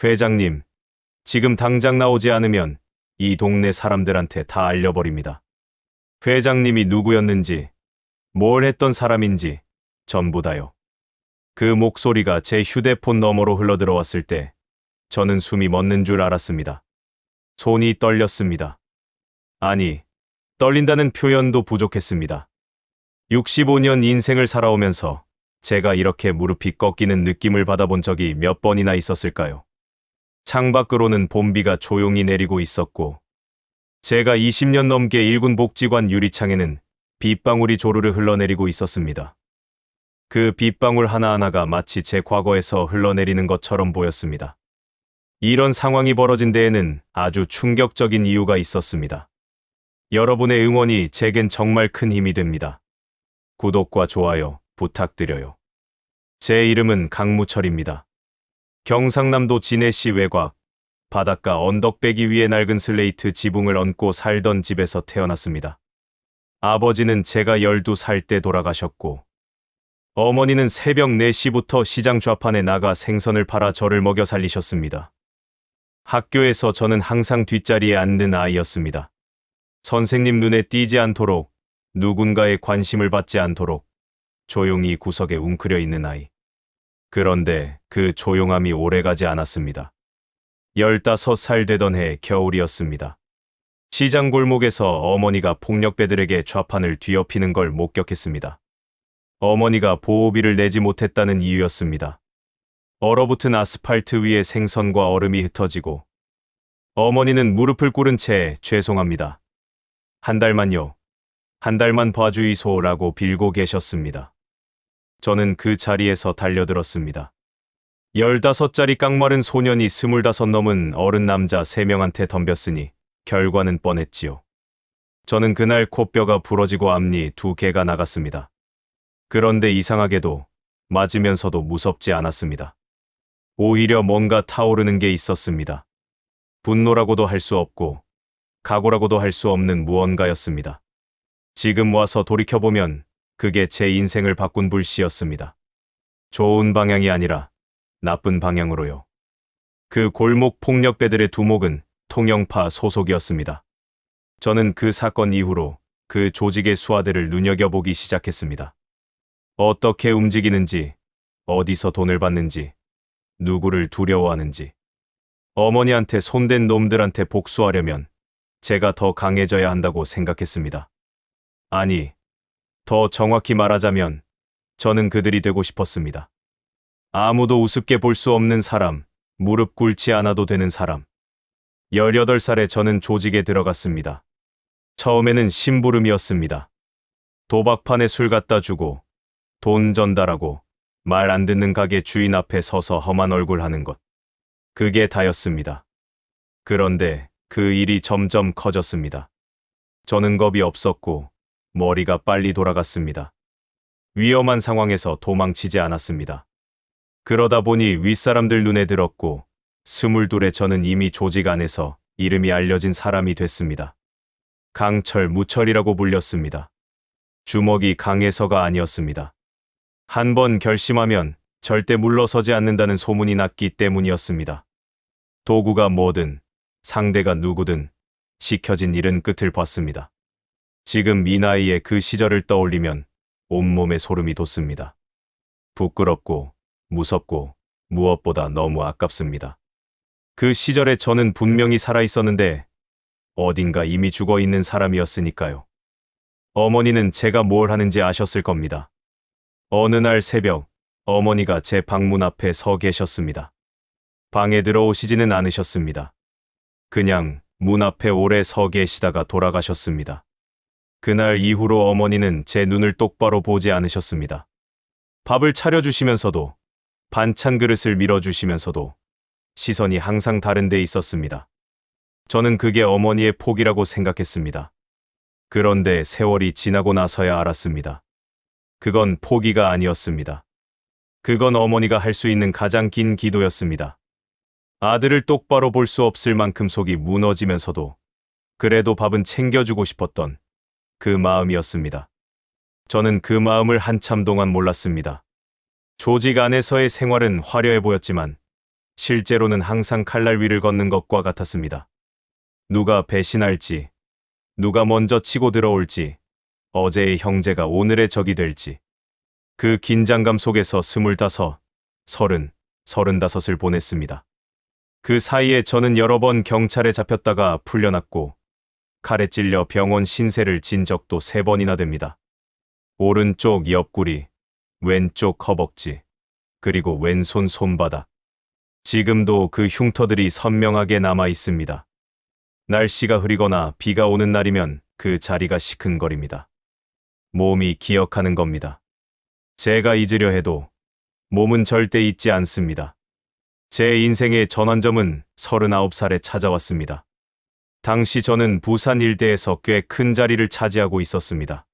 회장님, 지금 당장 나오지 않으면 이 동네 사람들한테 다 알려버립니다. 회장님이 누구였는지, 뭘 했던 사람인지 전부 다요. 그 목소리가 제 휴대폰 너머로 흘러들어왔을 때 저는 숨이 멎는 줄 알았습니다. 손이 떨렸습니다. 아니, 떨린다는 표현도 부족했습니다. 65년 인생을 살아오면서 제가 이렇게 무릎이 꺾이는 느낌을 받아본 적이 몇 번이나 있었을까요? 창밖으로는 봄비가 조용히 내리고 있었고, 제가 20년 넘게 일군 복지관 유리창에는 빗방울이 조르르 흘러내리고 있었습니다. 그 빗방울 하나하나가 마치 제 과거에서 흘러내리는 것처럼 보였습니다. 이런 상황이 벌어진 데에는 아주 충격적인 이유가 있었습니다. 여러분의 응원이 제겐 정말 큰 힘이 됩니다. 구독과 좋아요 부탁드려요. 제 이름은 강무철입니다. 경상남도 진해시 외곽, 바닷가 언덕배기 위에 낡은 슬레이트 지붕을 얹고 살던 집에서 태어났습니다. 아버지는 제가 12살 때 돌아가셨고, 어머니는 새벽 4시부터 시장 좌판에 나가 생선을 팔아 저를 먹여 살리셨습니다. 학교에서 저는 항상 뒷자리에 앉는 아이였습니다. 선생님 눈에 띄지 않도록, 누군가의 관심을 받지 않도록 조용히 구석에 웅크려 있는 아이. 그런데 그 조용함이 오래가지 않았습니다. 15살 되던 해 겨울이었습니다. 시장 골목에서 어머니가 폭력배들에게 좌판을 뒤엎이는 걸 목격했습니다. 어머니가 보호비를 내지 못했다는 이유였습니다. 얼어붙은 아스팔트 위에 생선과 얼음이 흩어지고, 어머니는 무릎을 꿇은 채 죄송합니다. 한 달만요. 한 달만 봐주이소라고 빌고 계셨습니다. 저는 그 자리에서 달려들었습니다. 15짜리 깡마른 소년이 25 넘은 어른 남자 3명한테 덤볐으니 결과는 뻔했지요. 저는 그날 코뼈가 부러지고 앞니 2개가 나갔습니다. 그런데 이상하게도 맞으면서도 무섭지 않았습니다. 오히려 뭔가 타오르는 게 있었습니다. 분노라고도 할 수 없고 각오라고도 할 수 없는 무언가였습니다. 지금 와서 돌이켜보면 그게 제 인생을 바꾼 불씨였습니다. 좋은 방향이 아니라 나쁜 방향으로요. 그 골목 폭력배들의 두목은 통영파 소속이었습니다. 저는 그 사건 이후로 그 조직의 수하들을 눈여겨보기 시작했습니다. 어떻게 움직이는지, 어디서 돈을 받는지, 누구를 두려워하는지. 어머니한테 손댄 놈들한테 복수하려면 제가 더 강해져야 한다고 생각했습니다. 아니, 더 정확히 말하자면 저는 그들이 되고 싶었습니다. 아무도 우습게 볼 수 없는 사람, 무릎 꿇지 않아도 되는 사람. 18살에 저는 조직에 들어갔습니다. 처음에는 심부름이었습니다. 도박판에 술 갖다 주고, 돈 전달하고, 말 안 듣는 가게 주인 앞에 서서 험한 얼굴 하는 것. 그게 다였습니다. 그런데 그 일이 점점 커졌습니다. 저는 겁이 없었고, 머리가 빨리 돌아갔습니다. 위험한 상황에서 도망치지 않았습니다. 그러다 보니 윗사람들 눈에 들었고, 22에 저는 이미 조직 안에서 이름이 알려진 사람이 됐습니다. 강철, 무철이라고 불렸습니다. 주먹이 강해서가 아니었습니다. 한 번 결심하면 절대 물러서지 않는다는 소문이 났기 때문이었습니다. 도구가 뭐든, 상대가 누구든 시켜진 일은 끝을 봤습니다. 지금 이 나이에 그 시절을 떠올리면 온몸에 소름이 돋습니다. 부끄럽고 무섭고 무엇보다 너무 아깝습니다. 그 시절에 저는 분명히 살아있었는데 어딘가 이미 죽어있는 사람이었으니까요. 어머니는 제가 뭘 하는지 아셨을 겁니다. 어느 날 새벽, 어머니가 제 방문 앞에 서 계셨습니다. 방에 들어오시지는 않으셨습니다. 그냥 문 앞에 오래 서 계시다가 돌아가셨습니다. 그날 이후로 어머니는 제 눈을 똑바로 보지 않으셨습니다. 밥을 차려주시면서도, 반찬 그릇을 밀어주시면서도 시선이 항상 다른 데 있었습니다. 저는 그게 어머니의 폭이라고 생각했습니다. 그런데 세월이 지나고 나서야 알았습니다. 그건 포기가 아니었습니다. 그건 어머니가 할 수 있는 가장 긴 기도였습니다. 아들을 똑바로 볼 수 없을 만큼 속이 무너지면서도 그래도 밥은 챙겨주고 싶었던 그 마음이었습니다. 저는 그 마음을 한참 동안 몰랐습니다. 조직 안에서의 생활은 화려해 보였지만 실제로는 항상 칼날 위를 걷는 것과 같았습니다. 누가 배신할지, 누가 먼저 치고 들어올지, 어제의 형제가 오늘의 적이 될지. 그 긴장감 속에서 25, 30, 35을 보냈습니다. 그 사이에 저는 여러 번 경찰에 잡혔다가 풀려났고 칼에 찔려 병원 신세를 진 적도 3번이나 됩니다. 오른쪽 옆구리, 왼쪽 허벅지, 그리고 왼손 손바닥. 지금도 그 흉터들이 선명하게 남아 있습니다. 날씨가 흐리거나 비가 오는 날이면 그 자리가 시큰거립니다. 몸이 기억하는 겁니다. 제가 잊으려 해도 몸은 절대 잊지 않습니다. 제 인생의 전환점은 39살에 찾아왔습니다. 당시 저는 부산 일대에서 꽤 큰 자리를 차지하고 있었습니다.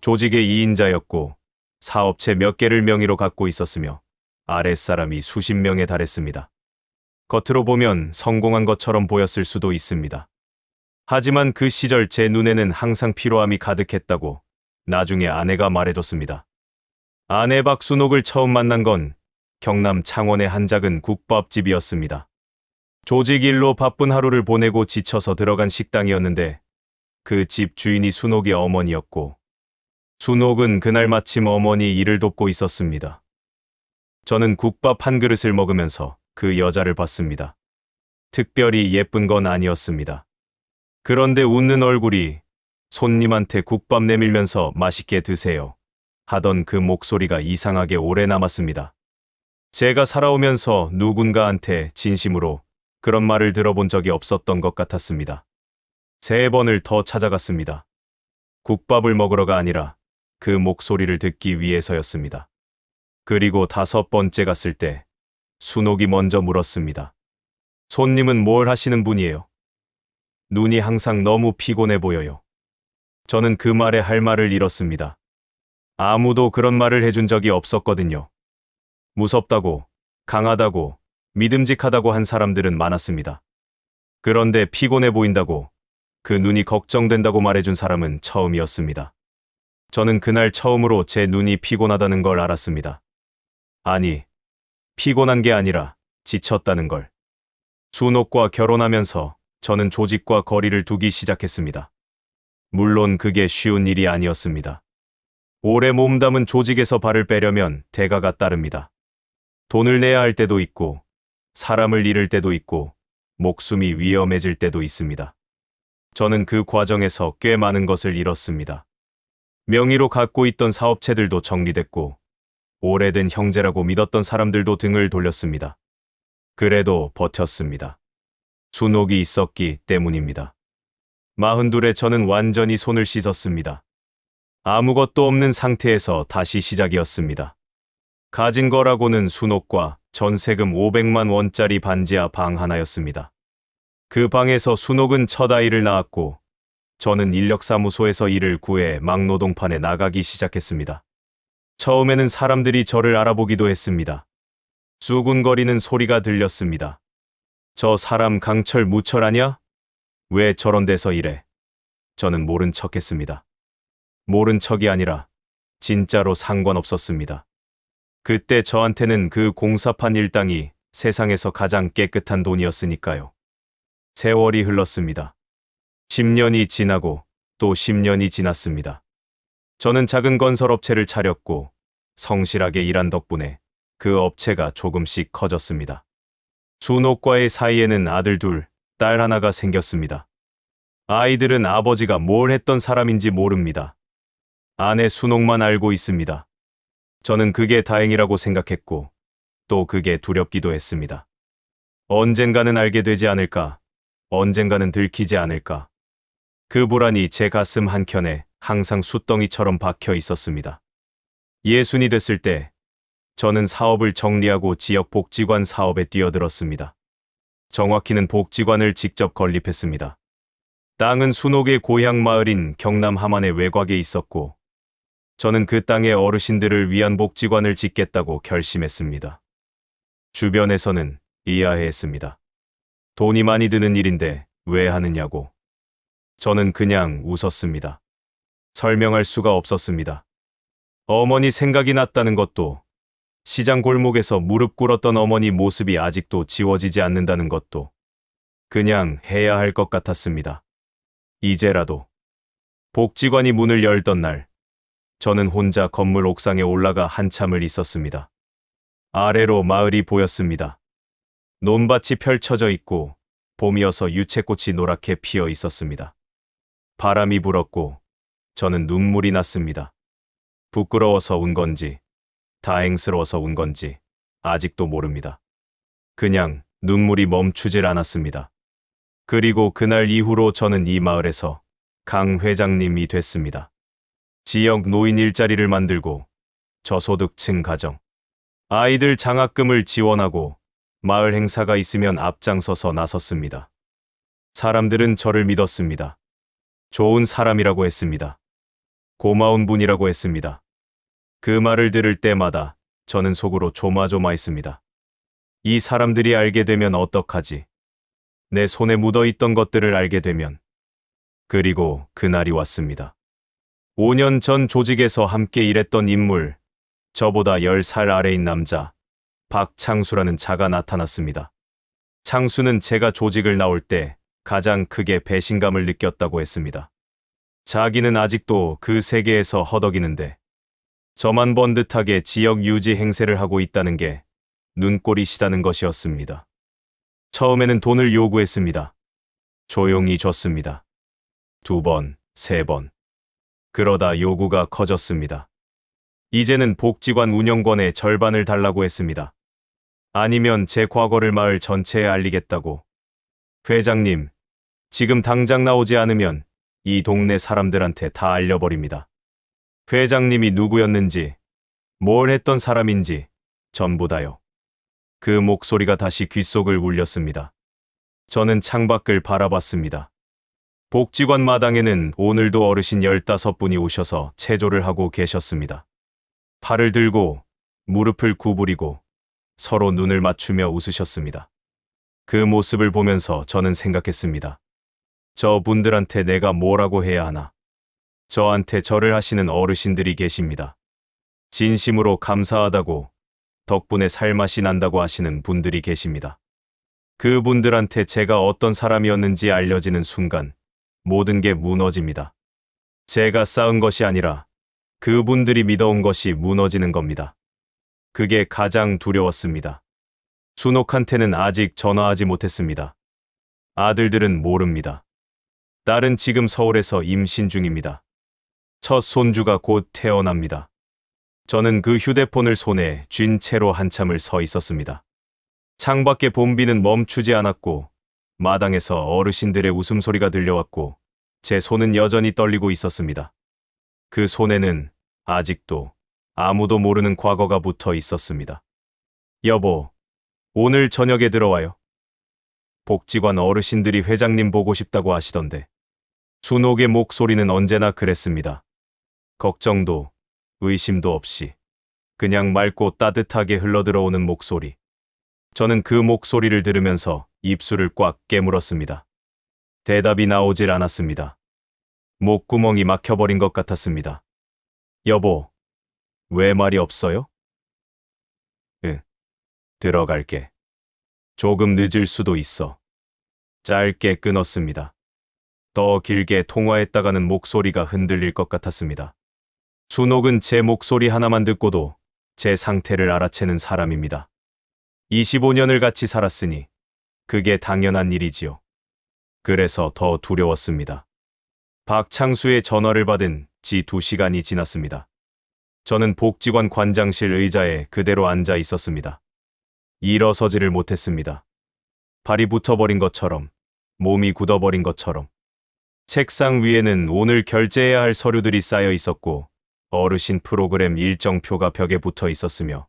조직의 2인자였고 사업체 몇 개를 명의로 갖고 있었으며 아랫사람이 수십 명에 달했습니다. 겉으로 보면 성공한 것처럼 보였을 수도 있습니다. 하지만 그 시절 제 눈에는 항상 피로함이 가득했다고 나중에 아내가 말해줬습니다. 아내 박순옥을 처음 만난 건 경남 창원의 한 작은 국밥집이었습니다. 조직 일로 바쁜 하루를 보내고 지쳐서 들어간 식당이었는데 그 집 주인이 순옥의 어머니였고 순옥은 그날 마침 어머니 일을 돕고 있었습니다. 저는 국밥 한 그릇을 먹으면서 그 여자를 봤습니다. 특별히 예쁜 건 아니었습니다. 그런데 웃는 얼굴이 손님한테 국밥 내밀면서 맛있게 드세요 하던 그 목소리가 이상하게 오래 남았습니다. 제가 살아오면서 누군가한테 진심으로 그런 말을 들어본 적이 없었던 것 같았습니다. 3번을 더 찾아갔습니다. 국밥을 먹으러가 아니라 그 목소리를 듣기 위해서였습니다. 그리고 5번째 갔을 때 순옥이 먼저 물었습니다. 손님은 뭘 하시는 분이에요? 눈이 항상 너무 피곤해 보여요. 저는 그 말에 할 말을 잃었습니다. 아무도 그런 말을 해준 적이 없었거든요. 무섭다고, 강하다고, 믿음직하다고 한 사람들은 많았습니다. 그런데 피곤해 보인다고, 그 눈이 걱정된다고 말해준 사람은 처음이었습니다. 저는 그날 처음으로 제 눈이 피곤하다는 걸 알았습니다. 아니, 피곤한 게 아니라 지쳤다는 걸. 순옥과 결혼하면서 저는 조직과 거리를 두기 시작했습니다. 물론 그게 쉬운 일이 아니었습니다. 오래 몸담은 조직에서 발을 빼려면 대가가 따릅니다. 돈을 내야 할 때도 있고, 사람을 잃을 때도 있고, 목숨이 위험해질 때도 있습니다. 저는 그 과정에서 꽤 많은 것을 잃었습니다. 명의로 갖고 있던 사업체들도 정리됐고, 오래된 형제라고 믿었던 사람들도 등을 돌렸습니다. 그래도 버텼습니다. 순옥이 있었기 때문입니다. 42에 저는 완전히 손을 씻었습니다. 아무것도 없는 상태에서 다시 시작이었습니다. 가진 거라고는 순옥과 전세금 500만 원짜리 반지하 방 하나였습니다. 그 방에서 순옥은 첫 아이를 낳았고 저는 인력사무소에서 일을 구해 막노동판에 나가기 시작했습니다. 처음에는 사람들이 저를 알아보기도 했습니다. 수군거리는 소리가 들렸습니다. 저 사람 강철 무철 아냐? 왜 저런 데서 일해? 저는 모른 척했습니다. 모른 척이 아니라 진짜로 상관없었습니다. 그때 저한테는 그 공사판 일당이 세상에서 가장 깨끗한 돈이었으니까요. 세월이 흘렀습니다. 10년이 지나고 또 10년이 지났습니다. 저는 작은 건설업체를 차렸고 성실하게 일한 덕분에 그 업체가 조금씩 커졌습니다. 순옥과의 사이에는 아들 2, 딸 1가 생겼습니다. 아이들은 아버지가 뭘 했던 사람인지 모릅니다. 아내 순옥만 알고 있습니다. 저는 그게 다행이라고 생각했고 또 그게 두렵기도 했습니다. 언젠가는 알게 되지 않을까, 언젠가는 들키지 않을까. 그 불안이 제 가슴 한켠에 항상 숫덩이처럼 박혀 있었습니다. 60이 됐을 때 저는 사업을 정리하고 지역 복지관 사업에 뛰어들었습니다. 정확히는 복지관을 직접 건립했습니다. 땅은 순옥의 고향 마을인 경남 함안의 외곽에 있었고 저는 그 땅의 어르신들을 위한 복지관을 짓겠다고 결심했습니다. 주변에서는 이해했습니다. 돈이 많이 드는 일인데 왜 하느냐고. 저는 그냥 웃었습니다. 설명할 수가 없었습니다. 어머니 생각이 났다는 것도, 시장 골목에서 무릎 꿇었던 어머니 모습이 아직도 지워지지 않는다는 것도 그냥 해야 할 것 같았습니다. 이제라도. 복지관이 문을 열던 날, 저는 혼자 건물 옥상에 올라가 한참을 있었습니다. 아래로 마을이 보였습니다. 논밭이 펼쳐져 있고 봄이어서 유채꽃이 노랗게 피어 있었습니다. 바람이 불었고 저는 눈물이 났습니다. 부끄러워서 운 건지 다행스러워서 운 건지 아직도 모릅니다. 그냥 눈물이 멈추질 않았습니다. 그리고 그날 이후로 저는 이 마을에서 강 회장님이 됐습니다. 지역 노인 일자리를 만들고 저소득층 가정, 아이들 장학금을 지원하고 마을 행사가 있으면 앞장서서 나섰습니다. 사람들은 저를 믿었습니다. 좋은 사람이라고 했습니다. 고마운 분이라고 했습니다. 그 말을 들을 때마다 저는 속으로 조마조마했습니다. 이 사람들이 알게 되면 어떡하지? 내 손에 묻어있던 것들을 알게 되면. 그리고 그날이 왔습니다. 5년 전 조직에서 함께 일했던 인물, 저보다 10살 아래인 남자, 박창수라는 자가 나타났습니다. 창수는 제가 조직을 나올 때 가장 크게 배신감을 느꼈다고 했습니다. 자기는 아직도 그 세계에서 허덕이는데 저만 번듯하게 지역 유지 행세를 하고 있다는 게 눈꼴이 시다는 것이었습니다. 처음에는 돈을 요구했습니다. 조용히 줬습니다. 2번, 3번. 그러다 요구가 커졌습니다. 이제는 복지관 운영권의 절반을 달라고 했습니다. 아니면 제 과거를 마을 전체에 알리겠다고. 회장님, 지금 당장 나오지 않으면 이 동네 사람들한테 다 알려버립니다. 회장님이 누구였는지, 뭘 했던 사람인지 전부 다요. 그 목소리가 다시 귓속을 울렸습니다. 저는 창밖을 바라봤습니다. 복지관 마당에는 오늘도 어르신 15분이 오셔서 체조를 하고 계셨습니다. 팔을 들고 무릎을 구부리고 서로 눈을 맞추며 웃으셨습니다. 그 모습을 보면서 저는 생각했습니다. 저 분들한테 내가 뭐라고 해야 하나. 저한테 절을 하시는 어르신들이 계십니다. 진심으로 감사하다고, 덕분에 살맛이 난다고 하시는 분들이 계십니다. 그 분들한테 제가 어떤 사람이었는지 알려지는 순간 모든 게 무너집니다. 제가 쌓은 것이 아니라 그분들이 믿어온 것이 무너지는 겁니다. 그게 가장 두려웠습니다. 순옥한테는 아직 전화하지 못했습니다. 아들들은 모릅니다. 딸은 지금 서울에서 임신 중입니다. 첫 손주가 곧 태어납니다. 저는 그 휴대폰을 손에 쥔 채로 한참을 서 있었습니다. 창밖의 봄비는 멈추지 않았고 마당에서 어르신들의 웃음소리가 들려왔고 제 손은 여전히 떨리고 있었습니다. 그 손에는 아직도 아무도 모르는 과거가 붙어 있었습니다. 여보, 오늘 저녁에 들어와요. 복지관 어르신들이 회장님 보고 싶다고 하시던데. 순옥의 목소리는 언제나 그랬습니다. 걱정도 의심도 없이 그냥 맑고 따뜻하게 흘러들어오는 목소리. 저는 그 목소리를 들으면서 입술을 꽉 깨물었습니다. 대답이 나오질 않았습니다. 목구멍이 막혀버린 것 같았습니다. 여보, 왜 말이 없어요? 들어갈게. 조금 늦을 수도 있어. 짧게 끊었습니다. 더 길게 통화했다가는 목소리가 흔들릴 것 같았습니다. 순옥은 제 목소리 하나만 듣고도 제 상태를 알아채는 사람입니다. 25년을 같이 살았으니 그게 당연한 일이지요. 그래서 더 두려웠습니다. 박창수의 전화를 받은 지 2시간이 지났습니다. 저는 복지관 관장실 의자에 그대로 앉아 있었습니다. 일어서지를 못했습니다. 발이 붙어버린 것처럼, 몸이 굳어버린 것처럼. 책상 위에는 오늘 결제해야 할 서류들이 쌓여 있었고 어르신 프로그램 일정표가 벽에 붙어 있었으며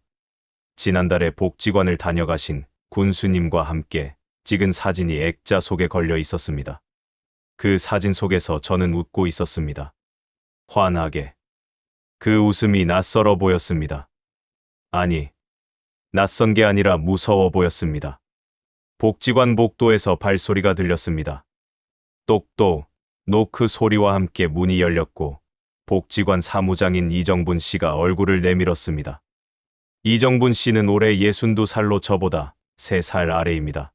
지난달에 복지관을 다녀가신 군수님과 함께 찍은 사진이 액자 속에 걸려 있었습니다. 그 사진 속에서 저는 웃고 있었습니다. 환하게. 그 웃음이 낯설어 보였습니다. 아니, 낯선 게 아니라 무서워 보였습니다. 복지관 복도에서 발소리가 들렸습니다. 똑똑, 노크 소리와 함께 문이 열렸고 복지관 사무장인 이정분 씨가 얼굴을 내밀었습니다. 이정분 씨는 올해 62살로 저보다 3살 아래입니다.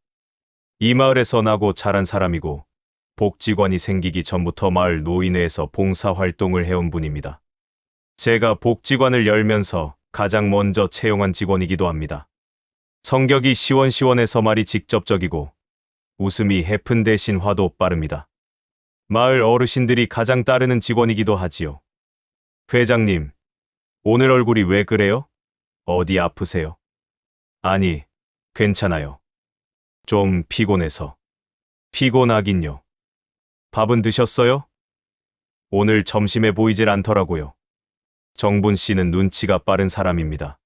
이 마을에서 나고 자란 사람이고 복지관이 생기기 전부터 마을 노인회에서 봉사활동을 해온 분입니다. 제가 복지관을 열면서 가장 먼저 채용한 직원이기도 합니다. 성격이 시원시원해서 말이 직접적이고 웃음이 해픈 대신 화도 빠릅니다. 마을 어르신들이 가장 따르는 직원이기도 하지요. 회장님, 오늘 얼굴이 왜 그래요? 어디 아프세요? 아니, 괜찮아요. 좀 피곤해서. 피곤하긴요. 밥은 드셨어요? 오늘 점심에 보이질 않더라고요. 정분 씨는 눈치가 빠른 사람입니다.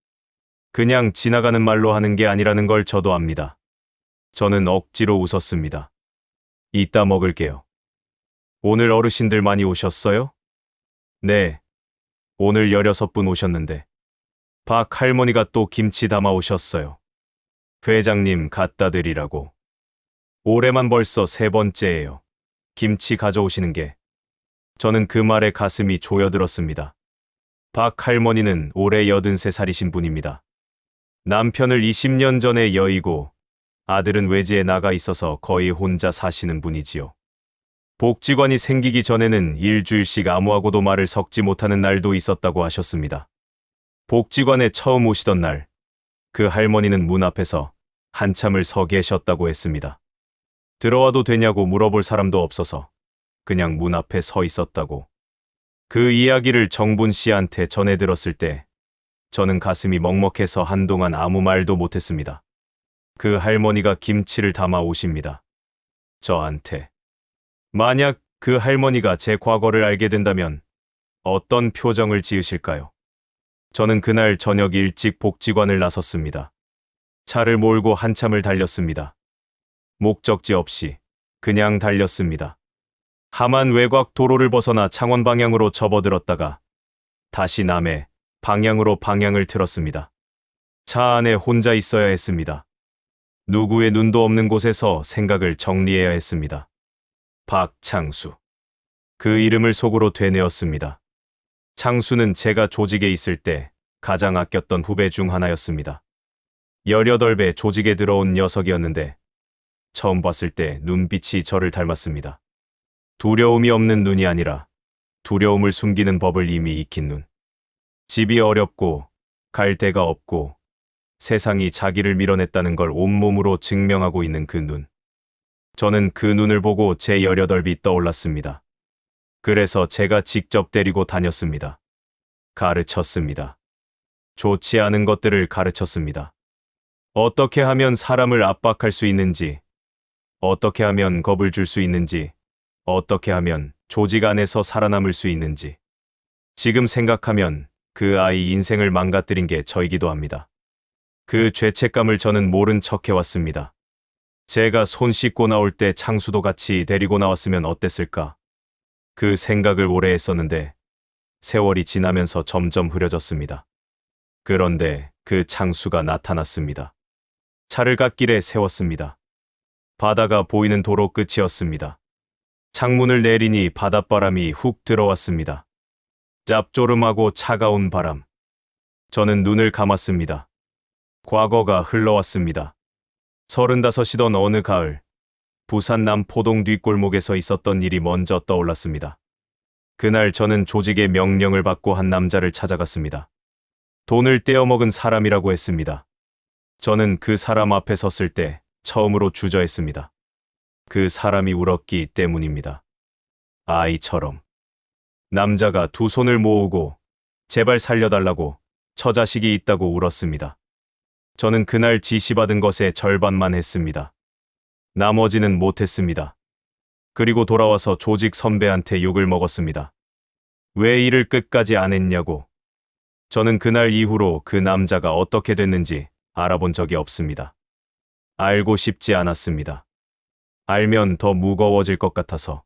그냥 지나가는 말로 하는 게 아니라는 걸 저도 압니다. 저는 억지로 웃었습니다. 이따 먹을게요. 오늘 어르신들 많이 오셨어요? 네. 오늘 16분 오셨는데. 박 할머니가 또 김치 담아 오셨어요. 회장님 갖다 드리라고. 올해만 벌써 3번째예요. 김치 가져오시는 게. 저는 그 말에 가슴이 조여들었습니다. 박 할머니는 올해 83살이신 분입니다. 남편을 20년 전에 여의고 아들은 외지에 나가 있어서 거의 혼자 사시는 분이지요. 복지관이 생기기 전에는 일주일씩 아무하고도 말을 섞지 못하는 날도 있었다고 하셨습니다. 복지관에 처음 오시던 날, 그 할머니는 문 앞에서 한참을 서 계셨다고 했습니다. 들어와도 되냐고 물어볼 사람도 없어서 그냥 문 앞에 서 있었다고. 그 이야기를 정분 씨한테 전해 들었을 때 저는 가슴이 먹먹해서 한동안 아무 말도 못했습니다. 그 할머니가 김치를 담아 오십니다. 저한테. 만약 그 할머니가 제 과거를 알게 된다면 어떤 표정을 지으실까요? 저는 그날 저녁 일찍 복지관을 나섰습니다. 차를 몰고 한참을 달렸습니다. 목적지 없이 그냥 달렸습니다. 함안 외곽 도로를 벗어나 창원 방향으로 접어들었다가 다시 남해 방향으로 방향을 틀었습니다. 차 안에 혼자 있어야 했습니다. 누구의 눈도 없는 곳에서 생각을 정리해야 했습니다. 박창수. 그 이름을 속으로 되뇌었습니다. 창수는 제가 조직에 있을 때 가장 아꼈던 후배 중 하나였습니다. 18배 조직에 들어온 녀석이었는데 처음 봤을 때 눈빛이 저를 닮았습니다. 두려움이 없는 눈이 아니라 두려움을 숨기는 법을 이미 익힌 눈. 집이 어렵고 갈 데가 없고 세상이 자기를 밀어냈다는 걸 온몸으로 증명하고 있는 그 눈. 저는 그 눈을 보고 제 18이 떠올랐습니다. 그래서 제가 직접 데리고 다녔습니다. 가르쳤습니다. 좋지 않은 것들을 가르쳤습니다. 어떻게 하면 사람을 압박할 수 있는지, 어떻게 하면 겁을 줄 수 있는지, 어떻게 하면 조직 안에서 살아남을 수 있는지. 지금 생각하면 그 아이 인생을 망가뜨린 게 저이기도 합니다. 그 죄책감을 저는 모른 척 해왔습니다. 제가 손 씻고 나올 때 창수도 같이 데리고 나왔으면 어땠을까? 그 생각을 오래 했었는데 세월이 지나면서 점점 흐려졌습니다. 그런데 그 창수가 나타났습니다. 차를 갓길에 세웠습니다. 바다가 보이는 도로 끝이었습니다. 창문을 내리니 바닷바람이 훅 들어왔습니다. 짭조름하고 차가운 바람. 저는 눈을 감았습니다. 과거가 흘러왔습니다. 35이던 어느 가을, 부산 남포동 뒷골목에서 있었던 일이 먼저 떠올랐습니다. 그날 저는 조직의 명령을 받고 한 남자를 찾아갔습니다. 돈을 떼어먹은 사람이라고 했습니다. 저는 그 사람 앞에 섰을 때 처음으로 주저했습니다. 그 사람이 울었기 때문입니다. 아이처럼. 남자가 두 손을 모으고 제발 살려달라고 처자식이 있다고 울었습니다. 저는 그날 지시받은 것의 절반만 했습니다. 나머지는 못했습니다. 그리고 돌아와서 조직 선배한테 욕을 먹었습니다. 왜 일을 끝까지 안 했냐고. 저는 그날 이후로 그 남자가 어떻게 됐는지 알아본 적이 없습니다. 알고 싶지 않았습니다. 알면 더 무거워질 것 같아서.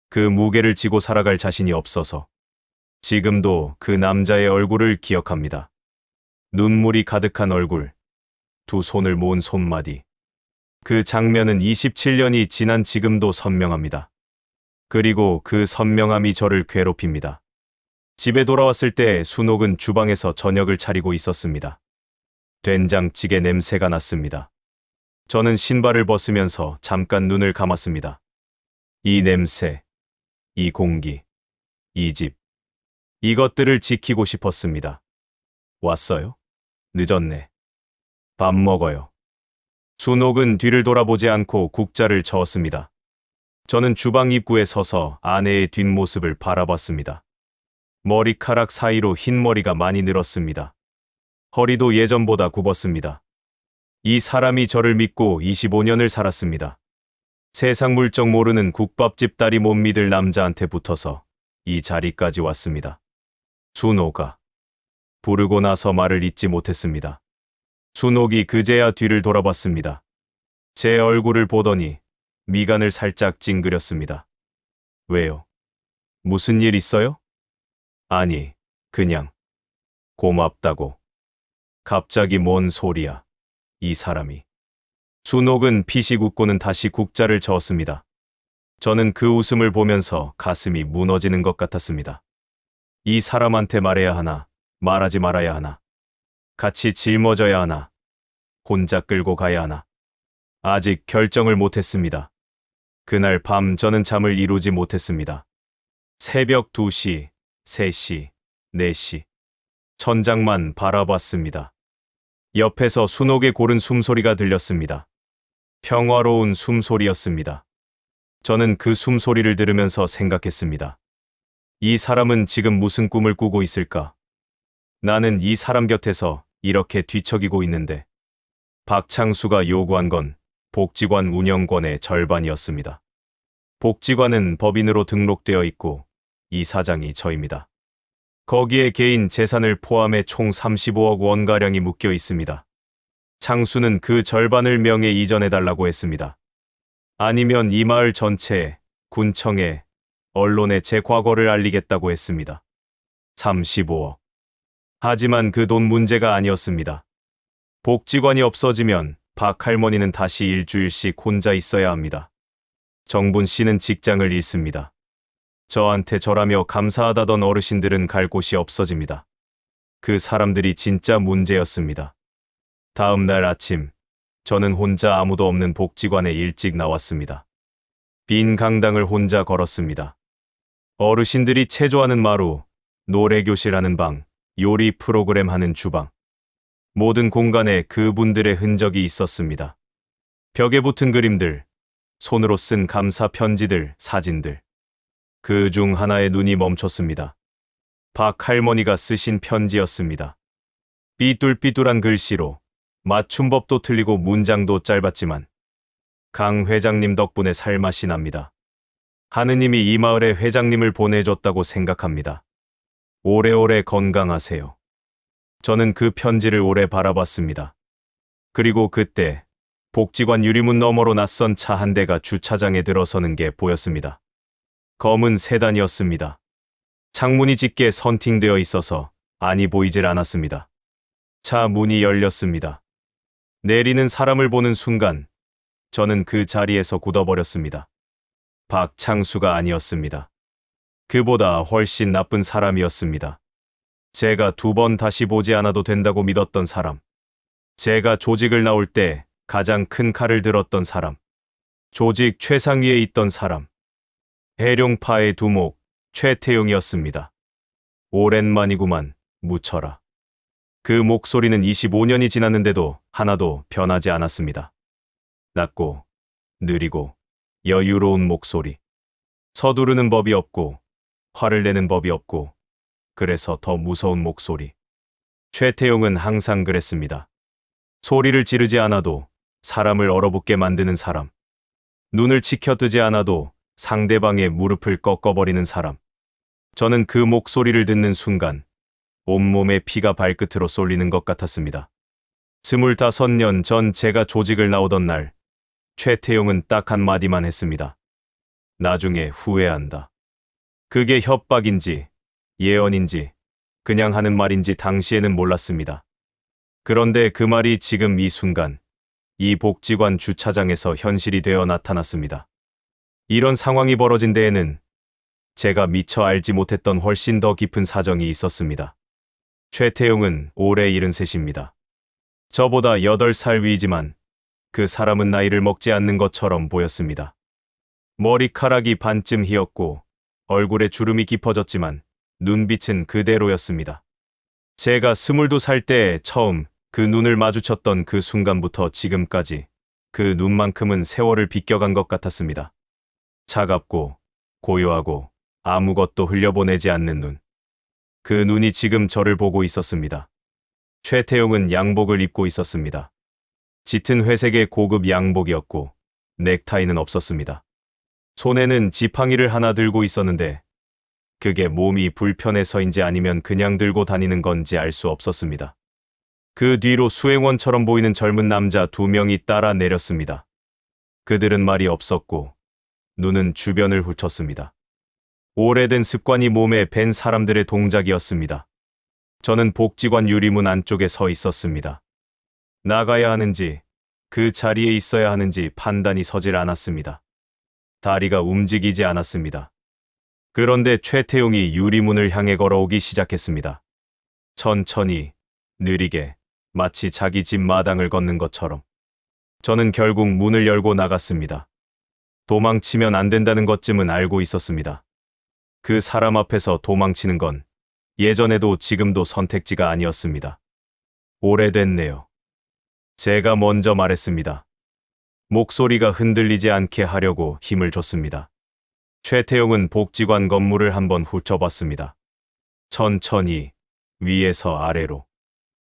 그 무게를 지고 살아갈 자신이 없어서. 지금도 그 남자의 얼굴을 기억합니다. 눈물이 가득한 얼굴. 두 손을 모은 손마디. 그 장면은 27년이 지난 지금도 선명합니다. 그리고 그 선명함이 저를 괴롭힙니다. 집에 돌아왔을 때 순옥은 주방에서 저녁을 차리고 있었습니다. 된장찌개 냄새가 났습니다. 저는 신발을 벗으면서 잠깐 눈을 감았습니다. 이 냄새, 이 공기, 이 집. 이것들을 지키고 싶었습니다. 왔어요? 늦었네. 밥 먹어요. 순옥은 뒤를 돌아보지 않고 국자를 저었습니다. 저는 주방 입구에 서서 아내의 뒷모습을 바라봤습니다. 머리카락 사이로 흰머리가 많이 늘었습니다. 허리도 예전보다 굽었습니다. 이 사람이 저를 믿고 25년을 살았습니다. 세상 물정 모르는 국밥집 딸이 못 믿을 남자한테 붙어서 이 자리까지 왔습니다. 순옥아. 부르고 나서 말을 잇지 못했습니다. 순옥이 그제야 뒤를 돌아봤습니다. 제 얼굴을 보더니 미간을 살짝 찡그렸습니다. 왜요? 무슨 일 있어요? 아니, 그냥 고맙다고. 갑자기 뭔 소리야, 이 사람이. 순옥은 피식 웃고는 다시 국자를 저었습니다. 저는 그 웃음을 보면서 가슴이 무너지는 것 같았습니다. 이 사람한테 말해야 하나, 말하지 말아야 하나. 같이 짊어져야 하나, 혼자 끌고 가야 하나. 아직 결정을 못했습니다. 그날 밤 저는 잠을 이루지 못했습니다. 새벽 2시, 3시, 4시. 천장만 바라봤습니다. 옆에서 순옥의 고른 숨소리가 들렸습니다. 평화로운 숨소리였습니다. 저는 그 숨소리를 들으면서 생각했습니다. 이 사람은 지금 무슨 꿈을 꾸고 있을까? 나는 이 사람 곁에서 이렇게 뒤척이고 있는데 박창수가 요구한 건 복지관 운영권의 절반이었습니다. 복지관은 법인으로 등록되어 있고 이사장이 저입니다. 거기에 개인 재산을 포함해 총 35억 원가량이 묶여 있습니다. 창수는 그 절반을 명예 이전해달라고 했습니다. 아니면 이 마을 전체에, 군청에, 언론에 제 과거를 알리겠다고 했습니다. 35억. 하지만 그 돈 문제가 아니었습니다. 복지관이 없어지면 박 할머니는 다시 일주일씩 혼자 있어야 합니다. 정분 씨는 직장을 잃습니다. 저한테 절하며 감사하다던 어르신들은 갈 곳이 없어집니다. 그 사람들이 진짜 문제였습니다. 다음 날 아침, 저는 혼자 아무도 없는 복지관에 일찍 나왔습니다. 빈 강당을 혼자 걸었습니다. 어르신들이 체조하는 마루, 노래교실 하는 방, 요리 프로그램 하는 주방. 모든 공간에 그분들의 흔적이 있었습니다. 벽에 붙은 그림들, 손으로 쓴 감사 편지들, 사진들. 그 중 하나에 눈이 멈췄습니다. 박 할머니가 쓰신 편지였습니다. 삐뚤삐뚤한 글씨로 맞춤법도 틀리고 문장도 짧았지만 강 회장님 덕분에 살맛이 납니다. 하느님이 이 마을에 회장님을 보내줬다고 생각합니다. 오래오래 건강하세요. 저는 그 편지를 오래 바라봤습니다. 그리고 그때 복지관 유리문 너머로 낯선 차 한 대가 주차장에 들어서는 게 보였습니다. 검은 세단이었습니다. 창문이 짙게 선팅되어 있어서 안이 보이질 않았습니다. 차 문이 열렸습니다. 내리는 사람을 보는 순간 저는 그 자리에서 굳어버렸습니다. 박창수가 아니었습니다. 그보다 훨씬 나쁜 사람이었습니다. 제가 2번 다시 보지 않아도 된다고 믿었던 사람. 제가 조직을 나올 때 가장 큰 칼을 들었던 사람. 조직 최상위에 있던 사람. 해룡파의 두목, 최태용이었습니다. 오랜만이구만, 묻혀라. 그 목소리는 25년이 지났는데도 하나도 변하지 않았습니다. 낮고, 느리고, 여유로운 목소리. 서두르는 법이 없고, 화를 내는 법이 없고, 그래서 더 무서운 목소리. 최태용은 항상 그랬습니다. 소리를 지르지 않아도 사람을 얼어붙게 만드는 사람. 눈을 치켜뜨지 않아도 상대방의 무릎을 꺾어버리는 사람. 저는 그 목소리를 듣는 순간 온몸에 피가 발끝으로 쏠리는 것 같았습니다. 25년 전 제가 조직을 나오던 날, 최태용은 딱 한마디만 했습니다. 나중에 후회한다. 그게 협박인지 예언인지 그냥 하는 말인지 당시에는 몰랐습니다. 그런데 그 말이 지금 이 순간 이 복지관 주차장에서 현실이 되어 나타났습니다. 이런 상황이 벌어진 데에는 제가 미처 알지 못했던 훨씬 더 깊은 사정이 있었습니다. 최태용은 올해 73입니다. 저보다 8살 위지만 그 사람은 나이를 먹지 않는 것처럼 보였습니다. 머리카락이 반쯤 휘었고 얼굴에 주름이 깊어졌지만 눈빛은 그대로였습니다. 제가 22살 때 처음 그 눈을 마주쳤던 그 순간부터 지금까지 그 눈만큼은 세월을 비껴간 것 같았습니다. 차갑고 고요하고 아무것도 흘려보내지 않는 눈. 그 눈이 지금 저를 보고 있었습니다. 최태용은 양복을 입고 있었습니다. 짙은 회색의 고급 양복이었고 넥타이는 없었습니다. 손에는 지팡이를 하나 들고 있었는데 그게 몸이 불편해서인지 아니면 그냥 들고 다니는 건지 알 수 없었습니다. 그 뒤로 수행원처럼 보이는 젊은 남자 2명이 따라 내렸습니다. 그들은 말이 없었고 눈은 주변을 훑었습니다. 오래된 습관이 몸에 밴 사람들의 동작이었습니다. 저는 복지관 유리문 안쪽에 서 있었습니다. 나가야 하는지 그 자리에 있어야 하는지 판단이 서질 않았습니다. 다리가 움직이지 않았습니다. 그런데 최태용이 유리문을 향해 걸어오기 시작했습니다. 천천히, 느리게, 마치 자기 집 마당을 걷는 것처럼. 저는 결국 문을 열고 나갔습니다. 도망치면 안 된다는 것쯤은 알고 있었습니다. 그 사람 앞에서 도망치는 건 예전에도 지금도 선택지가 아니었습니다. 오래됐네요. 제가 먼저 말했습니다. 목소리가 흔들리지 않게 하려고 힘을 줬습니다. 최태용은 복지관 건물을 한번 훑어봤습니다. 천천히, 위에서 아래로.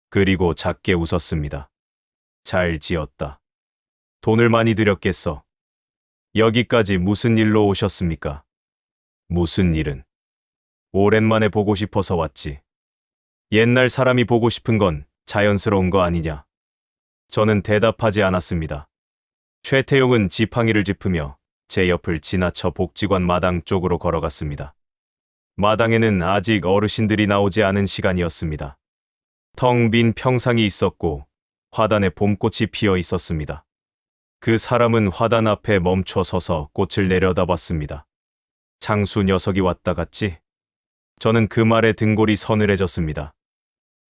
그리고 작게 웃었습니다. 잘 지었다. 돈을 많이 들였겠어. 여기까지 무슨 일로 오셨습니까? 무슨 일은? 오랜만에 보고 싶어서 왔지. 옛날 사람이 보고 싶은 건 자연스러운 거 아니냐? 저는 대답하지 않았습니다. 최태용은 지팡이를 짚으며 제 옆을 지나쳐 복지관 마당 쪽으로 걸어갔습니다. 마당에는 아직 어르신들이 나오지 않은 시간이었습니다. 텅 빈 평상이 있었고 화단에 봄꽃이 피어 있었습니다. 그 사람은 화단 앞에 멈춰 서서 꽃을 내려다봤습니다. 창수 녀석이 왔다 갔지? 저는 그 말에 등골이 서늘해졌습니다.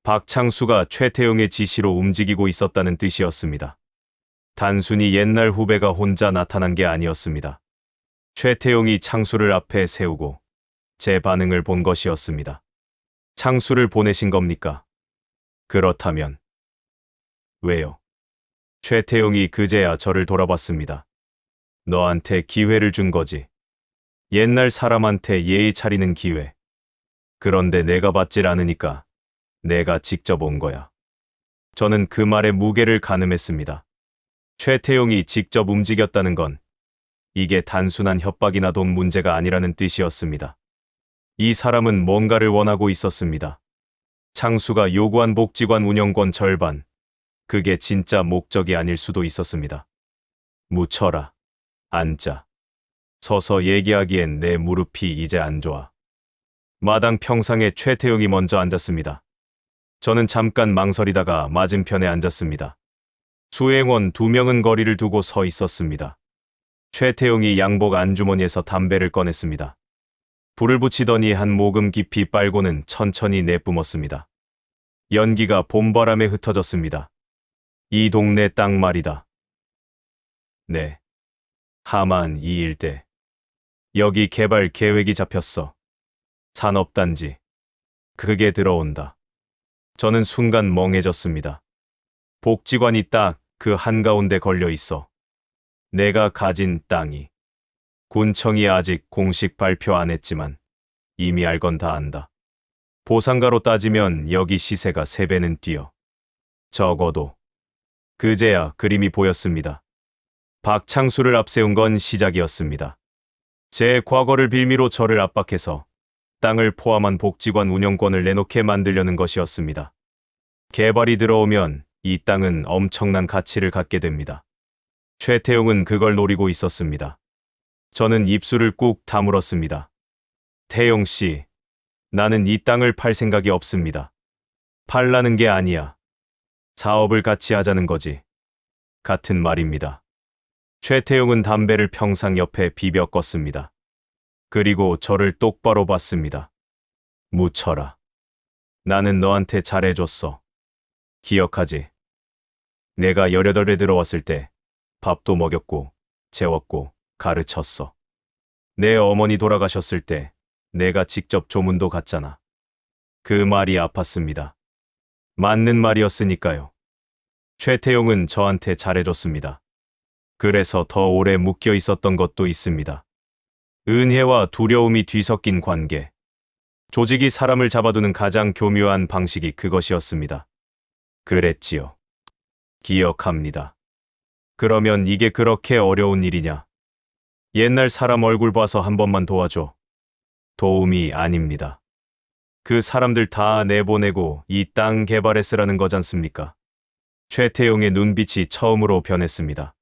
박창수가 최태용의 지시로 움직이고 있었다는 뜻이었습니다. 단순히 옛날 후배가 혼자 나타난 게 아니었습니다. 최태용이 창수를 앞에 세우고 제 반응을 본 것이었습니다. 창수를 보내신 겁니까? 그렇다면 왜요? 최태용이 그제야 저를 돌아봤습니다. 너한테 기회를 준 거지. 옛날 사람한테 예의 차리는 기회. 그런데 내가 받질 않으니까 내가 직접 온 거야. 저는 그 말에 무게를 가늠했습니다. 최태용이 직접 움직였다는 건 이게 단순한 협박이나 돈 문제가 아니라는 뜻이었습니다. 이 사람은 뭔가를 원하고 있었습니다. 창수가 요구한 복지관 운영권 절반, 그게 진짜 목적이 아닐 수도 있었습니다. 묻혀라. 앉자. 서서 얘기하기엔 내 무릎이 이제 안 좋아. 마당 평상에 최태용이 먼저 앉았습니다. 저는 잠깐 망설이다가 맞은편에 앉았습니다. 수행원 2명은 거리를 두고 서 있었습니다. 최태용이 양복 안주머니에서 담배를 꺼냈습니다. 불을 붙이더니 한 모금 깊이 빨고는 천천히 내뿜었습니다. 연기가 봄바람에 흩어졌습니다. 이 동네 땅 말이다. 네. 하만 이 일대. 여기 개발 계획이 잡혔어. 산업단지. 그게 들어온다. 저는 순간 멍해졌습니다. 복지관이 딱 그 한가운데 걸려 있어. 내가 가진 땅이. 군청이 아직 공식 발표 안 했지만 이미 알 건 다 안다. 보상가로 따지면 여기 시세가 3배는 뛰어. 적어도. 그제야 그림이 보였습니다. 박창수를 앞세운 건 시작이었습니다. 제 과거를 빌미로 저를 압박해서 땅을 포함한 복지관 운영권을 내놓게 만들려는 것이었습니다. 개발이 들어오면 이 땅은 엄청난 가치를 갖게 됩니다. 최태용은 그걸 노리고 있었습니다. 저는 입술을 꾹 다물었습니다. 태용 씨, 나는 이 땅을 팔 생각이 없습니다. 팔라는 게 아니야. 사업을 같이 하자는 거지. 같은 말입니다. 최태용은 담배를 평상 옆에 비벼 껐습니다. 그리고 저를 똑바로 봤습니다. 묻혀라. 나는 너한테 잘해줬어. 기억하지? 내가 18에 들어왔을 때 밥도 먹였고 재웠고 가르쳤어. 내 어머니 돌아가셨을 때 내가 직접 조문도 갔잖아. 그 말이 아팠습니다. 맞는 말이었으니까요. 최태용은 저한테 잘해줬습니다. 그래서 더 오래 묶여 있었던 것도 있습니다. 은혜와 두려움이 뒤섞인 관계. 조직이 사람을 잡아두는 가장 교묘한 방식이 그것이었습니다. 그랬지요. 기억합니다. 그러면 이게 그렇게 어려운 일이냐? 옛날 사람 얼굴 봐서 한 번만 도와줘. 도움이 아닙니다. 그 사람들 다 내보내고 이 땅 개발에 쓰라는 거잖습니까? 최태용의 눈빛이 처음으로 변했습니다.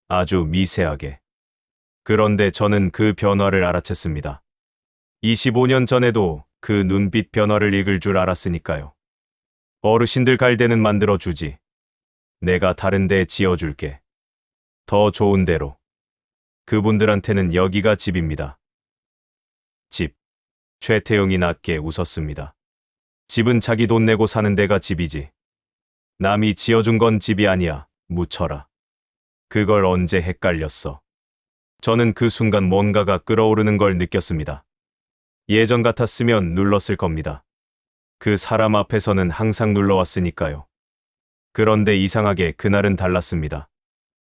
아주 미세하게. 그런데 저는 그 변화를 알아챘습니다. 25년 전에도 그 눈빛 변화를 읽을 줄 알았으니까요. 어르신들 갈 데는 만들어주지. 내가 다른 데 지어줄게. 더 좋은 데로. 그분들한테는 여기가 집입니다. 집. 최태용이 낮게 웃었습니다. 집은 자기 돈 내고 사는 데가 집이지. 남이 지어준 건 집이 아니야. 묻혀라. 그걸 언제 헷갈렸어. 저는 그 순간 뭔가가 끓어오르는 걸 느꼈습니다. 예전 같았으면 눌렀을 겁니다. 그 사람 앞에서는 항상 눌러왔으니까요. 그런데 이상하게 그날은 달랐습니다.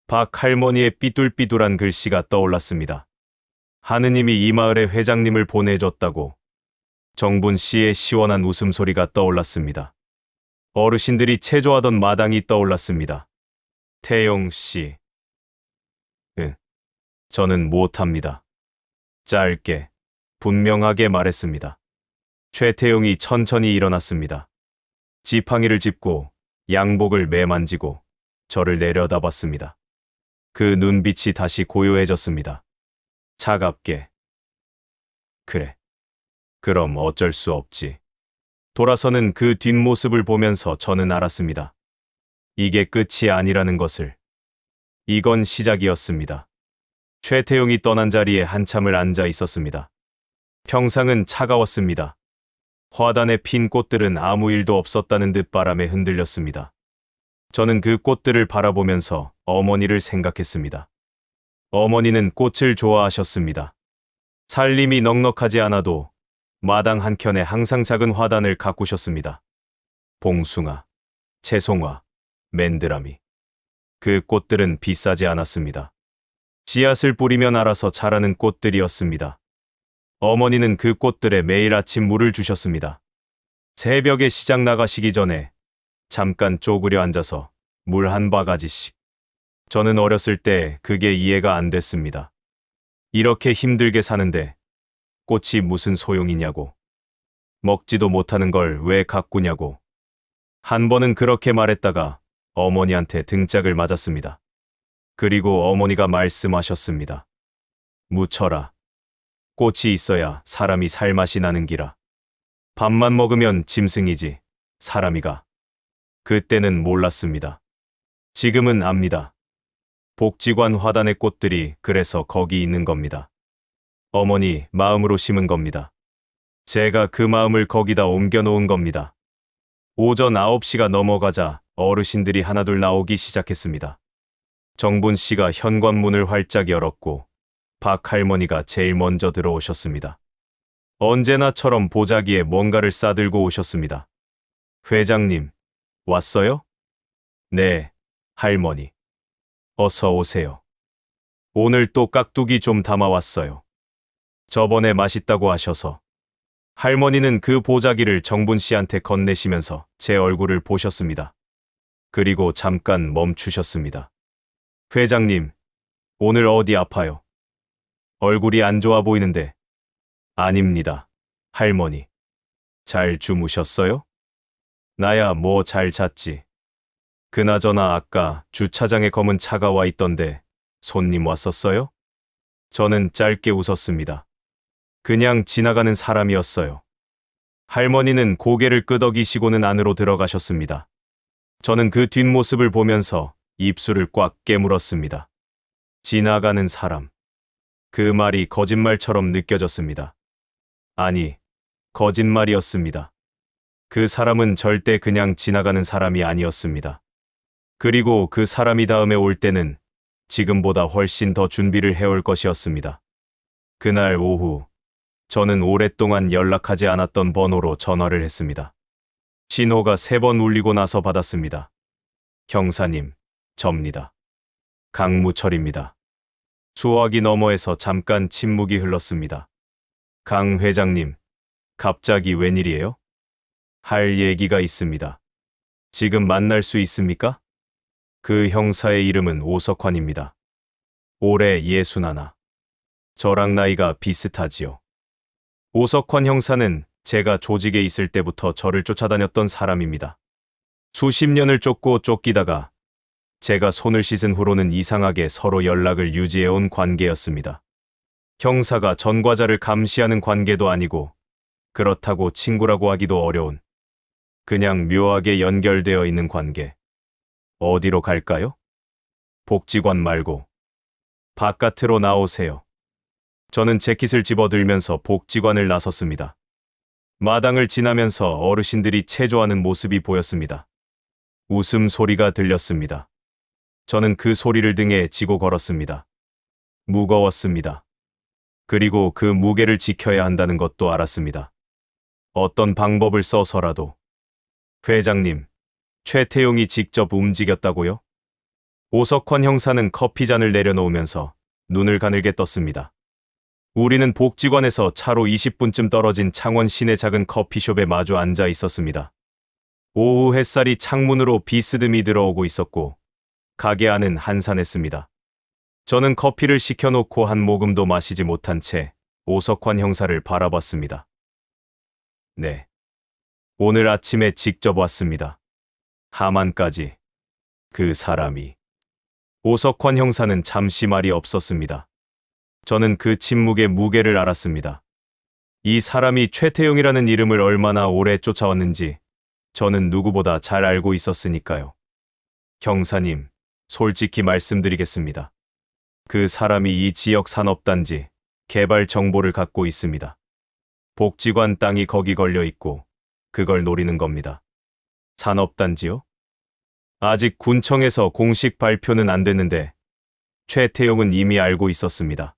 박 할머니의 삐뚤삐뚤한 글씨가 떠올랐습니다. 하느님이 이 마을에 회장님을 보내줬다고. 정분 씨의 시원한 웃음소리가 떠올랐습니다. 어르신들이 체조하던 마당이 떠올랐습니다. 태용 씨. 저는 못합니다. 짧게, 분명하게 말했습니다. 최태용이 천천히 일어났습니다. 지팡이를 짚고 양복을 매만지고 저를 내려다봤습니다. 그 눈빛이 다시 고요해졌습니다. 차갑게. 그래. 그럼 어쩔 수 없지. 돌아서는 그 뒷모습을 보면서 저는 알았습니다. 이게 끝이 아니라는 것을. 이건 시작이었습니다. 최태용이 떠난 자리에 한참을 앉아 있었습니다. 평상은 차가웠습니다. 화단에 핀 꽃들은 아무 일도 없었다는 듯 바람에 흔들렸습니다. 저는 그 꽃들을 바라보면서 어머니를 생각했습니다. 어머니는 꽃을 좋아하셨습니다. 살림이 넉넉하지 않아도 마당 한켠에 항상 작은 화단을 가꾸셨습니다. 봉숭아, 채송화, 맨드라미. 그 꽃들은 비싸지 않았습니다. 씨앗을 뿌리면 알아서 자라는 꽃들이었습니다. 어머니는 그 꽃들에 매일 아침 물을 주셨습니다. 새벽에 시장 나가시기 전에 잠깐 쪼그려 앉아서 물 한 바가지씩. 저는 어렸을 때 그게 이해가 안 됐습니다. 이렇게 힘들게 사는데 꽃이 무슨 소용이냐고. 먹지도 못하는 걸 왜 가꾸냐고. 한 번은 그렇게 말했다가 어머니한테 등짝을 맞았습니다. 그리고 어머니가 말씀하셨습니다. 묻혀라. 꽃이 있어야 사람이 살맛이 나는 기라. 밥만 먹으면 짐승이지 사람이가. 그때는 몰랐습니다. 지금은 압니다. 복지관 화단의 꽃들이 그래서 거기 있는 겁니다. 어머니 마음으로 심은 겁니다. 제가 그 마음을 거기다 옮겨 놓은 겁니다. 오전 9시가 넘어가자 어르신들이 하나둘 나오기 시작했습니다. 정분 씨가 현관문을 활짝 열었고 박 할머니가 제일 먼저 들어오셨습니다. 언제나처럼 보자기에 뭔가를 싸들고 오셨습니다. 회장님, 왔어요? 네, 할머니. 어서 오세요. 오늘 또 깍두기 좀 담아왔어요. 저번에 맛있다고 하셔서. 할머니는 그 보자기를 정분 씨한테 건네시면서 제 얼굴을 보셨습니다. 그리고 잠깐 멈추셨습니다. 회장님, 오늘 어디 아파요? 얼굴이 안 좋아 보이는데. 아닙니다, 할머니. 잘 주무셨어요? 나야 뭐 잘 잤지. 그나저나 아까 주차장에 검은 차가 와 있던데 손님 왔었어요? 저는 짧게 웃었습니다. 그냥 지나가는 사람이었어요. 할머니는 고개를 끄덕이시고는 안으로 들어가셨습니다. 저는 그 뒷모습을 보면서 입술을 꽉 깨물었습니다. 지나가는 사람. 그 말이 거짓말처럼 느껴졌습니다. 아니, 거짓말이었습니다. 그 사람은 절대 그냥 지나가는 사람이 아니었습니다. 그리고 그 사람이 다음에 올 때는 지금보다 훨씬 더 준비를 해올 것이었습니다. 그날 오후, 저는 오랫동안 연락하지 않았던 번호로 전화를 했습니다. 신호가 3번 울리고 나서 받았습니다. 형사님, 접니다. 강무철입니다. 수화기 너머에서 잠깐 침묵이 흘렀습니다. 강 회장님, 갑자기 웬일이에요? 할 얘기가 있습니다. 지금 만날 수 있습니까? 그 형사의 이름은 오석환입니다. 올해 61. 저랑 나이가 비슷하지요. 오석환 형사는 제가 조직에 있을 때부터 저를 쫓아다녔던 사람입니다. 수십 년을 쫓고 쫓기다가 제가 손을 씻은 후로는 이상하게 서로 연락을 유지해온 관계였습니다. 형사가 전과자를 감시하는 관계도 아니고 그렇다고 친구라고 하기도 어려운 그냥 묘하게 연결되어 있는 관계. 어디로 갈까요? 복지관 말고 바깥으로 나오세요. 저는 재킷을 집어들면서 복지관을 나섰습니다. 마당을 지나면서 어르신들이 체조하는 모습이 보였습니다. 웃음소리가 들렸습니다. 저는 그 소리를 등에 지고 걸었습니다. 무거웠습니다. 그리고 그 무게를 지켜야 한다는 것도 알았습니다. 어떤 방법을 써서라도. 회장님, 최태용이 직접 움직였다고요? 오석환 형사는 커피잔을 내려놓으면서 눈을 가늘게 떴습니다. 우리는 복지관에서 차로 20분쯤 떨어진 창원 시내 작은 커피숍에 마주 앉아 있었습니다. 오후 햇살이 창문으로 비스듬히 들어오고 있었고 가게 안은 한산했습니다. 저는 커피를 시켜놓고 한 모금도 마시지 못한 채 오석환 형사를 바라봤습니다. 네. 오늘 아침에 직접 왔습니다. 하만까지. 그 사람이. 오석환 형사는 잠시 말이 없었습니다. 저는 그 침묵의 무게를 알았습니다. 이 사람이 최태용이라는 이름을 얼마나 오래 쫓아왔는지 저는 누구보다 잘 알고 있었으니까요. 형사님, 솔직히 말씀드리겠습니다. 그 사람이 이 지역 산업단지 개발 정보를 갖고 있습니다. 복지관 땅이 거기 걸려 있고 그걸 노리는 겁니다. 산업단지요? 아직 군청에서 공식 발표는 안 됐는데 최태용은 이미 알고 있었습니다.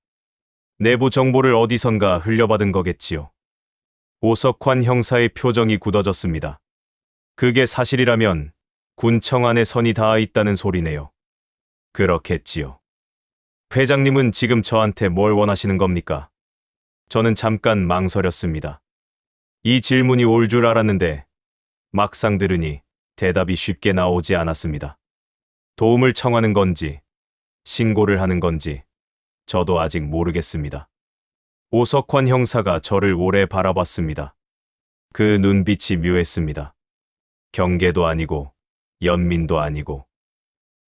내부 정보를 어디선가 흘려받은 거겠지요. 오석환 형사의 표정이 굳어졌습니다. 그게 사실이라면 군청 안에 선이 닿아 있다는 소리네요. 그렇겠지요. 회장님은 지금 저한테 뭘 원하시는 겁니까? 저는 잠깐 망설였습니다. 이 질문이 올 줄 알았는데 막상 들으니 대답이 쉽게 나오지 않았습니다. 도움을 청하는 건지 신고를 하는 건지 저도 아직 모르겠습니다. 오석환 형사가 저를 오래 바라봤습니다. 그 눈빛이 묘했습니다. 경계도 아니고 연민도 아니고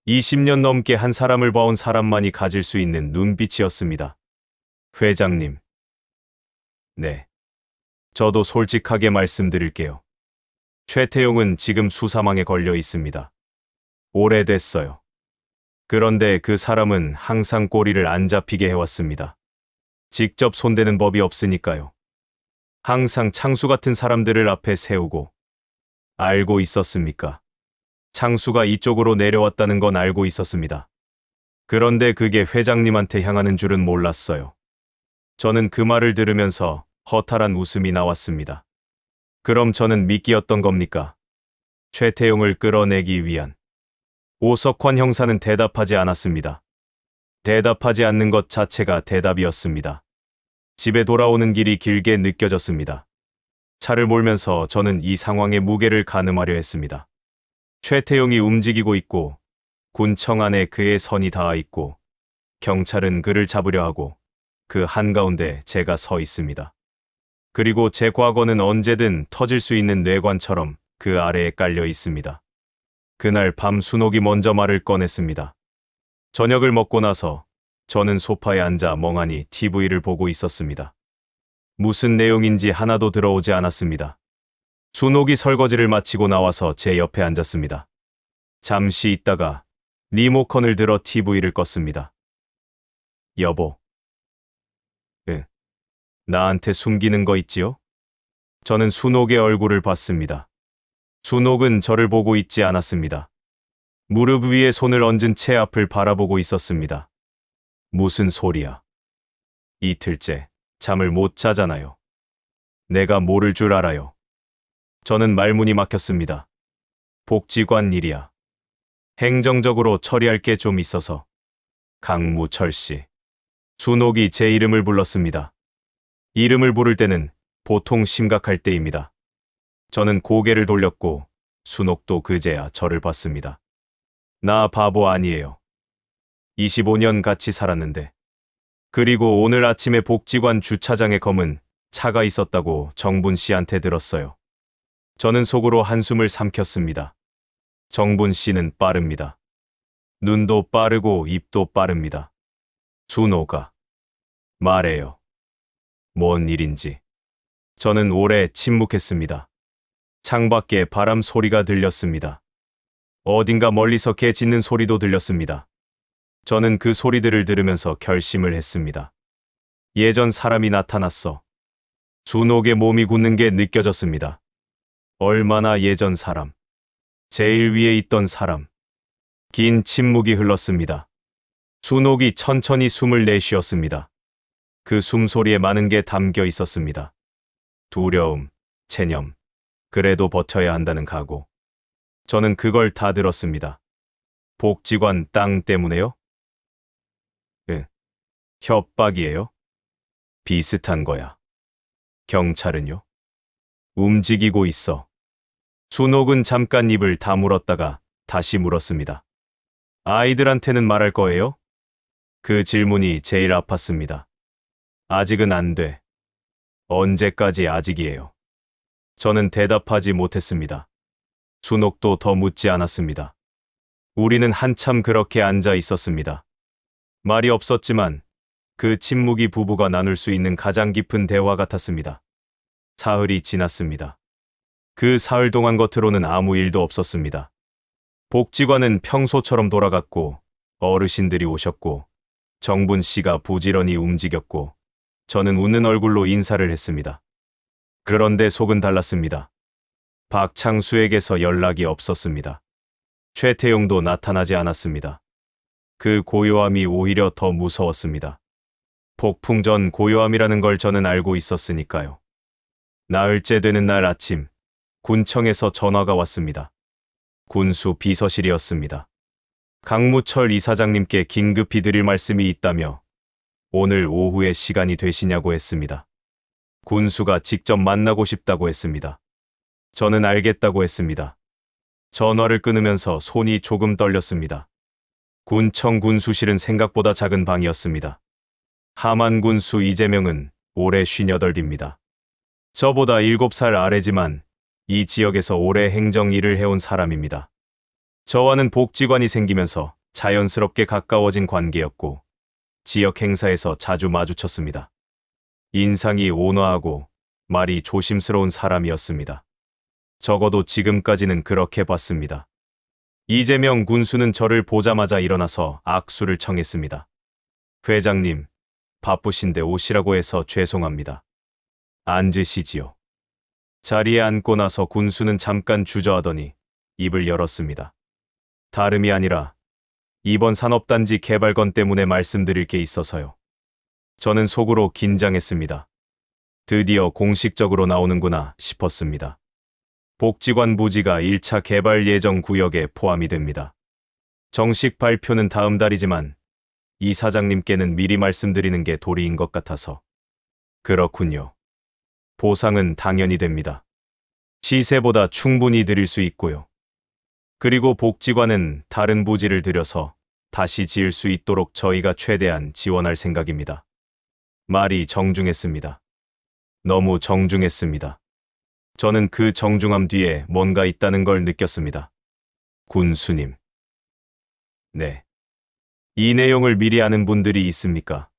20년 넘게 한 사람을 봐온 사람만이 가질 수 있는 눈빛이었습니다. 회장님. 네. 저도 솔직하게 말씀드릴게요. 최태용은 지금 수사망에 걸려 있습니다. 오래됐어요. 그런데 그 사람은 항상 꼬리를 안 잡히게 해왔습니다. 직접 손대는 법이 없으니까요. 항상 창수 같은 사람들을 앞에 세우고. 알고 있었습니까? 창수가 이쪽으로 내려왔다는 건 알고 있었습니다. 그런데 그게 회장님한테 향하는 줄은 몰랐어요. 저는 그 말을 들으면서 허탈한 웃음이 나왔습니다. 그럼 저는 미끼였던 겁니까? 최태용을 끌어내기 위한. 오석환 형사는 대답하지 않았습니다. 대답하지 않는 것 자체가 대답이었습니다. 집에 돌아오는 길이 길게 느껴졌습니다. 차를 몰면서 저는 이 상황의 무게를 가늠하려 했습니다. 최태용이 움직이고 있고 군청 안에 그의 선이 닿아 있고 경찰은 그를 잡으려 하고 그 한가운데 제가 서 있습니다. 그리고 제 과거는 언제든 터질 수 있는 뇌관처럼 그 아래에 깔려 있습니다. 그날 밤 순옥이 먼저 말을 꺼냈습니다. 저녁을 먹고 나서 저는 소파에 앉아 멍하니 TV를 보고 있었습니다. 무슨 내용인지 하나도 들어오지 않았습니다. 순옥이 설거지를 마치고 나와서 제 옆에 앉았습니다. 잠시 있다가 리모컨을 들어 TV를 껐습니다. 여보. 나한테 숨기는 거 있지요? 저는 순옥의 얼굴을 봤습니다. 순옥은 저를 보고 있지 않았습니다. 무릎 위에 손을 얹은 채 앞을 바라보고 있었습니다. 무슨 소리야? 이틀째 잠을 못 자잖아요. 내가 모를 줄 알아요. 저는 말문이 막혔습니다. 복지관 일이야. 행정적으로 처리할 게 좀 있어서. 강무철 씨. 준옥이 제 이름을 불렀습니다. 이름을 부를 때는 보통 심각할 때입니다. 저는 고개를 돌렸고 순옥도 그제야 저를 봤습니다. 나 바보 아니에요. 25년 같이 살았는데. 그리고 오늘 아침에 복지관 주차장에 검은 차가 있었다고 정분 씨한테 들었어요. 저는 속으로 한숨을 삼켰습니다. 정분 씨는 빠릅니다. 눈도 빠르고 입도 빠릅니다. 준호가 말해요. 뭔 일인지. 저는 오래 침묵했습니다. 창밖에 바람 소리가 들렸습니다. 어딘가 멀리서 개 짖는 소리도 들렸습니다. 저는 그 소리들을 들으면서 결심을 했습니다. 예전 사람이 나타났어. 준옥의 몸이 굳는 게 느껴졌습니다. 얼마나 예전 사람. 제일 위에 있던 사람. 긴 침묵이 흘렀습니다. 준옥이 천천히 숨을 내쉬었습니다. 그 숨소리에 많은 게 담겨 있었습니다. 두려움, 체념, 그래도 버텨야 한다는 각오. 저는 그걸 다 들었습니다. 복지관 땅 때문에요? 협박이에요? 비슷한 거야. 경찰은요? 움직이고 있어. 준옥은 잠깐 입을 다물었다가 다시 물었습니다. 아이들한테는 말할 거예요? 그 질문이 제일 아팠습니다. 아직은 안 돼. 언제까지 아직이에요? 저는 대답하지 못했습니다. 준옥도 더 묻지 않았습니다. 우리는 한참 그렇게 앉아 있었습니다. 말이 없었지만 그 침묵이 부부가 나눌 수 있는 가장 깊은 대화 같았습니다. 사흘이 지났습니다. 그 사흘 동안 겉으로는 아무 일도 없었습니다. 복지관은 평소처럼 돌아갔고 어르신들이 오셨고 정분 씨가 부지런히 움직였고 저는 웃는 얼굴로 인사를 했습니다. 그런데 속은 달랐습니다. 박창수에게서 연락이 없었습니다. 최태용도 나타나지 않았습니다. 그 고요함이 오히려 더 무서웠습니다. 폭풍 전 고요함이라는 걸 저는 알고 있었으니까요. 나흘째 되는 날 아침, 군청에서 전화가 왔습니다. 군수 비서실이었습니다. 강무철 이사장님께 긴급히 드릴 말씀이 있다며 오늘 오후에 시간이 되시냐고 했습니다. 군수가 직접 만나고 싶다고 했습니다. 저는 알겠다고 했습니다. 전화를 끊으면서 손이 조금 떨렸습니다. 군청 군수실은 생각보다 작은 방이었습니다. 하만 군수 이재명은 올해 58입니다. 저보다 7살 아래지만 이 지역에서 오래 행정 일을 해온 사람입니다. 저와는 복지관이 생기면서 자연스럽게 가까워진 관계였고 지역 행사에서 자주 마주쳤습니다. 인상이 온화하고 말이 조심스러운 사람이었습니다. 적어도 지금까지는 그렇게 봤습니다. 이재명 군수는 저를 보자마자 일어나서 악수를 청했습니다. 회장님, 바쁘신데 오시라고 해서 죄송합니다. 앉으시지요. 자리에 앉고 나서 군수는 잠깐 주저하더니 입을 열었습니다. 다름이 아니라 이번 산업단지 개발건 때문에 말씀드릴 게 있어서요. 저는 속으로 긴장했습니다. 드디어 공식적으로 나오는구나 싶었습니다. 복지관 부지가 1차 개발 예정 구역에 포함이 됩니다. 정식 발표는 다음 달이지만 이 사장님께는 미리 말씀드리는 게 도리인 것 같아서. 그렇군요. 보상은 당연히 됩니다. 시세보다 충분히 드릴 수 있고요. 그리고 복지관은 다른 부지를 들여서 다시 지을 수 있도록 저희가 최대한 지원할 생각입니다. 말이 정중했습니다. 너무 정중했습니다. 저는 그 정중함 뒤에 뭔가 있다는 걸 느꼈습니다. 군수님. 네. 이 내용을 미리 아는 분들이 있습니까?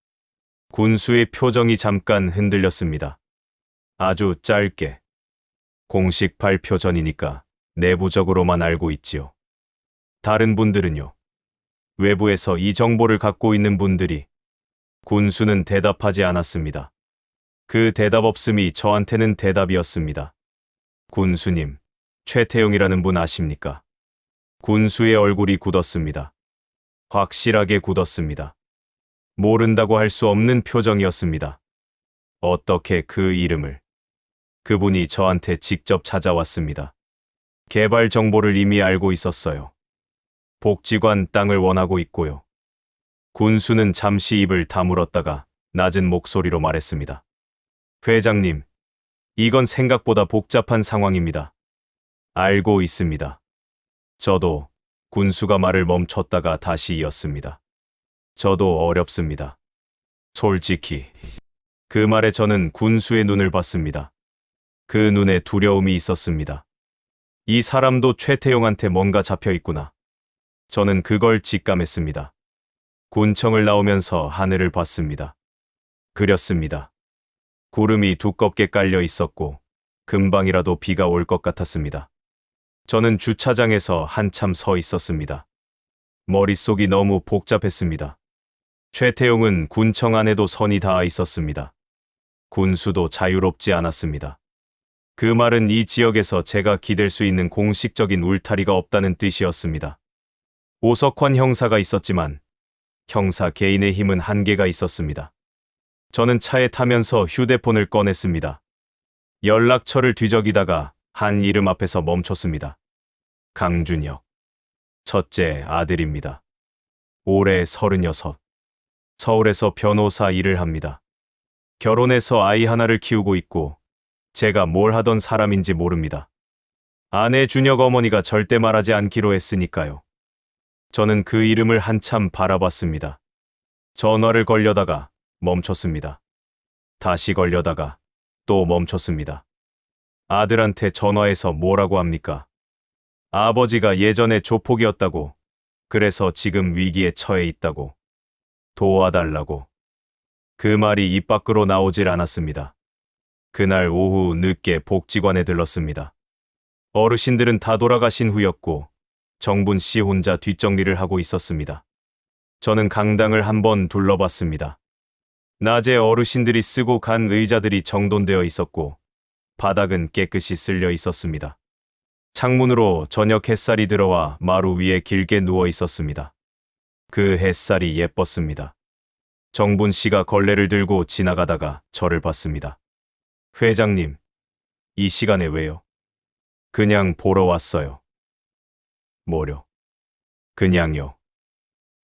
군수의 표정이 잠깐 흔들렸습니다. 아주 짧게. 공식 발표 전이니까 내부적으로만 알고 있지요. 다른 분들은요? 외부에서 이 정보를 갖고 있는 분들이. 군수는 대답하지 않았습니다. 그 대답 없음이 저한테는 대답이었습니다. 군수님, 최태용이라는 분 아십니까? 군수의 얼굴이 굳었습니다. 확실하게 굳었습니다. 모른다고 할 수 없는 표정이었습니다. 어떻게 그 이름을? 그분이 저한테 직접 찾아왔습니다. 개발 정보를 이미 알고 있었어요. 복지관 땅을 원하고 있고요. 군수는 잠시 입을 다물었다가 낮은 목소리로 말했습니다. 회장님, 이건 생각보다 복잡한 상황입니다. 알고 있습니다. 저도. 군수가 말을 멈췄다가 다시 이었습니다. 저도 어렵습니다. 솔직히. 그 말에 저는 군수의 눈을 봤습니다. 그 눈에 두려움이 있었습니다. 이 사람도 최태용한테 뭔가 잡혀 있구나. 저는 그걸 직감했습니다. 군청을 나오면서 하늘을 봤습니다. 그렸습니다. 구름이 두껍게 깔려 있었고 금방이라도 비가 올 것 같았습니다. 저는 주차장에서 한참 서 있었습니다. 머릿속이 너무 복잡했습니다. 최태용은 군청 안에도 선이 닿아 있었습니다. 군수도 자유롭지 않았습니다. 그 말은 이 지역에서 제가 기댈 수 있는 공식적인 울타리가 없다는 뜻이었습니다. 오석환 형사가 있었지만 형사 개인의 힘은 한계가 있었습니다. 저는 차에 타면서 휴대폰을 꺼냈습니다. 연락처를 뒤적이다가 한 이름 앞에서 멈췄습니다. 강준혁. 첫째 아들입니다. 올해 36. 서울에서 변호사 일을 합니다. 결혼해서 아이 하나를 키우고 있고 제가 뭘 하던 사람인지 모릅니다. 아내 준혁 어머니가 절대 말하지 않기로 했으니까요. 저는 그 이름을 한참 바라봤습니다. 전화를 걸려다가 멈췄습니다. 다시 걸려다가 또 멈췄습니다. 아들한테 전화해서 뭐라고 합니까? 아버지가 예전에 조폭이었다고, 그래서 지금 위기에 처해 있다고, 도와달라고. 그 말이 입 밖으로 나오질 않았습니다. 그날 오후 늦게 복지관에 들렀습니다. 어르신들은 다 돌아가신 후였고 정분 씨 혼자 뒷정리를 하고 있었습니다. 저는 강당을 한번 둘러봤습니다. 낮에 어르신들이 쓰고 간 의자들이 정돈되어 있었고 바닥은 깨끗이 쓸려 있었습니다. 창문으로 저녁 햇살이 들어와 마루 위에 길게 누워 있었습니다. 그 햇살이 예뻤습니다. 정분 씨가 걸레를 들고 지나가다가 저를 봤습니다. 회장님, 이 시간에 왜요? 그냥 보러 왔어요. 뭐려? 그냥요.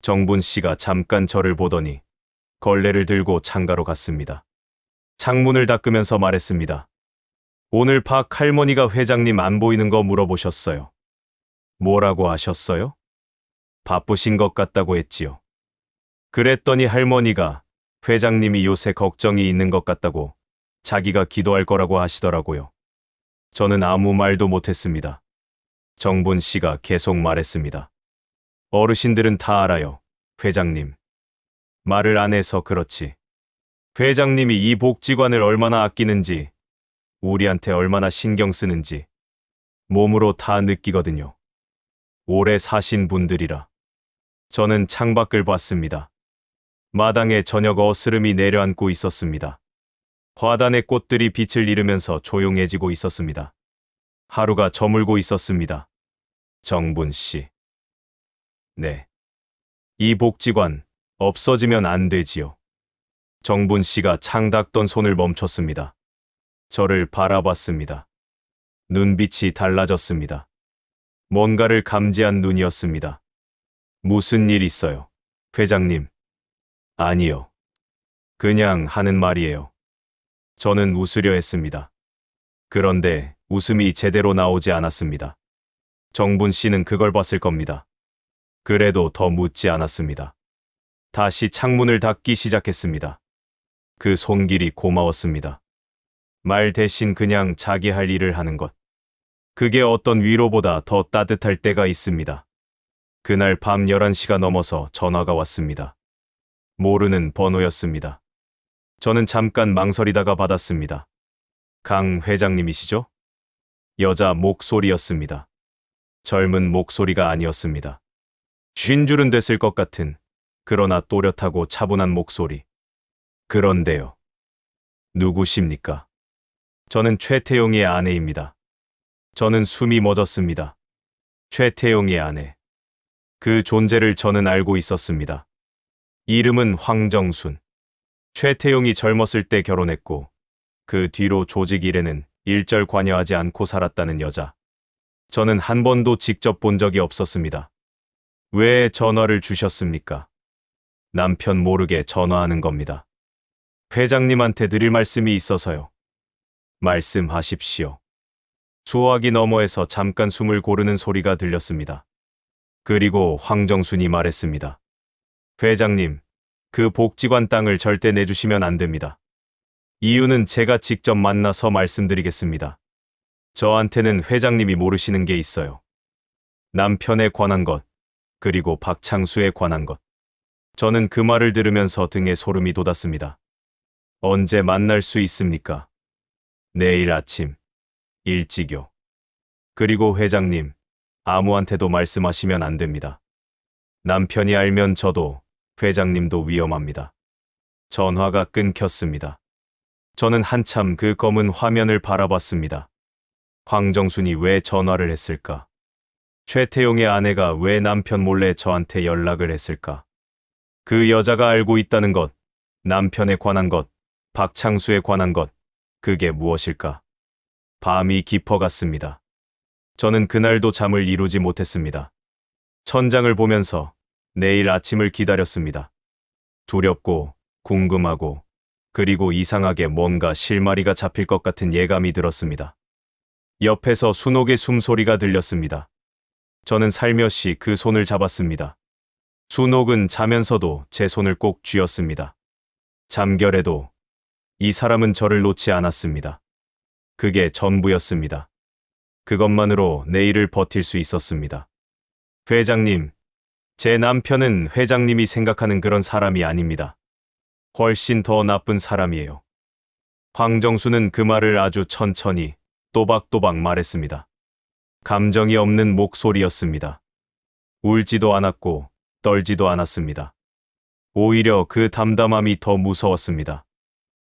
정분 씨가 잠깐 저를 보더니 걸레를 들고 창가로 갔습니다. 창문을 닦으면서 말했습니다. 오늘 박 할머니가 회장님 안 보이는 거 물어보셨어요. 뭐라고 하셨어요? 바쁘신 것 같다고 했지요. 그랬더니 할머니가 회장님이 요새 걱정이 있는 것 같다고 자기가 기도할 거라고 하시더라고요. 저는 아무 말도 못했습니다. 정분 씨가 계속 말했습니다. 어르신들은 다 알아요, 회장님. 말을 안 해서 그렇지. 회장님이 이 복지관을 얼마나 아끼는지, 우리한테 얼마나 신경 쓰는지 몸으로 다 느끼거든요. 오래 사신 분들이라. 저는 창밖을 봤습니다. 마당에 저녁 어스름이 내려앉고 있었습니다. 화단의 꽃들이 빛을 잃으면서 조용해지고 있었습니다. 하루가 저물고 있었습니다. 정분 씨. 네. 이 복지관 없어지면 안 되지요. 정분 씨가 창 닦던 손을 멈췄습니다. 저를 바라봤습니다. 눈빛이 달라졌습니다. 뭔가를 감지한 눈이었습니다. 무슨 일 있어요, 회장님? 아니요. 그냥 하는 말이에요. 저는 웃으려 했습니다. 그런데 웃음이 제대로 나오지 않았습니다. 정분 씨는 그걸 봤을 겁니다. 그래도 더 묻지 않았습니다. 다시 창문을 닫기 시작했습니다. 그 손길이 고마웠습니다. 말 대신 그냥 자기 할 일을 하는 것. 그게 어떤 위로보다 더 따뜻할 때가 있습니다. 그날 밤 11시가 넘어서 전화가 왔습니다. 모르는 번호였습니다. 저는 잠깐 망설이다가 받았습니다. 강 회장님이시죠? 여자 목소리였습니다. 젊은 목소리가 아니었습니다. 쉰 줄은 됐을 것 같은, 그러나 또렷하고 차분한 목소리. 그런데요. 누구십니까? 저는 최태용의 아내입니다. 저는 숨이 멎었습니다. 최태용의 아내. 그 존재를 저는 알고 있었습니다. 이름은 황정순. 최태용이 젊었을 때 결혼했고 그 뒤로 조직 일에는 일절 관여하지 않고 살았다는 여자. 저는 한 번도 직접 본 적이 없었습니다. 왜 전화를 주셨습니까? 남편 모르게 전화하는 겁니다. 회장님한테 드릴 말씀이 있어서요. 말씀하십시오. 수화기 너머에서 잠깐 숨을 고르는 소리가 들렸습니다. 그리고 황정순이 말했습니다. 회장님, 그 복지관 땅을 절대 내주시면 안 됩니다. 이유는 제가 직접 만나서 말씀드리겠습니다. 저한테는 회장님이 모르시는 게 있어요. 남편에 관한 것, 그리고 박창수에 관한 것. 저는 그 말을 들으면서 등에 소름이 돋았습니다. 언제 만날 수 있습니까? 내일 아침, 일찍요. 그리고 회장님, 아무한테도 말씀하시면 안 됩니다. 남편이 알면 저도, 회장님도 위험합니다. 전화가 끊겼습니다. 저는 한참 그 검은 화면을 바라봤습니다. 황정순이 왜 전화를 했을까? 최태용의 아내가 왜 남편 몰래 저한테 연락을 했을까? 그 여자가 알고 있다는 것, 남편에 관한 것, 박창수에 관한 것, 그게 무엇일까? 밤이 깊어갔습니다. 저는 그날도 잠을 이루지 못했습니다. 천장을 보면서 내일 아침을 기다렸습니다. 두렵고, 궁금하고, 그리고 이상하게 뭔가 실마리가 잡힐 것 같은 예감이 들었습니다. 옆에서 순옥의 숨소리가 들렸습니다. 저는 살며시 그 손을 잡았습니다. 순옥은 자면서도 제 손을 꼭 쥐었습니다. 잠결에도 이 사람은 저를 놓지 않았습니다. 그게 전부였습니다. 그것만으로 내일을 버틸 수 있었습니다. 회장님, 제 남편은 회장님이 생각하는 그런 사람이 아닙니다. 훨씬 더 나쁜 사람이에요. 황정수는 그 말을 아주 천천히 또박또박 말했습니다. 감정이 없는 목소리였습니다. 울지도 않았고 떨지도 않았습니다. 오히려 그 담담함이 더 무서웠습니다.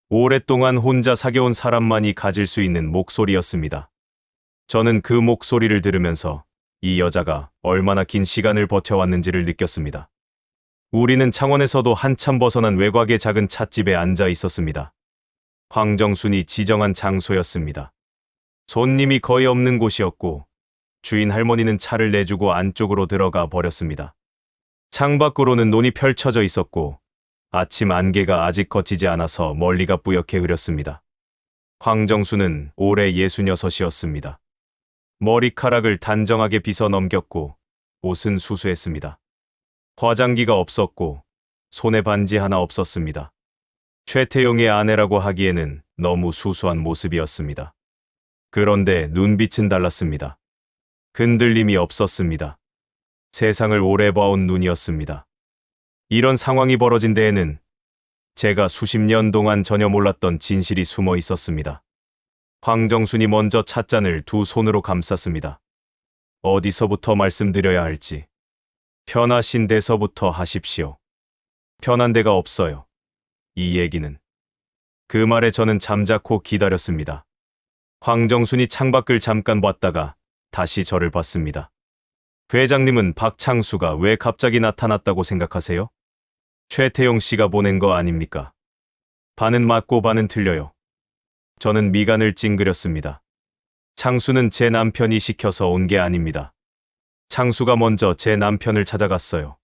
오랫동안 혼자 사겨온 사람만이 가질 수 있는 목소리였습니다. 저는 그 목소리를 들으면서 이 여자가 얼마나 긴 시간을 버텨왔는지를 느꼈습니다. 우리는 창원에서도 한참 벗어난 외곽의 작은 찻집에 앉아 있었습니다. 황정순이 지정한 장소였습니다. 손님이 거의 없는 곳이었고 주인 할머니는 차를 내주고 안쪽으로 들어가 버렸습니다. 창밖으로는 논이 펼쳐져 있었고 아침 안개가 아직 걷히지 않아서 멀리가 뿌옇게 흐렸습니다. 황정수는 올해 66이었습니다. 머리카락을 단정하게 빗어 넘겼고 옷은 수수했습니다. 화장기가 없었고 손에 반지 하나 없었습니다. 최태용의 아내라고 하기에는 너무 수수한 모습이었습니다. 그런데 눈빛은 달랐습니다. 흔들림이 없었습니다. 세상을 오래 봐온 눈이었습니다. 이런 상황이 벌어진 데에는 제가 수십 년 동안 전혀 몰랐던 진실이 숨어 있었습니다. 황정순이 먼저 찻잔을 두 손으로 감쌌습니다. 어디서부터 말씀드려야 할지. 편하신 데서부터 하십시오. 편한 데가 없어요. 이 얘기는. 그 말에 저는 잠자코 기다렸습니다. 황정순이 창밖을 잠깐 봤다가 다시 저를 봤습니다. 회장님은 박창수가 왜 갑자기 나타났다고 생각하세요? 최태용 씨가 보낸 거 아닙니까? 반은 맞고 반은 틀려요. 저는 미간을 찡그렸습니다. 창수는 제 남편이 시켜서 온 게 아닙니다. 창수가 먼저 제 남편을 찾아갔어요.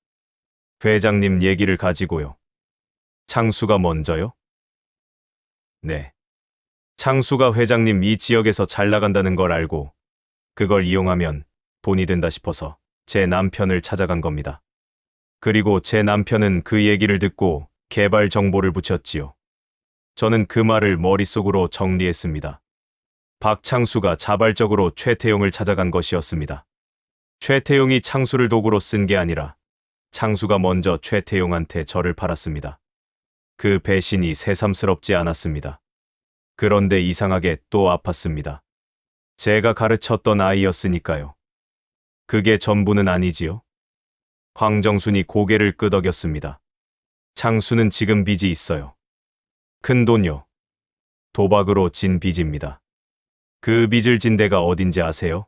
회장님 얘기를 가지고요. 창수가 먼저요? 네. 창수가 회장님 이 지역에서 잘 나간다는 걸 알고 그걸 이용하면 돈이 된다 싶어서 제 남편을 찾아간 겁니다. 그리고 제 남편은 그 얘기를 듣고 개발 정보를 붙였지요. 저는 그 말을 머릿속으로 정리했습니다. 박창수가 자발적으로 최태용을 찾아간 것이었습니다. 최태용이 창수를 도구로 쓴 게 아니라 창수가 먼저 최태용한테 저를 팔았습니다. 그 배신이 새삼스럽지 않았습니다. 그런데 이상하게 또 아팠습니다. 제가 가르쳤던 아이였으니까요. 그게 전부는 아니지요? 황정순이 고개를 끄덕였습니다. 창수는 지금 빚이 있어요. 큰 돈요. 도박으로 진 빚입니다. 그 빚을 진 데가 어딘지 아세요?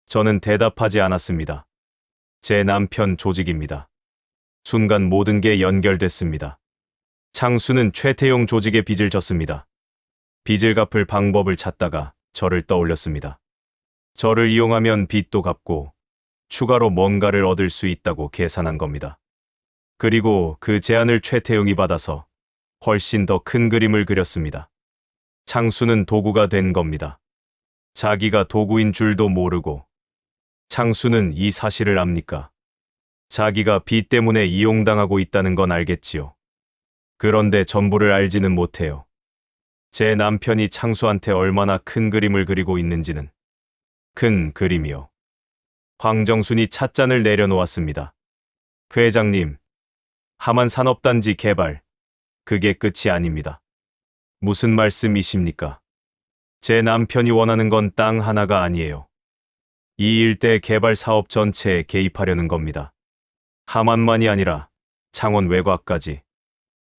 저는 대답하지 않았습니다. 제 남편 조직입니다. 순간 모든 게 연결됐습니다. 창수는 최태용 조직의 빚을 졌습니다. 빚을 갚을 방법을 찾다가 저를 떠올렸습니다. 저를 이용하면 빚도 갚고 추가로 뭔가를 얻을 수 있다고 계산한 겁니다. 그리고 그 제안을 최태용이 받아서 훨씬 더 큰 그림을 그렸습니다. 창수는 도구가 된 겁니다. 자기가 도구인 줄도 모르고. 창수는 이 사실을 압니까? 자기가 빚 때문에 이용당하고 있다는 건 알겠지요. 그런데 전부를 알지는 못해요. 제 남편이 창수한테 얼마나 큰 그림을 그리고 있는지는. 큰 그림이요. 황정순이 찻잔을 내려놓았습니다. 회장님, 함안산업단지 개발, 그게 끝이 아닙니다. 무슨 말씀이십니까? 제 남편이 원하는 건 땅 하나가 아니에요. 이 일대 개발 사업 전체에 개입하려는 겁니다. 함안만이 아니라 창원 외곽까지.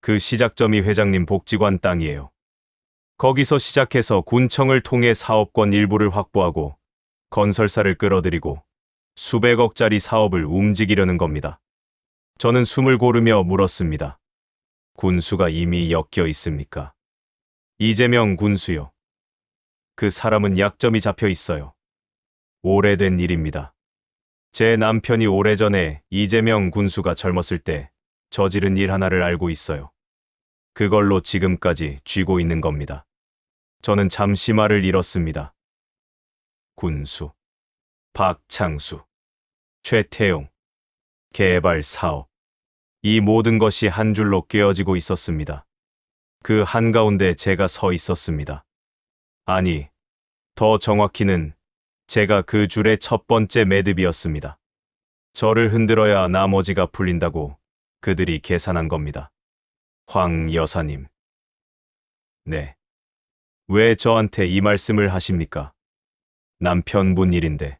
그 시작점이 회장님 복지관 땅이에요. 거기서 시작해서 군청을 통해 사업권 일부를 확보하고 건설사를 끌어들이고 수백억짜리 사업을 움직이려는 겁니다. 저는 숨을 고르며 물었습니다. 군수가 이미 엮여 있습니까? 이재명 군수요. 그 사람은 약점이 잡혀 있어요. 오래된 일입니다. 제 남편이 오래전에 이재명 군수가 젊었을 때 저지른 일 하나를 알고 있어요. 그걸로 지금까지 쥐고 있는 겁니다. 저는 잠시 말을 잃었습니다. 군수, 박창수, 최태용, 개발 사업. 이 모든 것이 한 줄로 꿰어지고 있었습니다. 그 한가운데 제가 서 있었습니다. 아니, 더 정확히는 제가 그 줄의 첫 번째 매듭이었습니다. 저를 흔들어야 나머지가 풀린다고 그들이 계산한 겁니다. 황 여사님. 네. 왜 저한테 이 말씀을 하십니까? 남편분 일인데.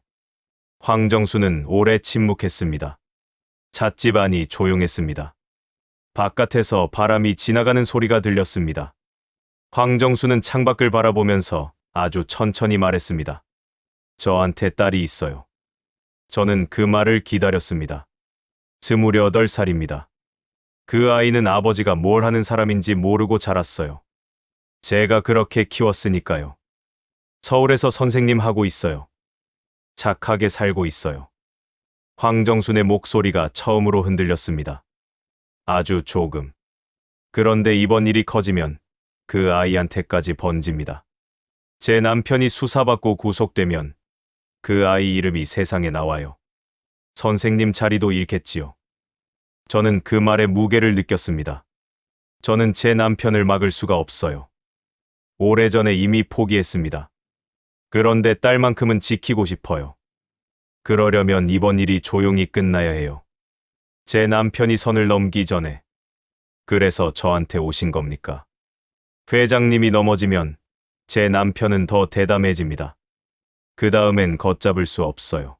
황정수는 오래 침묵했습니다. 찻집 안이 조용했습니다. 바깥에서 바람이 지나가는 소리가 들렸습니다. 황정수는 창밖을 바라보면서 아주 천천히 말했습니다. 저한테 딸이 있어요. 저는 그 말을 기다렸습니다. 28살입니다. 그 아이는 아버지가 뭘 하는 사람인지 모르고 자랐어요. 제가 그렇게 키웠으니까요. 서울에서 선생님 하고 있어요. 착하게 살고 있어요. 황정순의 목소리가 처음으로 흔들렸습니다. 아주 조금. 그런데 이번 일이 커지면 그 아이한테까지 번집니다. 제 남편이 수사받고 구속되면 그 아이 이름이 세상에 나와요. 선생님 자리도 잃겠지요. 저는 그 말의 무게를 느꼈습니다. 저는 제 남편을 막을 수가 없어요. 오래전에 이미 포기했습니다. 그런데 딸만큼은 지키고 싶어요. 그러려면 이번 일이 조용히 끝나야 해요. 제 남편이 선을 넘기 전에. 그래서 저한테 오신 겁니까? 회장님이 넘어지면 제 남편은 더 대담해집니다. 그 다음엔 걷잡을 수 없어요.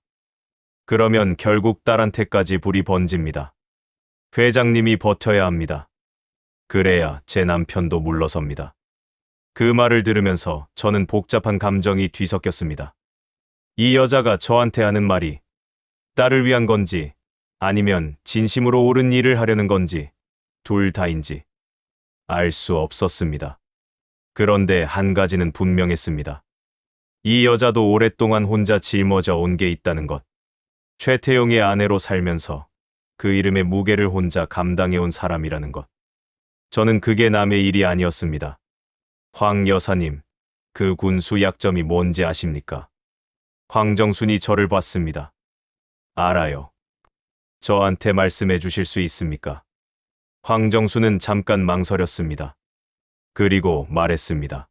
그러면 결국 딸한테까지 불이 번집니다. 회장님이 버텨야 합니다. 그래야 제 남편도 물러섭니다. 그 말을 들으면서 저는 복잡한 감정이 뒤섞였습니다. 이 여자가 저한테 하는 말이 딸을 위한 건지 아니면 진심으로 옳은 일을 하려는 건지 둘 다인지 알 수 없었습니다. 그런데 한 가지는 분명했습니다. 이 여자도 오랫동안 혼자 짊어져 온 게 있다는 것. 최태용의 아내로 살면서 그 이름의 무게를 혼자 감당해온 사람이라는 것. 저는 그게 남의 일이 아니었습니다. 황 여사님, 그 군수 약점이 뭔지 아십니까? 황정순이 저를 봤습니다. 알아요. 저한테 말씀해 주실 수 있습니까? 황정순은 잠깐 망설였습니다. 그리고 말했습니다.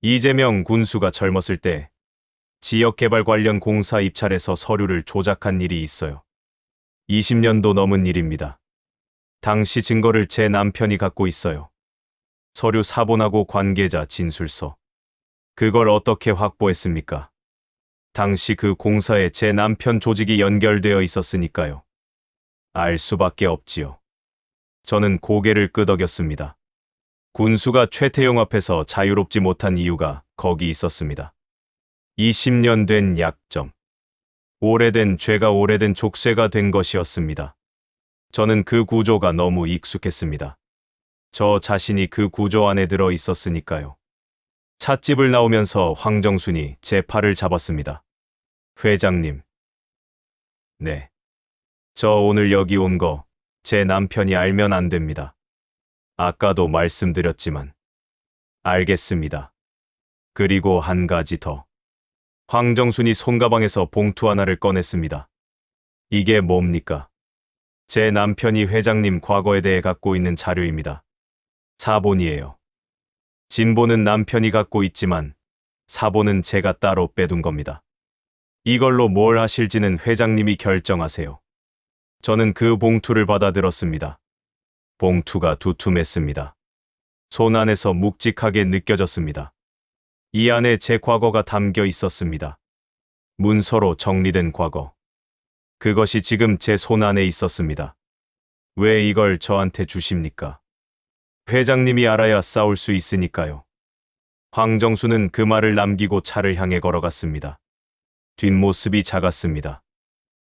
이재명 군수가 젊었을 때 지역개발 관련 공사 입찰에서 서류를 조작한 일이 있어요. 20년도 넘은 일입니다. 당시 증거를 제 남편이 갖고 있어요. 서류 사본하고 관계자 진술서. 그걸 어떻게 확보했습니까? 당시 그 공사에 제 남편 조직이 연결되어 있었으니까요. 알 수밖에 없지요. 저는 고개를 끄덕였습니다. 군수가 최태용 앞에서 자유롭지 못한 이유가 거기 있었습니다. 20년 된 약점. 죄가 오래된 족쇄가 된 것이었습니다. 저는 그 구조가 너무 익숙했습니다. 저 자신이 그 구조 안에 들어 있었으니까요. 찻집을 나오면서 황정순이 제 팔을 잡았습니다. 회장님. 네. 저 오늘 여기 온 거 제 남편이 알면 안 됩니다. 아까도 말씀드렸지만. 알겠습니다. 그리고 한 가지 더. 황정순이 손가방에서 봉투 하나를 꺼냈습니다. 이게 뭡니까? 제 남편이 회장님 과거에 대해 갖고 있는 자료입니다. 사본이에요. 진본은 남편이 갖고 있지만 사본은 제가 따로 빼둔 겁니다. 이걸로 뭘 하실지는 회장님이 결정하세요. 저는 그 봉투를 받아들었습니다. 봉투가 두툼했습니다. 손 안에서 묵직하게 느껴졌습니다. 이 안에 제 과거가 담겨 있었습니다. 문서로 정리된 과거. 그것이 지금 제 손 안에 있었습니다. 왜 이걸 저한테 주십니까? 회장님이 알아야 싸울 수 있으니까요. 황정수는 그 말을 남기고 차를 향해 걸어갔습니다. 뒷모습이 작았습니다.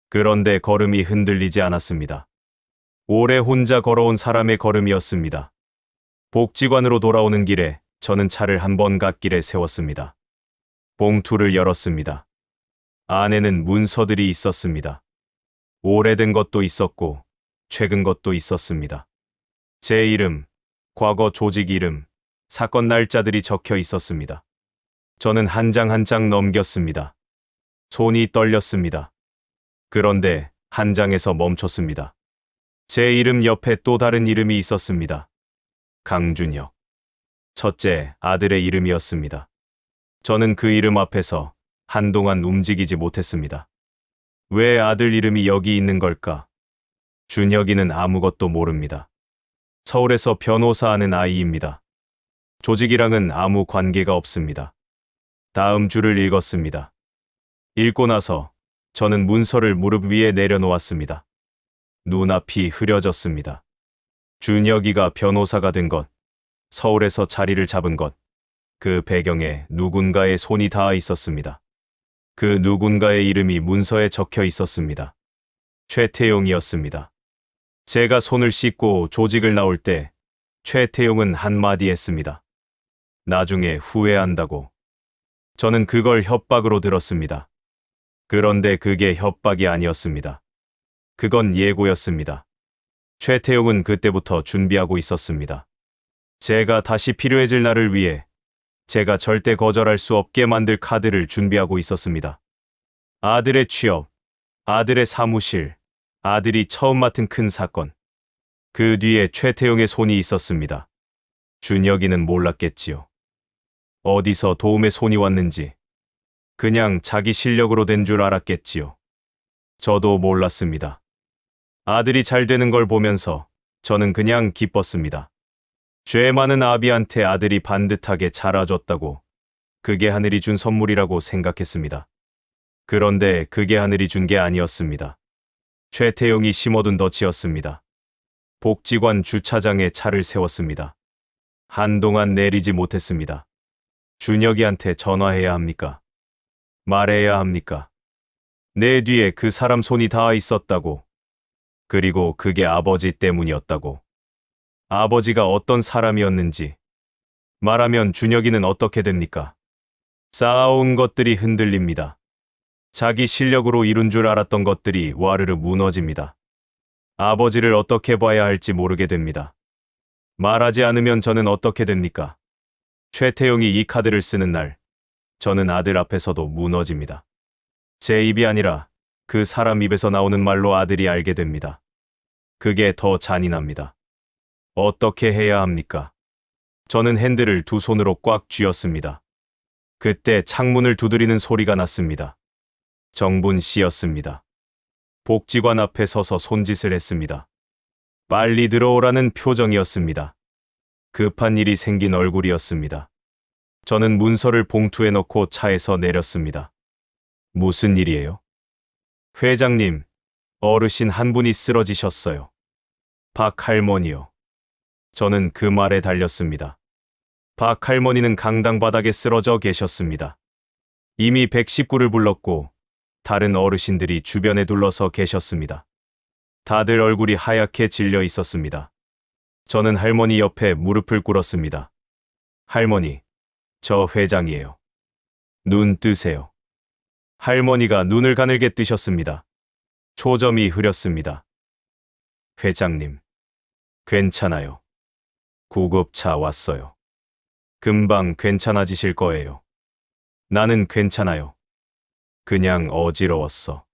그런데 걸음이 흔들리지 않았습니다. 오래 혼자 걸어온 사람의 걸음이었습니다. 복지관으로 돌아오는 길에 저는 차를 한 번 갓길에 세웠습니다. 봉투를 열었습니다. 안에는 문서들이 있었습니다. 오래된 것도 있었고 최근 것도 있었습니다. 제 이름, 과거 조직 이름, 사건 날짜들이 적혀 있었습니다. 저는 한 장 한 장 넘겼습니다. 손이 떨렸습니다. 그런데 한 장에서 멈췄습니다. 제 이름 옆에 또 다른 이름이 있었습니다. 강준혁. 첫째 아들의 이름이었습니다. 저는 그 이름 앞에서 한동안 움직이지 못했습니다. 왜 아들 이름이 여기 있는 걸까? 준혁이는 아무것도 모릅니다. 서울에서 변호사 하는 아이입니다. 조직이랑은 아무 관계가 없습니다. 다음 줄을 읽었습니다. 읽고 나서 저는 문서를 무릎 위에 내려놓았습니다. 눈앞이 흐려졌습니다. 준혁이가 변호사가 된 것, 서울에서 자리를 잡은 것, 그 배경에 누군가의 손이 닿아 있었습니다. 그 누군가의 이름이 문서에 적혀 있었습니다. 최태용이었습니다. 제가 손을 씻고 조직을 나올 때 최태용은 한마디 했습니다. 나중에 후회한다고. 저는 그걸 협박으로 들었습니다. 그런데 그게 협박이 아니었습니다. 그건 예고였습니다. 최태용은 그때부터 준비하고 있었습니다. 제가 다시 필요해질 날을 위해 제가 절대 거절할 수 없게 만들 카드를 준비하고 있었습니다. 아들의 취업, 아들의 사무실, 아들이 처음 맡은 큰 사건. 그 뒤에 최태용의 손이 있었습니다. 준혁이는 몰랐겠지요. 어디서 도움의 손이 왔는지. 그냥 자기 실력으로 된 줄 알았겠지요. 저도 몰랐습니다. 아들이 잘 되는 걸 보면서 저는 그냥 기뻤습니다. 죄 많은 아비한테 아들이 반듯하게 자라줬다고. 그게 하늘이 준 선물이라고 생각했습니다. 그런데 그게 하늘이 준 게 아니었습니다. 최태용이 심어둔 덫이었습니다. 복지관 주차장에 차를 세웠습니다. 한동안 내리지 못했습니다. 준혁이한테 전화해야 합니까? 말해야 합니까? 내 뒤에 그 사람 손이 닿아 있었다고. 그리고 그게 아버지 때문이었다고. 아버지가 어떤 사람이었는지. 말하면 준혁이는 어떻게 됩니까? 쌓아온 것들이 흔들립니다. 자기 실력으로 이룬 줄 알았던 것들이 와르르 무너집니다. 아버지를 어떻게 봐야 할지 모르게 됩니다. 말하지 않으면 저는 어떻게 됩니까? 최태용이 이 카드를 쓰는 날, 저는 아들 앞에서도 무너집니다. 제 입이 아니라 그 사람 입에서 나오는 말로 아들이 알게 됩니다. 그게 더 잔인합니다. 어떻게 해야 합니까? 저는 핸들을 두 손으로 꽉 쥐었습니다. 그때 창문을 두드리는 소리가 났습니다. 정분 씨였습니다. 복지관 앞에 서서 손짓을 했습니다. 빨리 들어오라는 표정이었습니다. 급한 일이 생긴 얼굴이었습니다. 저는 문서를 봉투에 넣고 차에서 내렸습니다. 무슨 일이에요? 회장님, 어르신 한 분이 쓰러지셨어요. 박 할머니요. 저는 그 말에 달렸습니다. 박 할머니는 강당 바닥에 쓰러져 계셨습니다. 이미 119를 불렀고 다른 어르신들이 주변에 둘러서 계셨습니다. 다들 얼굴이 하얗게 질려 있었습니다. 저는 할머니 옆에 무릎을 꿇었습니다. 할머니, 저 회장이에요. 눈 뜨세요. 할머니가 눈을 가늘게 뜨셨습니다. 초점이 흐렸습니다. 회장님, 괜찮아요. 구급차 왔어요. 금방 괜찮아지실 거예요. 나는 괜찮아요. 그냥 어지러웠어.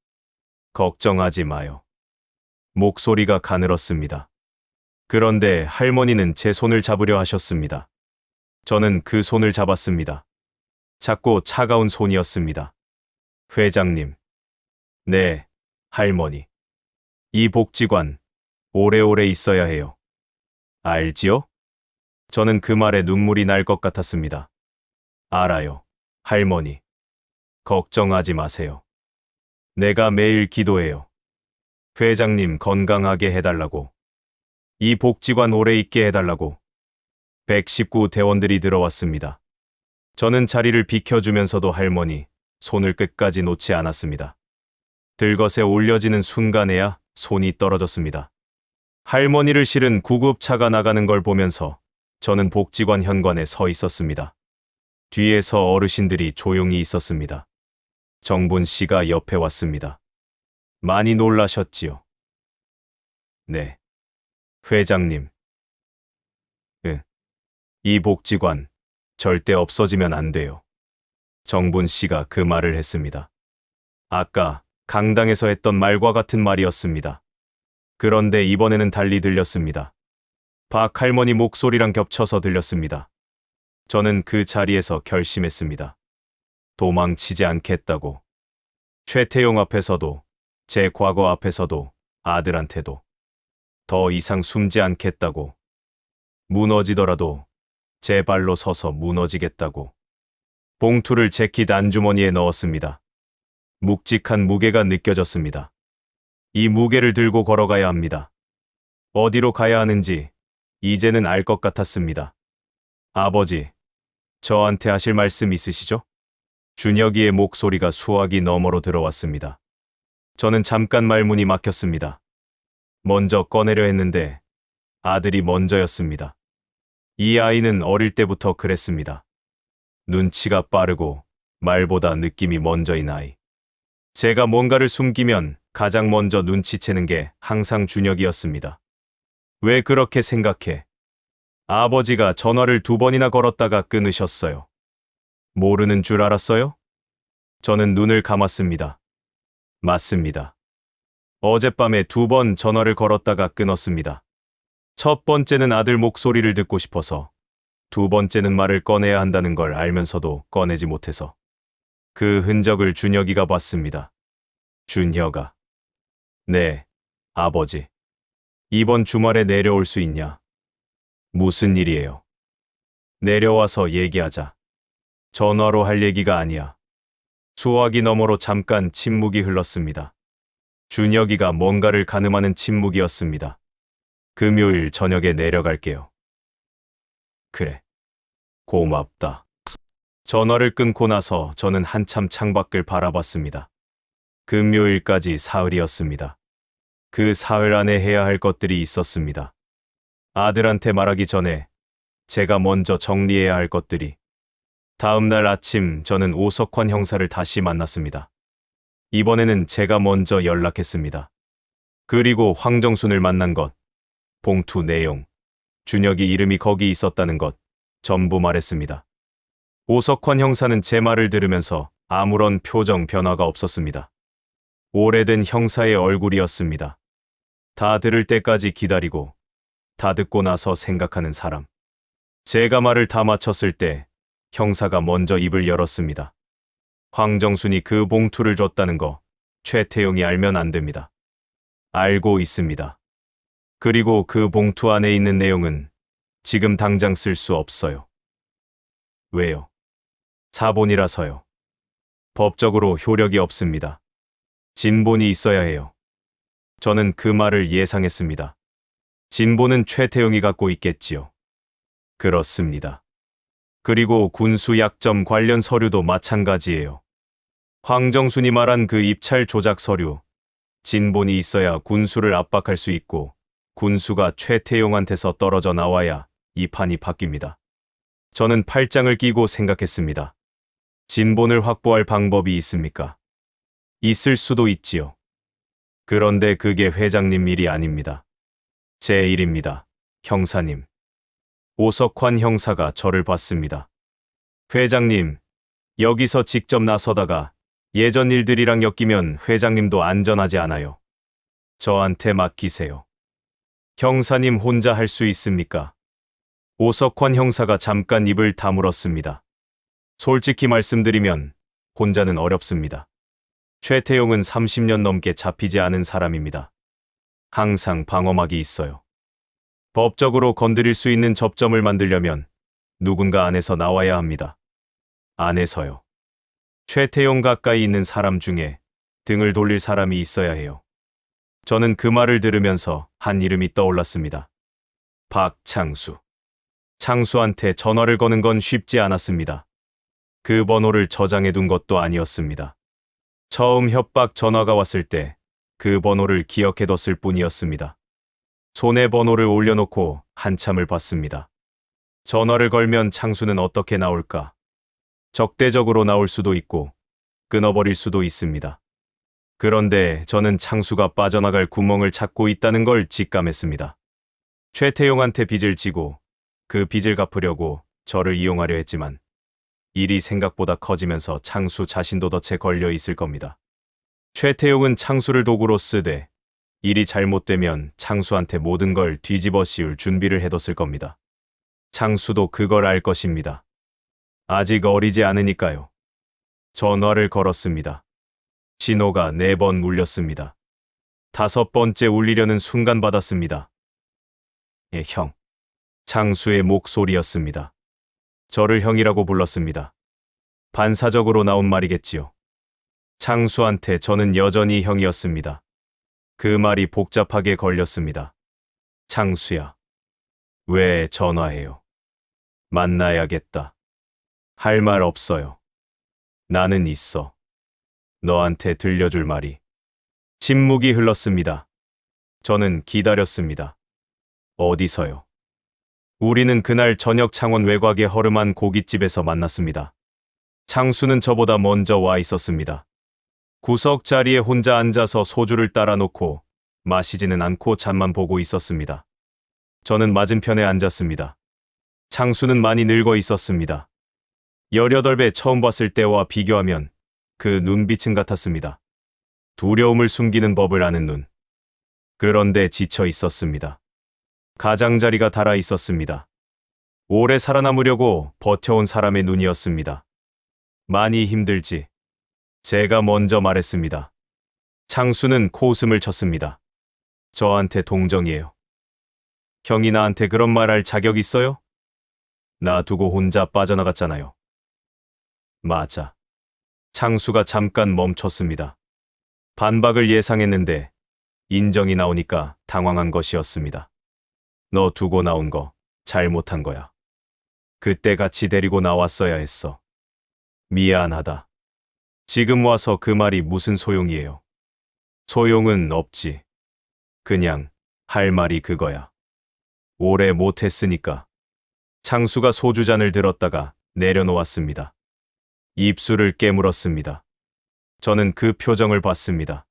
걱정하지 마요. 목소리가 가늘었습니다. 그런데 할머니는 제 손을 잡으려 하셨습니다. 저는 그 손을 잡았습니다. 작고 차가운 손이었습니다. 회장님. 네, 할머니. 이 복지관, 오래오래 있어야 해요. 알지요? 저는 그 말에 눈물이 날 것 같았습니다. 알아요, 할머니. 걱정하지 마세요. 내가 매일 기도해요. 회장님 건강하게 해달라고. 이 복지관 오래 있게 해달라고. 119 대원들이 들어왔습니다. 저는 자리를 비켜주면서도 할머니 손을 끝까지 놓지 않았습니다. 들것에 올려지는 순간에야 손이 떨어졌습니다. 할머니를 실은 구급차가 나가는 걸 보면서 저는 복지관 현관에 서 있었습니다. 뒤에서 어르신들이 조용히 있었습니다. 정분 씨가 옆에 왔습니다. 많이 놀라셨지요? 네. 회장님. 이 복지관 절대 없어지면 안 돼요. 정분 씨가 그 말을 했습니다. 아까 강당에서 했던 말과 같은 말이었습니다. 그런데 이번에는 달리 들렸습니다. 박 할머니 목소리랑 겹쳐서 들렸습니다. 저는 그 자리에서 결심했습니다. 도망치지 않겠다고. 최태용 앞에서도, 제 과거 앞에서도, 아들한테도. 더 이상 숨지 않겠다고. 무너지더라도 제 발로 서서 무너지겠다고. 봉투를 재킷 안주머니에 넣었습니다. 묵직한 무게가 느껴졌습니다. 이 무게를 들고 걸어가야 합니다. 어디로 가야 하는지 이제는 알 것 같았습니다. 아버지, 저한테 하실 말씀 있으시죠? 준혁이의 목소리가 수화기 너머로 들어왔습니다. 저는 잠깐 말문이 막혔습니다. 먼저 꺼내려 했는데 아들이 먼저였습니다. 이 아이는 어릴 때부터 그랬습니다. 눈치가 빠르고 말보다 느낌이 먼저인 아이. 제가 뭔가를 숨기면 가장 먼저 눈치채는 게 항상 준혁이었습니다. 왜 그렇게 생각해? 아버지가 전화를 2번이나 걸었다가 끊으셨어요. 모르는 줄 알았어요? 저는 눈을 감았습니다. 맞습니다. 어젯밤에 2번 전화를 걸었다가 끊었습니다. 첫 번째는 아들 목소리를 듣고 싶어서, 2번째는 말을 꺼내야 한다는 걸 알면서도 꺼내지 못해서. 그 흔적을 준혁이가 봤습니다. 준혁아. 네, 아버지. 이번 주말에 내려올 수 있냐? 무슨 일이에요? 내려와서 얘기하자. 전화로 할 얘기가 아니야. 수화기 너머로 잠깐 침묵이 흘렀습니다. 준혁이가 뭔가를 가늠하는 침묵이었습니다. 금요일 저녁에 내려갈게요. 그래. 고맙다. 전화를 끊고 나서 저는 한참 창밖을 바라봤습니다. 금요일까지 사흘이었습니다. 그 사흘 안에 해야 할 것들이 있었습니다. 아들한테 말하기 전에 제가 먼저 정리해야 할 것들이. 다음 날 아침 저는 오석환 형사를 다시 만났습니다. 이번에는 제가 먼저 연락했습니다. 그리고 황정순을 만난 것, 봉투 내용, 준혁이 이름이 거기 있었다는 것, 전부 말했습니다. 오석환 형사는 제 말을 들으면서 아무런 표정 변화가 없었습니다. 오래된 형사의 얼굴이었습니다. 다 들을 때까지 기다리고, 다 듣고 나서 생각하는 사람. 제가 말을 다 마쳤을 때 형사가 먼저 입을 열었습니다. 황정순이 그 봉투를 줬다는 거 최태용이 알면 안 됩니다. 알고 있습니다. 그리고 그 봉투 안에 있는 내용은 지금 당장 쓸 수 없어요. 왜요? 사본이라서요. 법적으로 효력이 없습니다. 진본이 있어야 해요. 저는 그 말을 예상했습니다. 진본은 최태용이 갖고 있겠지요. 그렇습니다. 그리고 군수 약점 관련 서류도 마찬가지예요. 황정순이 말한 그 입찰 조작 서류, 진본이 있어야 군수를 압박할 수 있고 군수가 최태용한테서 떨어져 나와야 이 판이 바뀝니다. 저는 팔짱을 끼고 생각했습니다. 진본을 확보할 방법이 있습니까? 있을 수도 있지요. 그런데 그게 회장님 일이 아닙니다. 제 일입니다. 형사님. 오석환 형사가 저를 봤습니다. 회장님, 여기서 직접 나서다가 예전 일들이랑 엮이면 회장님도 안전하지 않아요. 저한테 맡기세요. 형사님 혼자 할 수 있습니까? 오석환 형사가 잠깐 입을 다물었습니다. 솔직히 말씀드리면 혼자는 어렵습니다. 최태용은 30년 넘게 잡히지 않은 사람입니다. 항상 방어막이 있어요. 법적으로 건드릴 수 있는 접점을 만들려면 누군가 안에서 나와야 합니다. 안에서요. 최태용 가까이 있는 사람 중에 등을 돌릴 사람이 있어야 해요. 저는 그 말을 들으면서 한 이름이 떠올랐습니다. 박창수. 창수한테 전화를 거는 건 쉽지 않았습니다. 그 번호를 저장해 둔 것도 아니었습니다. 처음 협박 전화가 왔을 때 그 번호를 기억해뒀을 뿐이었습니다. 손에 번호를 올려놓고 한참을 봤습니다. 전화를 걸면 창수는 어떻게 나올까? 적대적으로 나올 수도 있고 끊어버릴 수도 있습니다. 그런데 저는 창수가 빠져나갈 구멍을 찾고 있다는 걸 직감했습니다. 최태용한테 빚을 지고 그 빚을 갚으려고 저를 이용하려 했지만 일이 생각보다 커지면서 창수 자신도 덫에 걸려 있을 겁니다. 최태용은 창수를 도구로 쓰되 일이 잘못되면 창수한테 모든 걸 뒤집어 씌울 준비를 해뒀을 겁니다. 창수도 그걸 알 것입니다. 아직 어리지 않으니까요. 전화를 걸었습니다. 신호가 4번 울렸습니다. 5번째 울리려는 순간 받았습니다. 예, 형. 창수의 목소리였습니다. 저를 형이라고 불렀습니다. 반사적으로 나온 말이겠지요. 창수한테 저는 여전히 형이었습니다. 그 말이 복잡하게 걸렸습니다. 창수야. 왜 전화해요? 만나야겠다. 할 말 없어요. 나는 있어. 너한테 들려줄 말이. 침묵이 흘렀습니다. 저는 기다렸습니다. 어디서요? 우리는 그날 저녁 창원 외곽의 허름한 고깃집에서 만났습니다. 창수는 저보다 먼저 와 있었습니다. 구석 자리에 혼자 앉아서 소주를 따라 놓고 마시지는 않고 잠만 보고 있었습니다. 저는 맞은편에 앉았습니다. 창수는 많이 늙어 있었습니다. 18배 처음 봤을 때와 비교하면 그 눈빛은 같았습니다. 두려움을 숨기는 법을 아는 눈. 그런데 지쳐 있었습니다. 가장자리가 닳아 있었습니다. 오래 살아남으려고 버텨온 사람의 눈이었습니다. 많이 힘들지. 제가 먼저 말했습니다. 창수는 코웃음을 쳤습니다. 저한테 동정이에요. 형이 나한테 그런 말 할 자격 있어요? 나 두고 혼자 빠져나갔잖아요. 맞아. 창수가 잠깐 멈췄습니다. 반박을 예상했는데 인정이 나오니까 당황한 것이었습니다. 너 두고 나온 거 잘못한 거야. 그때 같이 데리고 나왔어야 했어. 미안하다. 지금 와서 그 말이 무슨 소용이에요. 소용은 없지. 그냥 할 말이 그거야. 오래 못했으니까. 창수가 소주잔을 들었다가 내려놓았습니다. 입술을 깨물었습니다. 저는 그 표정을 봤습니다.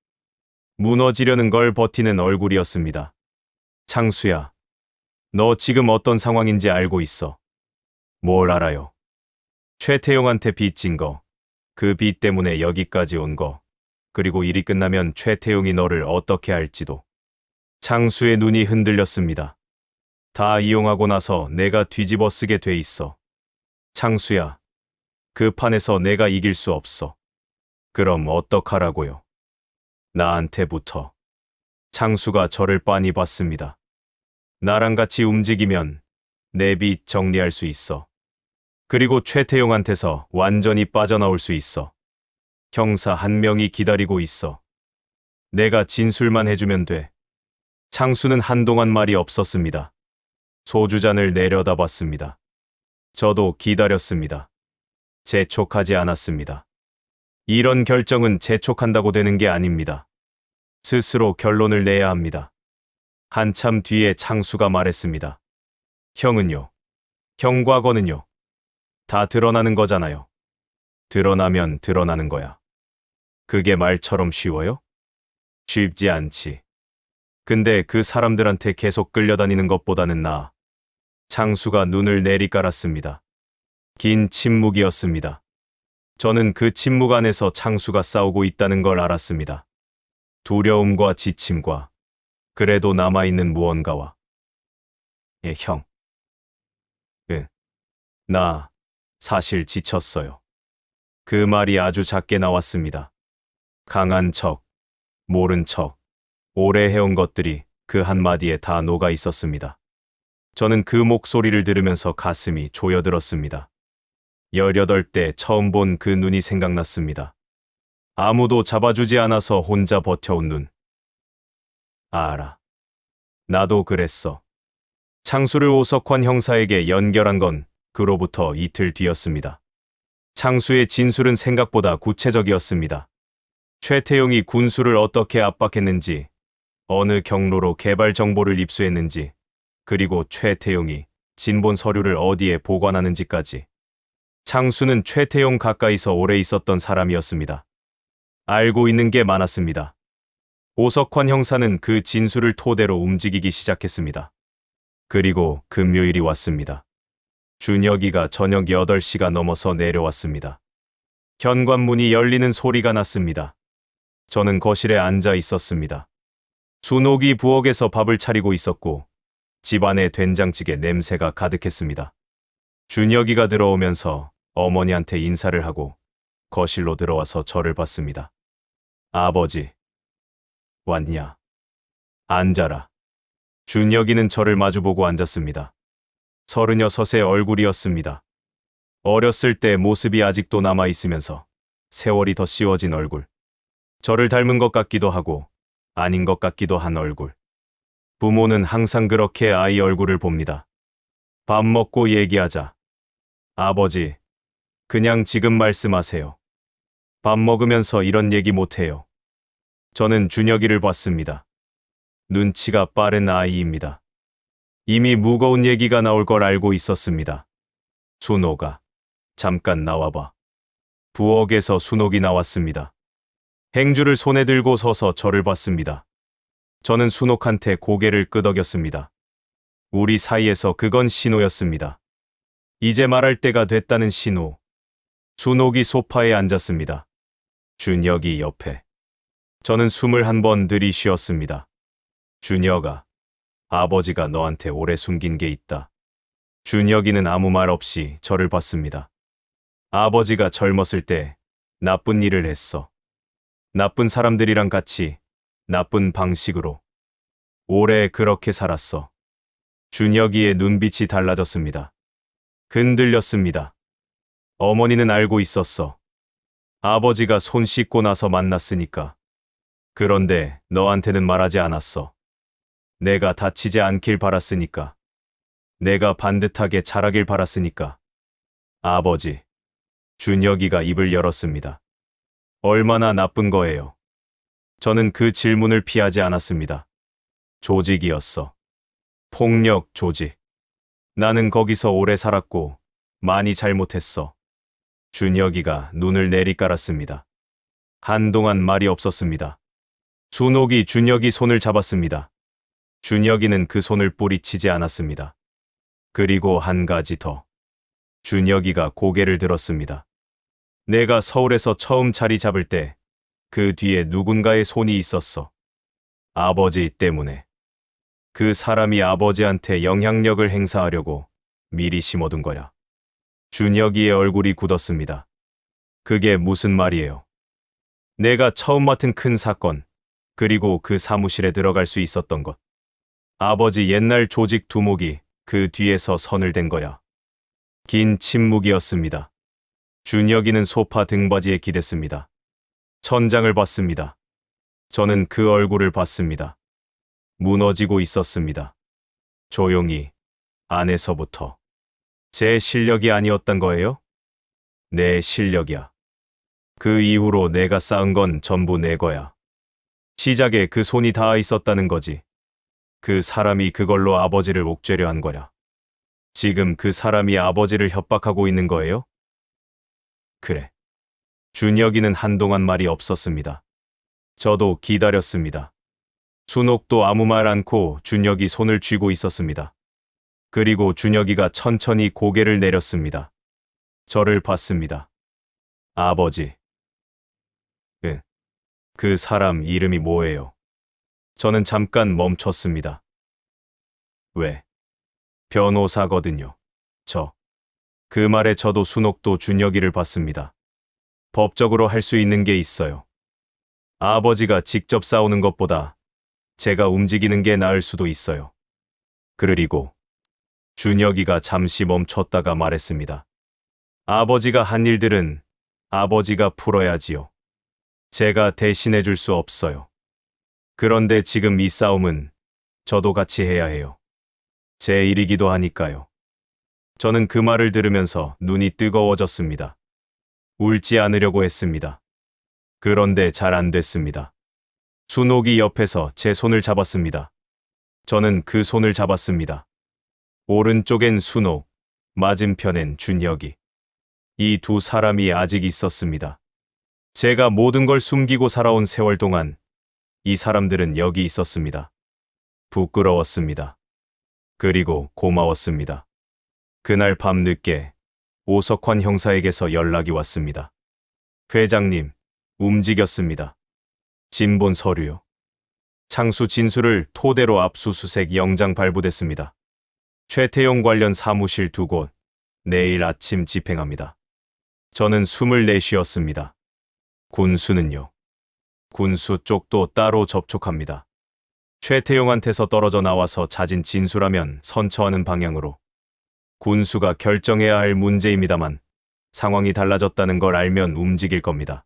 무너지려는 걸 버티는 얼굴이었습니다. 창수야, 너 지금 어떤 상황인지 알고 있어. 뭘 알아요? 최태용한테 빚진 거, 그 빚 때문에 여기까지 온 거, 그리고 일이 끝나면 최태용이 너를 어떻게 할지도. 창수의 눈이 흔들렸습니다. 다 이용하고 나서 내가 뒤집어 쓰게 돼 있어. 창수야, 그 판에서 내가 이길 수 없어. 그럼 어떡하라고요? 나한테부터. 창수가 저를 빤히 봤습니다. 나랑 같이 움직이면 내 빚 정리할 수 있어. 그리고 최태용한테서 완전히 빠져나올 수 있어. 형사 한 명이 기다리고 있어. 내가 진술만 해주면 돼. 창수는 한동안 말이 없었습니다. 소주잔을 내려다봤습니다. 저도 기다렸습니다. 재촉하지 않았습니다. 이런 결정은 재촉한다고 되는 게 아닙니다. 스스로 결론을 내야 합니다. 한참 뒤에 창수가 말했습니다. 형은요? 형과 거는요? 다 드러나는 거잖아요. 드러나면 드러나는 거야. 그게 말처럼 쉬워요? 쉽지 않지. 근데 그 사람들한테 계속 끌려다니는 것보다는 나아. 창수가 눈을 내리깔았습니다. 긴 침묵이었습니다. 저는 그 침묵 안에서 창수가 싸우고 있다는 걸 알았습니다. 두려움과 지침과 그래도 남아있는 무언가와. 형. 나 사실 지쳤어요. 그 말이 아주 작게 나왔습니다. 강한 척, 모른 척, 오래 해온 것들이 그 한마디에 다 녹아 있었습니다. 저는 그 목소리를 들으면서 가슴이 조여들었습니다. 18대 처음 본 그 눈이 생각났습니다. 아무도 잡아주지 않아서 혼자 버텨온 눈. 알아. 나도 그랬어. 창수를 오석환 형사에게 연결한 건 그로부터 이틀 뒤였습니다. 창수의 진술은 생각보다 구체적이었습니다. 최태용이 군수를 어떻게 압박했는지, 어느 경로로 개발 정보를 입수했는지, 그리고 최태용이 진본 서류를 어디에 보관하는지까지. 창수는 최태용 가까이서 오래 있었던 사람이었습니다. 알고 있는 게 많았습니다. 오석환 형사는 그 진술을 토대로 움직이기 시작했습니다. 그리고 금요일이 왔습니다. 준혁이가 저녁 8시가 넘어서 내려왔습니다. 현관문이 열리는 소리가 났습니다. 저는 거실에 앉아 있었습니다. 순옥이 부엌에서 밥을 차리고 있었고 집안에 된장찌개 냄새가 가득했습니다. 준혁이가 들어오면서 어머니한테 인사를 하고 거실로 들어와서 저를 봤습니다. 아버지. 왔냐? 앉아라. 준혁이는 저를 마주보고 앉았습니다. 36의 얼굴이었습니다. 어렸을 때 모습이 아직도 남아있으면서 세월이 더 씌워진 얼굴. 저를 닮은 것 같기도 하고 아닌 것 같기도 한 얼굴. 부모는 항상 그렇게 아이 얼굴을 봅니다. 밥 먹고 얘기하자. 아버지, 그냥 지금 말씀하세요. 밥 먹으면서 이런 얘기 못해요. 저는 준혁이를 봤습니다. 눈치가 빠른 아이입니다. 이미 무거운 얘기가 나올 걸 알고 있었습니다. 순옥아, 잠깐 나와봐. 부엌에서 순옥이 나왔습니다. 행주를 손에 들고 서서 저를 봤습니다. 저는 순옥한테 고개를 끄덕였습니다. 우리 사이에서 그건 신호였습니다. 이제 말할 때가 됐다는 신호. 순옥이 소파에 앉았습니다. 준혁이 옆에. 저는 숨을 한 번 들이쉬었습니다. 준혁아, 아버지가 너한테 오래 숨긴 게 있다. 준혁이는 아무 말 없이 저를 봤습니다. 아버지가 젊었을 때 나쁜 일을 했어. 나쁜 사람들이랑 같이 나쁜 방식으로. 오래 그렇게 살았어. 준혁이의 눈빛이 달라졌습니다. 흔들렸습니다. 어머니는 알고 있었어. 아버지가 손 씻고 나서 만났으니까. 그런데 너한테는 말하지 않았어. 내가 다치지 않길 바랐으니까. 내가 반듯하게 자라길 바랐으니까. 아버지. 준혁이가 입을 열었습니다. 얼마나 나쁜 거예요? 저는 그 질문을 피하지 않았습니다. 조직이었어. 폭력 조직. 나는 거기서 오래 살았고 많이 잘못했어. 준혁이가 눈을 내리깔았습니다. 한동안 말이 없었습니다. 순옥이 준혁이 손을 잡았습니다. 준혁이는 그 손을 뿌리치지 않았습니다. 그리고 한 가지 더. 준혁이가 고개를 들었습니다. 내가 서울에서 처음 자리 잡을 때 그 뒤에 누군가의 손이 있었어. 아버지 때문에. 그 사람이 아버지한테 영향력을 행사하려고 미리 심어둔 거야. 준혁이의 얼굴이 굳었습니다. 그게 무슨 말이에요? 내가 처음 맡은 큰 사건, 그리고 그 사무실에 들어갈 수 있었던 것. 아버지 옛날 조직 두목이 그 뒤에서 선을 댄 거야. 긴 침묵이었습니다. 준혁이는 소파 등받이에 기댔습니다. 천장을 봤습니다. 저는 그 얼굴을 봤습니다. 무너지고 있었습니다. 조용히, 안에서부터. 제 실력이 아니었단 거예요? 내 실력이야. 그 이후로 내가 쌓은 건 전부 내 거야. 시작에 그 손이 닿아 있었다는 거지. 그 사람이 그걸로 아버지를 옥죄려 한 거야. 지금 그 사람이 아버지를 협박하고 있는 거예요? 그래. 준혁이는 한동안 말이 없었습니다. 저도 기다렸습니다. 순옥도 아무 말 않고 준혁이 손을 쥐고 있었습니다. 그리고 준혁이가 천천히 고개를 내렸습니다. 저를 봤습니다. 아버지. 그 사람 이름이 뭐예요? 저는 잠깐 멈췄습니다. 왜? 변호사거든요. 그 말에 저도 순옥도 준혁이를 봤습니다. 법적으로 할 수 있는 게 있어요. 아버지가 직접 싸우는 것보다 제가 움직이는 게 나을 수도 있어요. 그리고 준혁이가 잠시 멈췄다가 말했습니다. 아버지가 한 일들은 아버지가 풀어야지요. 제가 대신해 줄 수 없어요. 그런데 지금 이 싸움은 저도 같이 해야 해요. 제 일이기도 하니까요. 저는 그 말을 들으면서 눈이 뜨거워졌습니다. 울지 않으려고 했습니다. 그런데 잘 안 됐습니다. 순옥이 옆에서 제 손을 잡았습니다. 저는 그 손을 잡았습니다. 오른쪽엔 순옥, 맞은편엔 준혁이. 이 두 사람이 아직 있었습니다. 제가 모든 걸 숨기고 살아온 세월 동안 이 사람들은 여기 있었습니다. 부끄러웠습니다. 그리고 고마웠습니다. 그날 밤 늦게 오석환 형사에게서 연락이 왔습니다. 회장님, 움직였습니다. 진본 서류요. 창수 진술을 토대로 압수수색 영장 발부됐습니다. 최태용 관련 사무실 2곳, 내일 아침 집행합니다. 저는 숨을 내쉬었습니다. 군수는요? 군수 쪽도 따로 접촉합니다. 최태용한테서 떨어져 나와서 자진 진술하면 선처하는 방향으로. 군수가 결정해야 할 문제입니다만 상황이 달라졌다는 걸 알면 움직일 겁니다.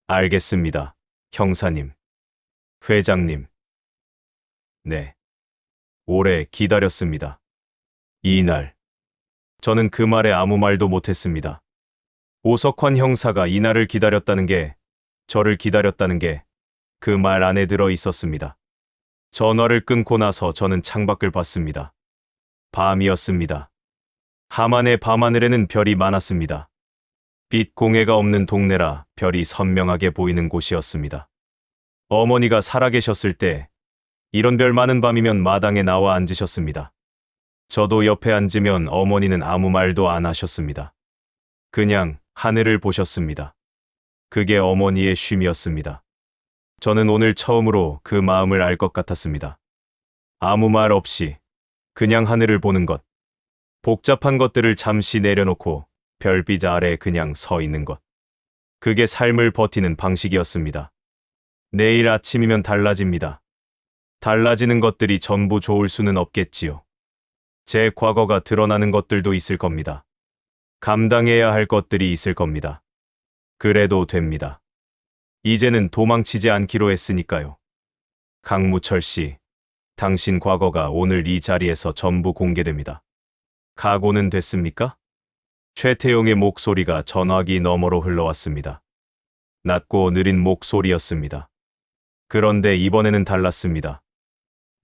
알겠습니다, 형사님. 회장님. 네. 오래 기다렸습니다. 이날. 저는 그 말에 아무 말도 못했습니다. 오석환 형사가 이날을 기다렸다는 게, 저를 기다렸다는 게 그 말 안에 들어 있었습니다. 전화를 끊고 나서 저는 창밖을 봤습니다. 밤이었습니다. 하만의 밤하늘에는 별이 많았습니다. 빛 공해가 없는 동네라 별이 선명하게 보이는 곳이었습니다. 어머니가 살아계셨을 때 이런 별 많은 밤이면 마당에 나와 앉으셨습니다. 저도 옆에 앉으면 어머니는 아무 말도 안 하셨습니다. 그냥 하늘을 보셨습니다. 그게 어머니의 쉼이었습니다. 저는 오늘 처음으로 그 마음을 알 것 같았습니다. 아무 말 없이 그냥 하늘을 보는 것. 복잡한 것들을 잠시 내려놓고 별빛 아래 그냥 서 있는 것. 그게 삶을 버티는 방식이었습니다. 내일 아침이면 달라집니다. 달라지는 것들이 전부 좋을 수는 없겠지요. 제 과거가 드러나는 것들도 있을 겁니다. 감당해야 할 것들이 있을 겁니다. 그래도 됩니다. 이제는 도망치지 않기로 했으니까요. 강무철 씨, 당신 과거가 오늘 이 자리에서 전부 공개됩니다. 각오는 됐습니까? 최태용의 목소리가 전화기 너머로 흘러왔습니다. 낮고 느린 목소리였습니다. 그런데 이번에는 달랐습니다.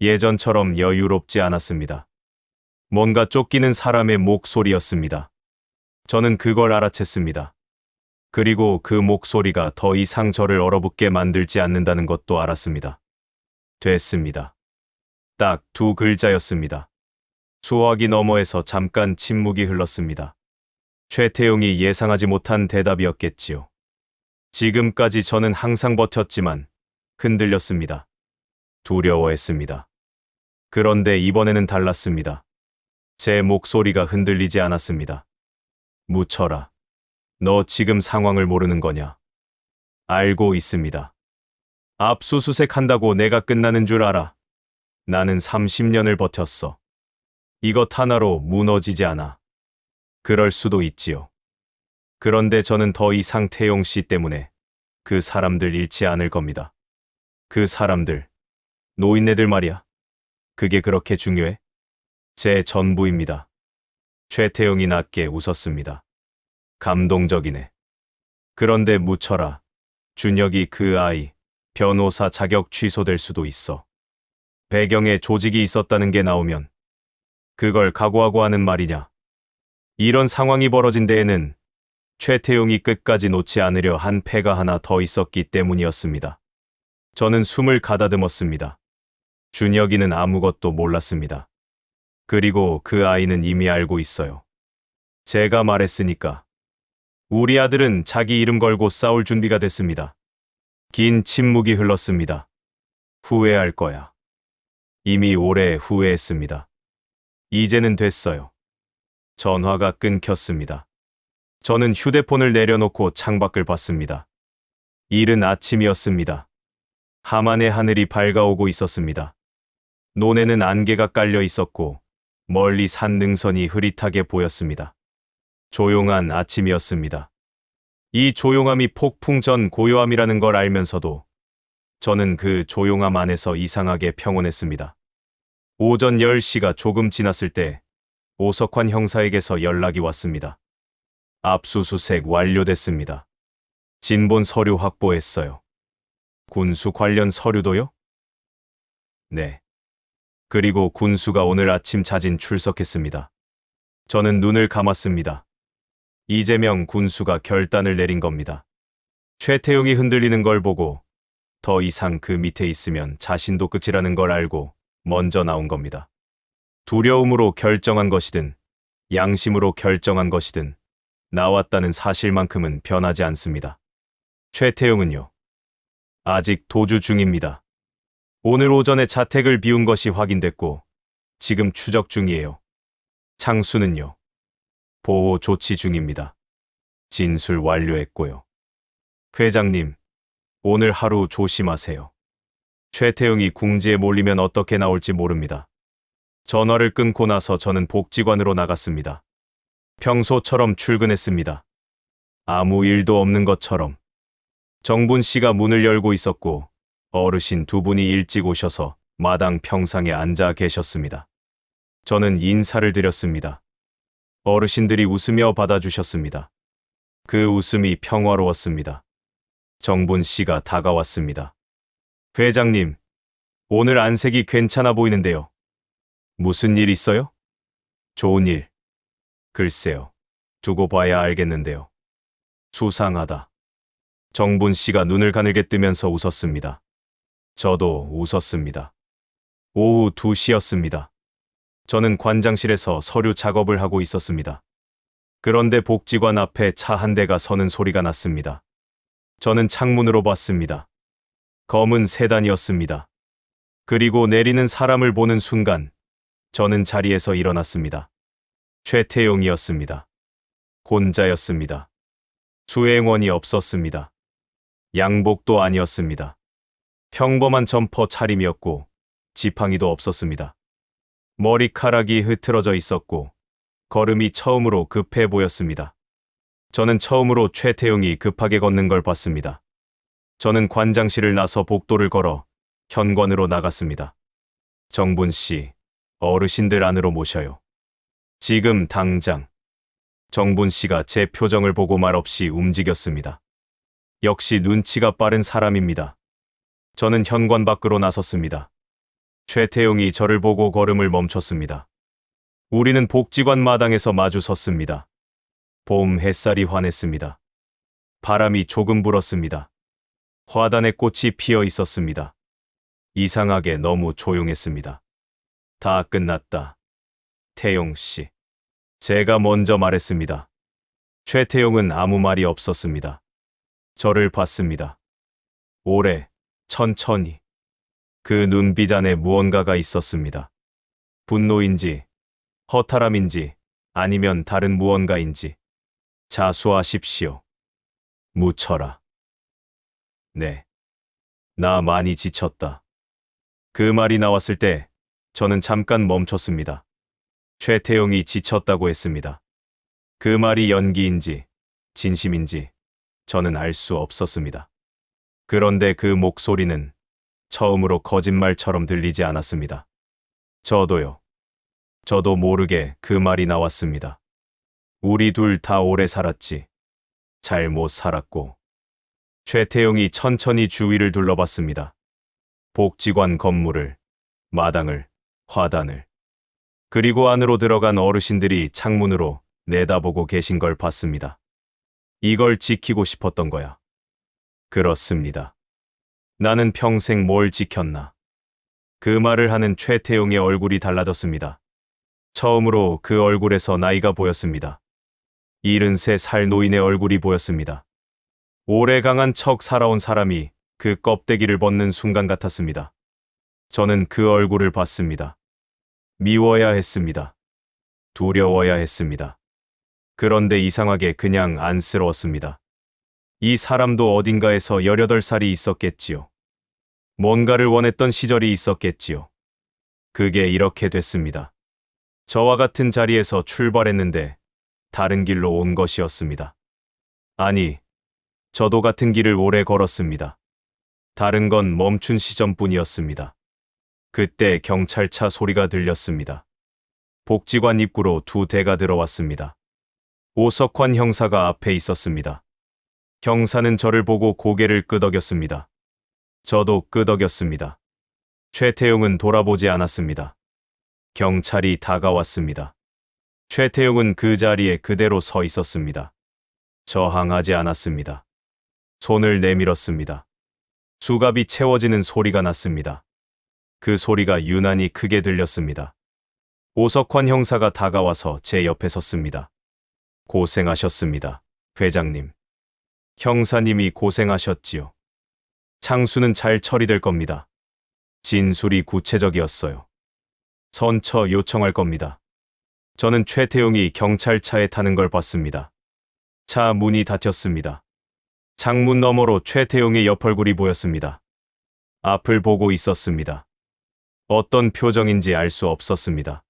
예전처럼 여유롭지 않았습니다. 뭔가 쫓기는 사람의 목소리였습니다. 저는 그걸 알아챘습니다. 그리고 그 목소리가 더 이상 저를 얼어붙게 만들지 않는다는 것도 알았습니다. 됐습니다. 딱 2글자였습니다. 수화기 너머에서 잠깐 침묵이 흘렀습니다. 최태용이 예상하지 못한 대답이었겠지요. 지금까지 저는 항상 버텼지만 흔들렸습니다. 두려워했습니다. 그런데 이번에는 달랐습니다. 제 목소리가 흔들리지 않았습니다. 묻혀라. 너 지금 상황을 모르는 거냐? 알고 있습니다. 압수수색한다고 내가 끝나는 줄 알아. 나는 30년을 버텼어. 이것 하나로 무너지지 않아. 그럴 수도 있지요. 그런데 저는 더 이상 태용 씨 때문에 그 사람들 잃지 않을 겁니다. 그 사람들, 노인네들 말이야. 그게 그렇게 중요해? 제 전부입니다. 최태용이 낮게 웃었습니다. 감동적이네. 그런데 묻혀라. 준혁이 그 아이, 변호사 자격 취소될 수도 있어. 배경에 조직이 있었다는 게 나오면 그걸 각오하고 하는 말이냐. 이런 상황이 벌어진 데에는 최태용이 끝까지 놓지 않으려 한 패가 하나 더 있었기 때문이었습니다. 저는 숨을 가다듬었습니다. 준혁이는 아무것도 몰랐습니다. 그리고 그 아이는 이미 알고 있어요. 제가 말했으니까. 우리 아들은 자기 이름 걸고 싸울 준비가 됐습니다. 긴 침묵이 흘렀습니다. 후회할 거야. 이미 오래 후회했습니다. 이제는 됐어요. 전화가 끊겼습니다. 저는 휴대폰을 내려놓고 창밖을 봤습니다. 이른 아침이었습니다. 하만의 하늘이 밝아오고 있었습니다. 논에는 안개가 깔려 있었고 멀리 산 능선이 흐릿하게 보였습니다. 조용한 아침이었습니다. 이 조용함이 폭풍 전 고요함이라는 걸 알면서도 저는 그 조용함 안에서 이상하게 평온했습니다. 오전 10시가 조금 지났을 때 오석환 형사에게서 연락이 왔습니다. 압수수색 완료됐습니다. 진본 서류 확보했어요. 군수 관련 서류도요? 네. 그리고 군수가 오늘 아침 자진 출석했습니다. 저는 눈을 감았습니다. 이재명 군수가 결단을 내린 겁니다. 최태용이 흔들리는 걸 보고 더 이상 그 밑에 있으면 자신도 끝이라는 걸 알고 먼저 나온 겁니다. 두려움으로 결정한 것이든 양심으로 결정한 것이든 나왔다는 사실만큼은 변하지 않습니다. 최태용은요. 아직 도주 중입니다. 오늘 오전에 자택을 비운 것이 확인됐고 지금 추적 중이에요. 창수는요. 보호 조치 중입니다. 진술 완료했고요. 회장님, 오늘 하루 조심하세요. 최태용이 궁지에 몰리면 어떻게 나올지 모릅니다. 전화를 끊고 나서 저는 복지관으로 나갔습니다. 평소처럼 출근했습니다. 아무 일도 없는 것처럼. 정분 씨가 문을 열고 있었고 어르신 두 분이 일찍 오셔서 마당 평상에 앉아 계셨습니다. 저는 인사를 드렸습니다. 어르신들이 웃으며 받아주셨습니다. 그 웃음이 평화로웠습니다. 정분 씨가 다가왔습니다. 회장님, 오늘 안색이 괜찮아 보이는데요. 무슨 일 있어요? 좋은 일. 글쎄요. 두고 봐야 알겠는데요. 수상하다. 정분 씨가 눈을 가늘게 뜨면서 웃었습니다. 저도 웃었습니다. 오후 2시였습니다. 저는 관장실에서 서류 작업을 하고 있었습니다. 그런데 복지관 앞에 차 한 대가 서는 소리가 났습니다. 저는 창문으로 봤습니다. 검은 세단이었습니다. 그리고 내리는 사람을 보는 순간 저는 자리에서 일어났습니다. 최태용이었습니다. 혼자였습니다. 수행원이 없었습니다. 양복도 아니었습니다. 평범한 점퍼 차림이었고 지팡이도 없었습니다. 머리카락이 흐트러져 있었고 걸음이 처음으로 급해 보였습니다. 저는 처음으로 최태용이 급하게 걷는 걸 봤습니다. 저는 관장실을 나서 복도를 걸어 현관으로 나갔습니다. 정분 씨, 어르신들 안으로 모셔요. 지금 당장. 정분 씨가 제 표정을 보고 말없이 움직였습니다. 역시 눈치가 빠른 사람입니다. 저는 현관 밖으로 나섰습니다. 최태용이 저를 보고 걸음을 멈췄습니다. 우리는 복지관 마당에서 마주 섰습니다. 봄 햇살이 환했습니다. 바람이 조금 불었습니다. 화단에 꽃이 피어 있었습니다. 이상하게 너무 조용했습니다. 다 끝났다. 태용 씨. 제가 먼저 말했습니다. 최태용은 아무 말이 없었습니다. 저를 봤습니다. 오래, 천천히. 그 눈빛 안에 무언가가 있었습니다. 분노인지, 허탈함인지, 아니면 다른 무언가인지. 자수하십시오. 묻혀라. 네. 나 많이 지쳤다. 그 말이 나왔을 때 저는 잠깐 멈췄습니다. 최태용이 지쳤다고 했습니다. 그 말이 연기인지 진심인지 저는 알 수 없었습니다. 그런데 그 목소리는 처음으로 거짓말처럼 들리지 않았습니다. 저도요. 저도 모르게 그 말이 나왔습니다. 우리 둘 다 오래 살았지. 잘못 살았고. 최태용이 천천히 주위를 둘러봤습니다. 복지관 건물을, 마당을, 화단을. 그리고 안으로 들어간 어르신들이 창문으로 내다보고 계신 걸 봤습니다. 이걸 지키고 싶었던 거야. 그렇습니다. 나는 평생 뭘 지켰나. 그 말을 하는 최태용의 얼굴이 달라졌습니다. 처음으로 그 얼굴에서 나이가 보였습니다. 73살 노인의 얼굴이 보였습니다. 오래 강한 척 살아온 사람이 그 껍데기를 벗는 순간 같았습니다. 저는 그 얼굴을 봤습니다. 미워야 했습니다. 두려워야 했습니다. 그런데 이상하게 그냥 안쓰러웠습니다. 이 사람도 어딘가에서 18살이 있었겠지요. 뭔가를 원했던 시절이 있었겠지요. 그게 이렇게 됐습니다. 저와 같은 자리에서 출발했는데 다른 길로 온 것이었습니다. 아니, 저도 같은 길을 오래 걸었습니다. 다른 건 멈춘 시점뿐이었습니다. 그때 경찰차 소리가 들렸습니다. 복지관 입구로 2대가 들어왔습니다. 오석환 형사가 앞에 있었습니다. 형사는 저를 보고 고개를 끄덕였습니다. 저도 끄덕였습니다. 최태용은 돌아보지 않았습니다. 경찰이 다가왔습니다. 최태용은 그 자리에 그대로 서 있었습니다. 저항하지 않았습니다. 손을 내밀었습니다. 수갑이 채워지는 소리가 났습니다. 그 소리가 유난히 크게 들렸습니다. 오석환 형사가 다가와서 제 옆에 섰습니다. 고생하셨습니다, 회장님. 형사님이 고생하셨지요. 창수는 잘 처리될 겁니다. 진술이 구체적이었어요. 선처 요청할 겁니다. 저는 최태용이 경찰차에 타는 걸 봤습니다. 차 문이 닫혔습니다. 창문 너머로 최태용의 옆얼굴이 보였습니다. 앞을 보고 있었습니다. 어떤 표정인지 알 수 없었습니다.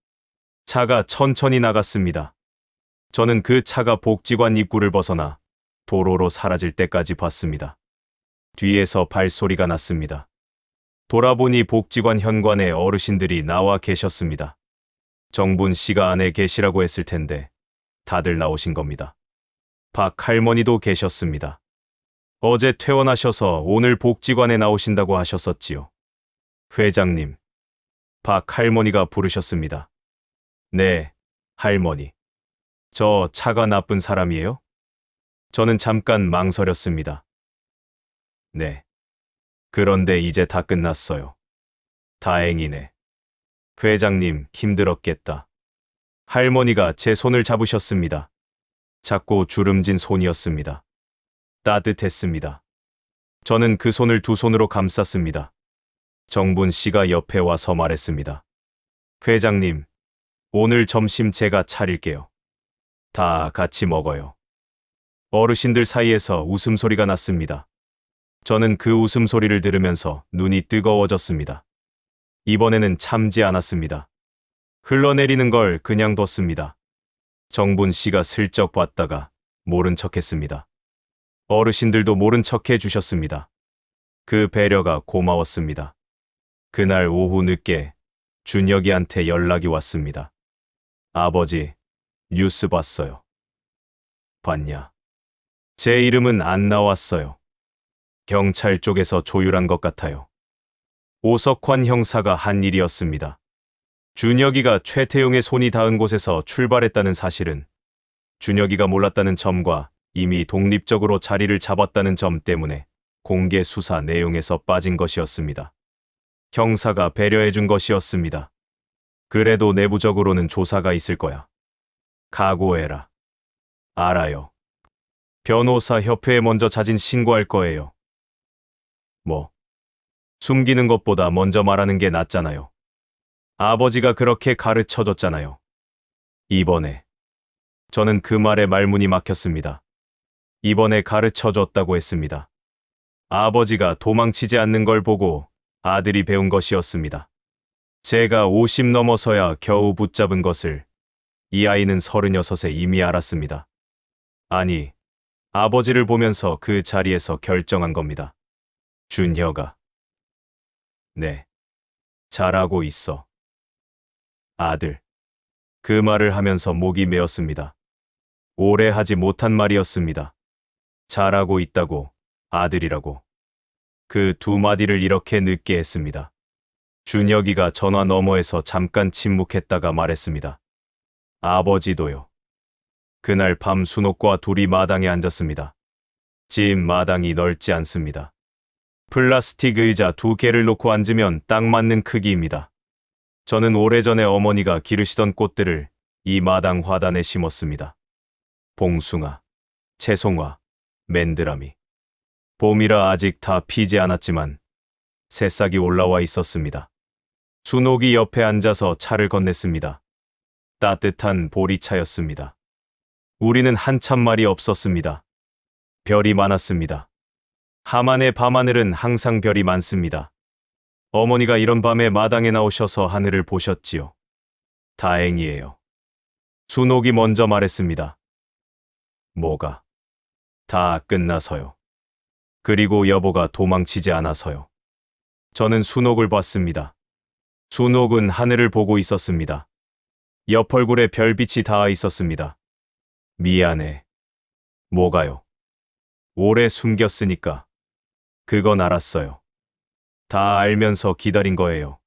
차가 천천히 나갔습니다. 저는 그 차가 복지관 입구를 벗어나 도로로 사라질 때까지 봤습니다. 뒤에서 발소리가 났습니다. 돌아보니 복지관 현관에 어르신들이 나와 계셨습니다. 정분 씨가 안에 계시라고 했을 텐데 다들 나오신 겁니다. 박 할머니도 계셨습니다. 어제 퇴원하셔서 오늘 복지관에 나오신다고 하셨었지요. 회장님. 박 할머니가 부르셨습니다. 네, 할머니. 저 차가 나쁜 사람이에요? 저는 잠깐 망설였습니다. 네. 그런데 이제 다 끝났어요. 다행이네. 회장님, 힘들었겠다. 할머니가 제 손을 잡으셨습니다. 작고 주름진 손이었습니다. 따뜻했습니다. 저는 그 손을 2손으로 감쌌습니다. 정분 씨가 옆에 와서 말했습니다. 회장님, 오늘 점심 제가 차릴게요. 다 같이 먹어요. 어르신들 사이에서 웃음소리가 났습니다. 저는 그 웃음소리를 들으면서 눈이 뜨거워졌습니다. 이번에는 참지 않았습니다. 흘러내리는 걸 그냥 뒀습니다. 정분 씨가 슬쩍 봤다가 모른 척했습니다. 어르신들도 모른 척해 주셨습니다. 그 배려가 고마웠습니다. 그날 오후 늦게 준혁이한테 연락이 왔습니다. 아버지, 뉴스 봤어요. 봤냐? 제 이름은 안 나왔어요. 경찰 쪽에서 조율한 것 같아요. 오석환 형사가 한 일이었습니다. 준혁이가 최태용의 손이 닿은 곳에서 출발했다는 사실은 준혁이가 몰랐다는 점과 이미 독립적으로 자리를 잡았다는 점 때문에 공개 수사 내용에서 빠진 것이었습니다. 형사가 배려해준 것이었습니다. 그래도 내부적으로는 조사가 있을 거야. 각오해라. 알아요. 변호사 협회에 먼저 자진 신고할 거예요. 뭐, 숨기는 것보다 먼저 말하는 게 낫잖아요. 아버지가 그렇게 가르쳐줬잖아요. 이번에. 저는 그 말에 말문이 막혔습니다. 이번에 가르쳐줬다고 했습니다. 아버지가 도망치지 않는 걸 보고 아들이 배운 것이었습니다. 제가 50 넘어서야 겨우 붙잡은 것을 이 아이는 36에 이미 알았습니다. 아니, 아버지를 보면서 그 자리에서 결정한 겁니다. 준혁아. 네. 잘하고 있어. 아들. 그 말을 하면서 목이 메었습니다. 오래 하지 못한 말이었습니다. 잘하고 있다고, 아들이라고. 그 두 마디를 이렇게 늦게 했습니다. 준혁이가 전화 너머에서 잠깐 침묵했다가 말했습니다. 아버지도요. 그날 밤 순옥과 둘이 마당에 앉았습니다. 집 마당이 넓지 않습니다. 플라스틱 의자 2개를 놓고 앉으면 딱 맞는 크기입니다. 저는 오래전에 어머니가 기르시던 꽃들을 이 마당 화단에 심었습니다. 봉숭아, 채송화, 맨드라미. 봄이라 아직 다 피지 않았지만 새싹이 올라와 있었습니다. 순옥이 옆에 앉아서 차를 건넸습니다. 따뜻한 보리차였습니다. 우리는 한참 말이 없었습니다. 별이 많았습니다. 하만의 밤하늘은 항상 별이 많습니다. 어머니가 이런 밤에 마당에 나오셔서 하늘을 보셨지요. 다행이에요. 순옥이 먼저 말했습니다. 뭐가? 다 끝나서요. 그리고 여보가 도망치지 않아서요. 저는 순옥을 봤습니다. 순옥은 하늘을 보고 있었습니다. 옆 얼굴에 별빛이 닿아 있었습니다. 미안해. 뭐가요? 오래 숨겼으니까. 그건 알았어요. 다 알면서 기다린 거예요.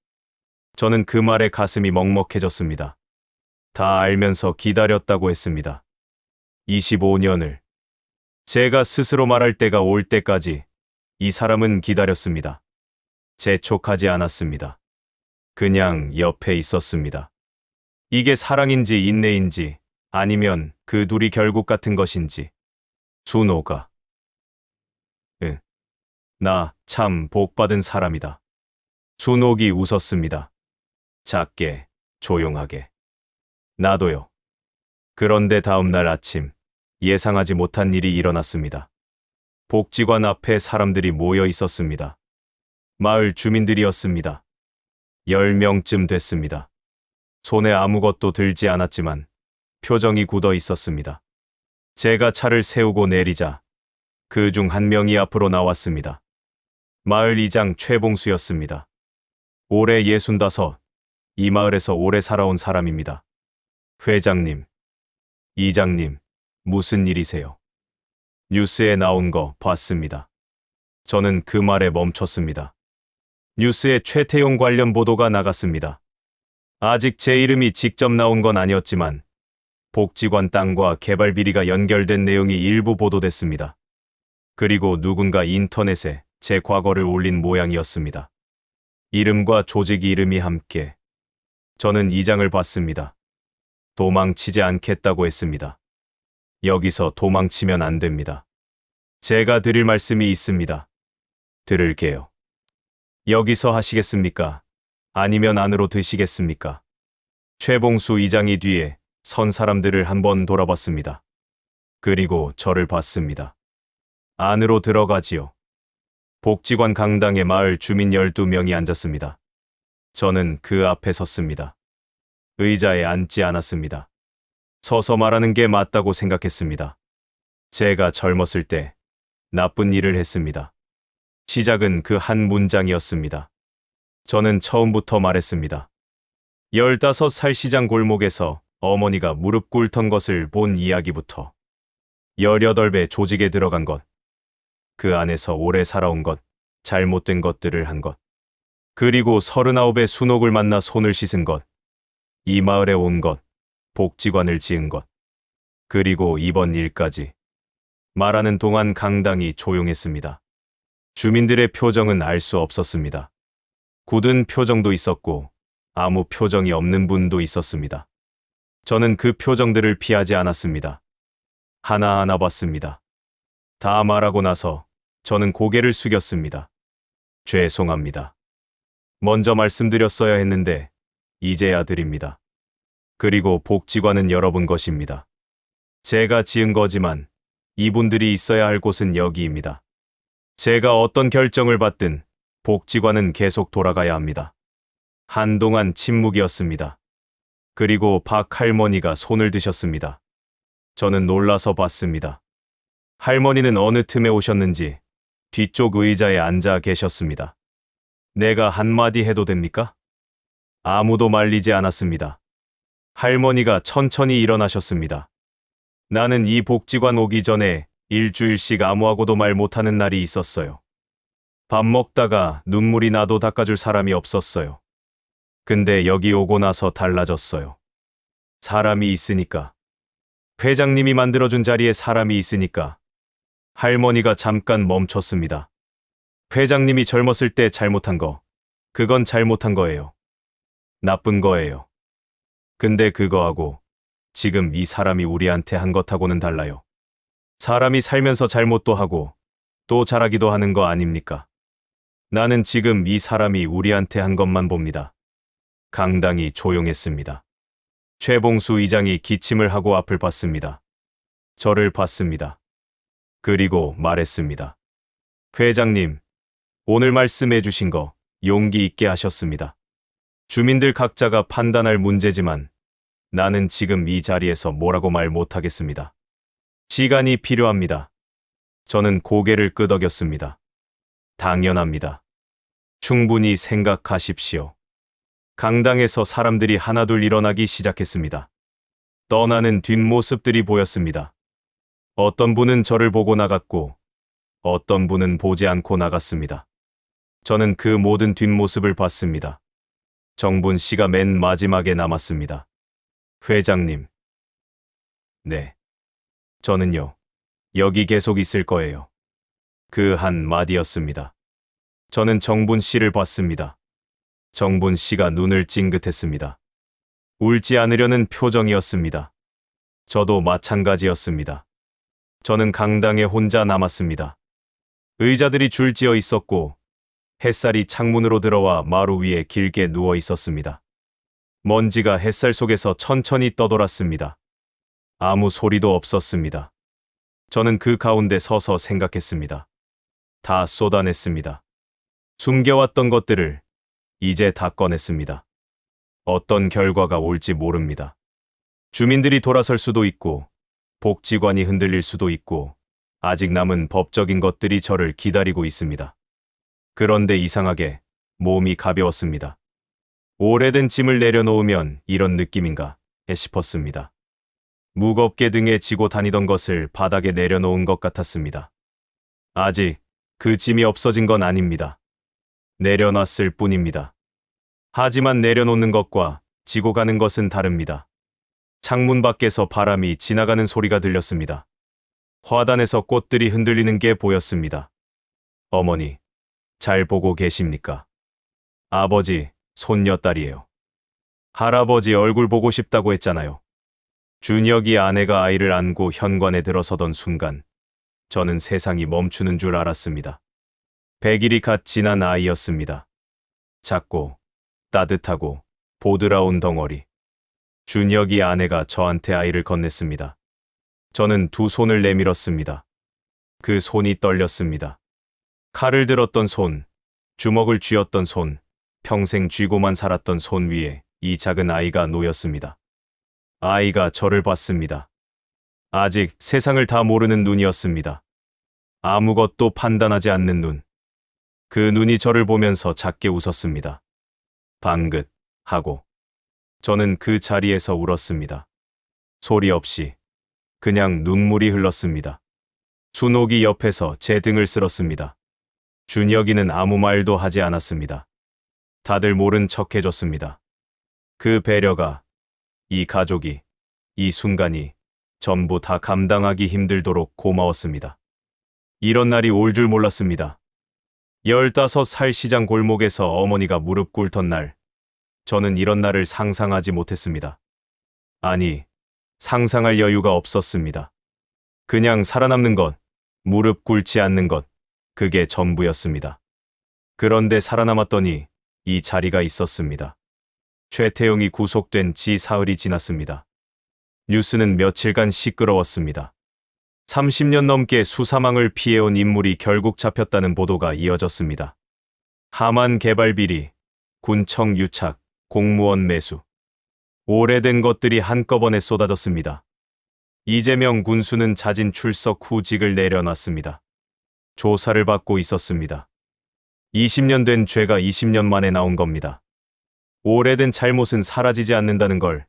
저는 그 말에 가슴이 먹먹해졌습니다. 다 알면서 기다렸다고 했습니다. 25년을. 제가 스스로 말할 때가 올 때까지 이 사람은 기다렸습니다. 재촉하지 않았습니다. 그냥 옆에 있었습니다. 이게 사랑인지 인내인지 아니면 그 둘이 결국 같은 것인지. 순옥아. 나 참 복받은 사람이다. 순옥이 웃었습니다. 작게, 조용하게. 나도요. 그런데 다음 날 아침 예상하지 못한 일이 일어났습니다. 복지관 앞에 사람들이 모여 있었습니다. 마을 주민들이었습니다. 10명쯤 됐습니다. 손에 아무것도 들지 않았지만 표정이 굳어 있었습니다. 제가 차를 세우고 내리자 그 중 한 명이 앞으로 나왔습니다. 마을 이장 최봉수였습니다. 올해 65, 이 마을에서 오래 살아온 사람입니다. 회장님, 이장님, 무슨 일이세요? 뉴스에 나온 거 봤습니다. 저는 그 말에 멈췄습니다. 뉴스에 최태용 관련 보도가 나갔습니다. 아직 제 이름이 직접 나온 건 아니었지만 복지관 땅과 개발 비리가 연결된 내용이 일부 보도됐습니다. 그리고 누군가 인터넷에 제 과거를 올린 모양이었습니다. 이름과 조직 이름이 함께. 저는 이장을 봤습니다. 도망치지 않겠다고 했습니다. 여기서 도망치면 안 됩니다. 제가 드릴 말씀이 있습니다. 들을게요. 여기서 하시겠습니까? 아니면 안으로 드시겠습니까? 최봉수 이장이 뒤에 선 사람들을 한번 돌아봤습니다. 그리고 저를 봤습니다. 안으로 들어가지요. 복지관 강당에 마을 주민 12명이 앉았습니다. 저는 그 앞에 섰습니다. 의자에 앉지 않았습니다. 서서 말하는 게 맞다고 생각했습니다. 제가 젊었을 때 나쁜 일을 했습니다. 시작은 그 한 문장이었습니다. 저는 처음부터 말했습니다. 15살 시장 골목에서 어머니가 무릎 꿇던 것을 본 이야기부터 18배 조직에 들어간 것, 그 안에서 오래 살아온 것, 잘못된 것들을 한 것, 그리고 39의 순옥을 만나 손을 씻은 것, 이 마을에 온 것, 복지관을 지은 것, 그리고 이번 일까지. 말하는 동안 강당이 조용했습니다. 주민들의 표정은 알 수 없었습니다. 굳은 표정도 있었고 아무 표정이 없는 분도 있었습니다. 저는 그 표정들을 피하지 않았습니다. 하나하나 봤습니다. 다 말하고 나서 저는 고개를 숙였습니다. 죄송합니다. 먼저 말씀드렸어야 했는데 이제야 드립니다. 그리고 복지관은 여러분 것입니다. 제가 지은 거지만 이분들이 있어야 할 곳은 여기입니다. 제가 어떤 결정을 받든 복지관은 계속 돌아가야 합니다. 한동안 침묵이었습니다. 그리고 박 할머니가 손을 드셨습니다. 저는 놀라서 봤습니다. 할머니는 어느 틈에 오셨는지 뒤쪽 의자에 앉아 계셨습니다. 내가 한마디 해도 됩니까? 아무도 말리지 않았습니다. 할머니가 천천히 일어나셨습니다. 나는 이 복지관 오기 전에 일주일씩 아무하고도 말 못하는 날이 있었어요. 밥 먹다가 눈물이 나도 닦아줄 사람이 없었어요. 근데 여기 오고 나서 달라졌어요. 사람이 있으니까. 회장님이 만들어준 자리에 사람이 있으니까. 할머니가 잠깐 멈췄습니다. 회장님이 젊었을 때 잘못한 거, 그건 잘못한 거예요. 나쁜 거예요. 근데 그거하고 지금 이 사람이 우리한테 한 것하고는 달라요. 사람이 살면서 잘못도 하고 또 잘하기도 하는 거 아닙니까? 나는 지금 이 사람이 우리한테 한 것만 봅니다. 강당이 조용했습니다. 최봉수 의장이 기침을 하고 앞을 봤습니다. 저를 봤습니다. 그리고 말했습니다. 회장님, 오늘 말씀해 주신 거 용기 있게 하셨습니다. 주민들 각자가 판단할 문제지만 나는 지금 이 자리에서 뭐라고 말 못하겠습니다. 시간이 필요합니다. 저는 고개를 끄덕였습니다. 당연합니다. 충분히 생각하십시오. 강당에서 사람들이 하나둘 일어나기 시작했습니다. 떠나는 뒷모습들이 보였습니다. 어떤 분은 저를 보고 나갔고 어떤 분은 보지 않고 나갔습니다. 저는 그 모든 뒷모습을 봤습니다. 정분 씨가 맨 마지막에 남았습니다. 회장님. 네. 저는요, 여기 계속 있을 거예요. 그 한 마디였습니다. 저는 정분 씨를 봤습니다. 정분 씨가 눈을 찡긋했습니다. 울지 않으려는 표정이었습니다. 저도 마찬가지였습니다. 저는 강당에 혼자 남았습니다. 의자들이 줄지어 있었고 햇살이 창문으로 들어와 마루 위에 길게 누워 있었습니다. 먼지가 햇살 속에서 천천히 떠돌았습니다. 아무 소리도 없었습니다. 저는 그 가운데 서서 생각했습니다. 다 쏟아냈습니다. 숨겨왔던 것들을 이제 다 꺼냈습니다. 어떤 결과가 올지 모릅니다. 주민들이 돌아설 수도 있고 복지관이 흔들릴 수도 있고 아직 남은 법적인 것들이 저를 기다리고 있습니다. 그런데 이상하게 몸이 가벼웠습니다. 오래된 짐을 내려놓으면 이런 느낌인가 싶었습니다. 무겁게 등에 지고 다니던 것을 바닥에 내려놓은 것 같았습니다. 아직 그 짐이 없어진 건 아닙니다. 내려놨을 뿐입니다. 하지만 내려놓는 것과 지고 가는 것은 다릅니다. 창문 밖에서 바람이 지나가는 소리가 들렸습니다. 화단에서 꽃들이 흔들리는 게 보였습니다. 어머니, 잘 보고 계십니까? 아버지, 손녀딸이에요. 할아버지 얼굴 보고 싶다고 했잖아요. 준혁이 아내가 아이를 안고 현관에 들어서던 순간 저는 세상이 멈추는 줄 알았습니다. 100일이 갓 지난 아이였습니다. 작고 따뜻하고 보드라운 덩어리. 준혁이 아내가 저한테 아이를 건넸습니다. 저는 두 손을 내밀었습니다. 그 손이 떨렸습니다. 칼을 들었던 손, 주먹을 쥐었던 손, 평생 쥐고만 살았던 손 위에 이 작은 아이가 놓였습니다. 아이가 저를 봤습니다. 아직 세상을 다 모르는 눈이었습니다. 아무것도 판단하지 않는 눈. 그 눈이 저를 보면서 작게 웃었습니다. 방긋 하고. 저는 그 자리에서 울었습니다. 소리 없이. 그냥 눈물이 흘렀습니다. 순옥이 옆에서 제 등을 쓸었습니다. 준혁이는 아무 말도 하지 않았습니다. 다들 모른 척 해줬습니다. 그 배려가, 이 가족이, 이 순간이 전부 다 감당하기 힘들도록 고마웠습니다. 이런 날이 올 줄 몰랐습니다. 15살 시장 골목에서 어머니가 무릎 꿇던 날, 저는 이런 날을 상상하지 못했습니다. 아니, 상상할 여유가 없었습니다. 그냥 살아남는 것, 무릎 꿇지 않는 것, 그게 전부였습니다. 그런데 살아남았더니 이 자리가 있었습니다. 최태용이 구속된 지 사흘이 지났습니다. 뉴스는 며칠간 시끄러웠습니다. 30년 넘게 수사망을 피해온 인물이 결국 잡혔다는 보도가 이어졌습니다. 하만 개발 비리, 군청 유착, 공무원 매수. 오래된 것들이 한꺼번에 쏟아졌습니다. 이재명 군수는 자진 출석 후 직을 내려놨습니다. 조사를 받고 있었습니다. 20년 된 죄가 20년 만에 나온 겁니다. 오래된 잘못은 사라지지 않는다는 걸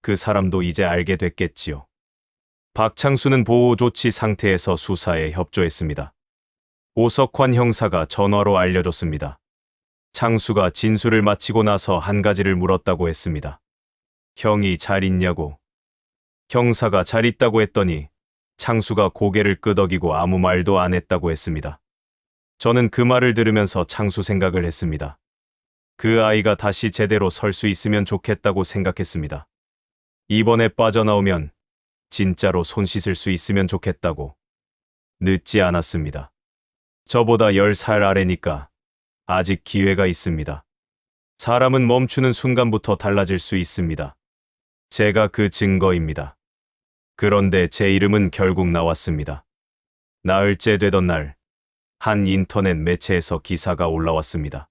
그 사람도 이제 알게 됐겠지요. 박창수는 보호 조치 상태에서 수사에 협조했습니다. 오석환 형사가 전화로 알려줬습니다. 창수가 진술을 마치고 나서 한 가지를 물었다고 했습니다. 형이 잘 있냐고. 형사가 잘 있다고 했더니 창수가 고개를 끄덕이고 아무 말도 안 했다고 했습니다. 저는 그 말을 들으면서 창수 생각을 했습니다. 그 아이가 다시 제대로 설 수 있으면 좋겠다고 생각했습니다. 이번에 빠져나오면 진짜로 손 씻을 수 있으면 좋겠다고. 늦지 않았습니다. 저보다 10살 아래니까 아직 기회가 있습니다. 사람은 멈추는 순간부터 달라질 수 있습니다. 제가 그 증거입니다. 그런데 제 이름은 결국 나왔습니다. 나흘째 되던 날, 한 인터넷 매체에서 기사가 올라왔습니다.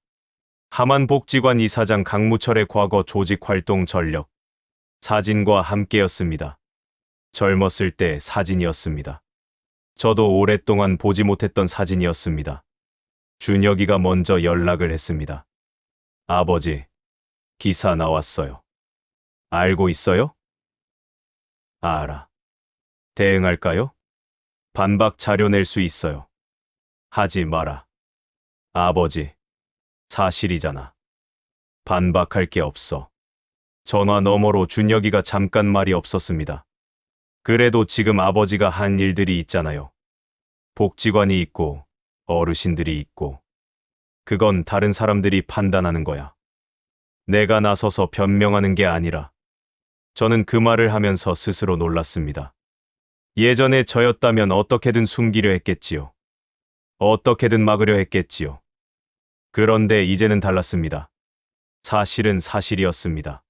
하만복지관 이사장 강무철의 과거 조직 활동 전력, 사진과 함께였습니다. 젊었을 때 사진이었습니다. 저도 오랫동안 보지 못했던 사진이었습니다. 준혁이가 먼저 연락을 했습니다. 아버지, 기사 나왔어요. 알고 있어요? 알아. 대응할까요? 반박 자료 낼 수 있어요. 하지 마라. 아버지, 사실이잖아. 반박할 게 없어. 전화 너머로 준혁이가 잠깐 말이 없었습니다. 그래도 지금 아버지가 한 일들이 있잖아요. 복지관이 있고 어르신들이 있고. 그건 다른 사람들이 판단하는 거야. 내가 나서서 변명하는 게 아니라. 저는 그 말을 하면서 스스로 놀랐습니다. 예전에 저였다면 어떻게든 숨기려 했겠지요. 어떻게든 막으려 했겠지요. 그런데 이제는 달랐습니다. 사실은 사실이었습니다.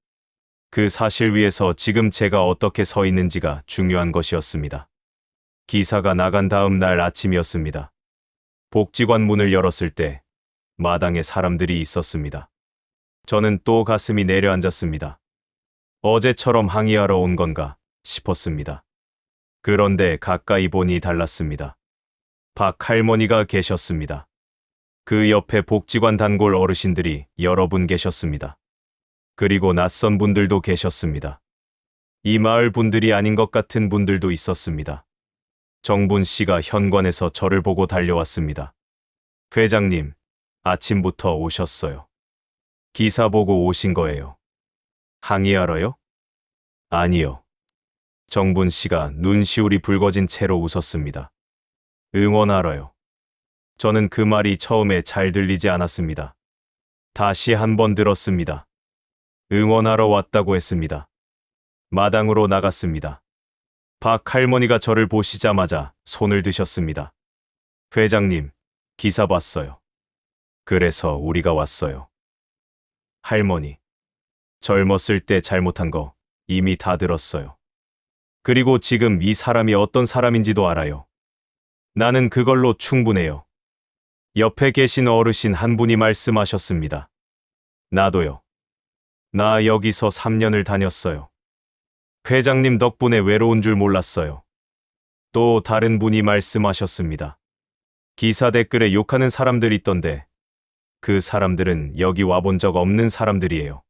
그 사실 위에서 지금 제가 어떻게 서 있는지가 중요한 것이었습니다. 기사가 나간 다음 날 아침이었습니다. 복지관 문을 열었을 때 마당에 사람들이 있었습니다. 저는 또 가슴이 내려앉았습니다. 어제처럼 항의하러 온 건가 싶었습니다. 그런데 가까이 보니 달랐습니다. 박 할머니가 계셨습니다. 그 옆에 복지관 단골 어르신들이 여러 분 계셨습니다. 그리고 낯선 분들도 계셨습니다. 이 마을 분들이 아닌 것 같은 분들도 있었습니다. 정분 씨가 현관에서 저를 보고 달려왔습니다. 회장님, 아침부터 오셨어요. 기사 보고 오신 거예요. 항의하러요? 아니요. 정분 씨가 눈시울이 붉어진 채로 웃었습니다. 응원하러요. 저는 그 말이 처음에 잘 들리지 않았습니다. 다시 한번 들었습니다. 응원하러 왔다고 했습니다. 마당으로 나갔습니다. 박 할머니가 저를 보시자마자 손을 드셨습니다. 회장님, 기사 봤어요. 그래서 우리가 왔어요. 할머니, 젊었을 때 잘못한 거 이미 다 들었어요. 그리고 지금 이 사람이 어떤 사람인지도 알아요. 나는 그걸로 충분해요. 옆에 계신 어르신 한 분이 말씀하셨습니다. 나도요. 나 여기서 3년을 다녔어요. 회장님 덕분에 외로운 줄 몰랐어요. 또 다른 분이 말씀하셨습니다. 기사 댓글에 욕하는 사람들 있던데 그 사람들은 여기 와본 적 없는 사람들이에요.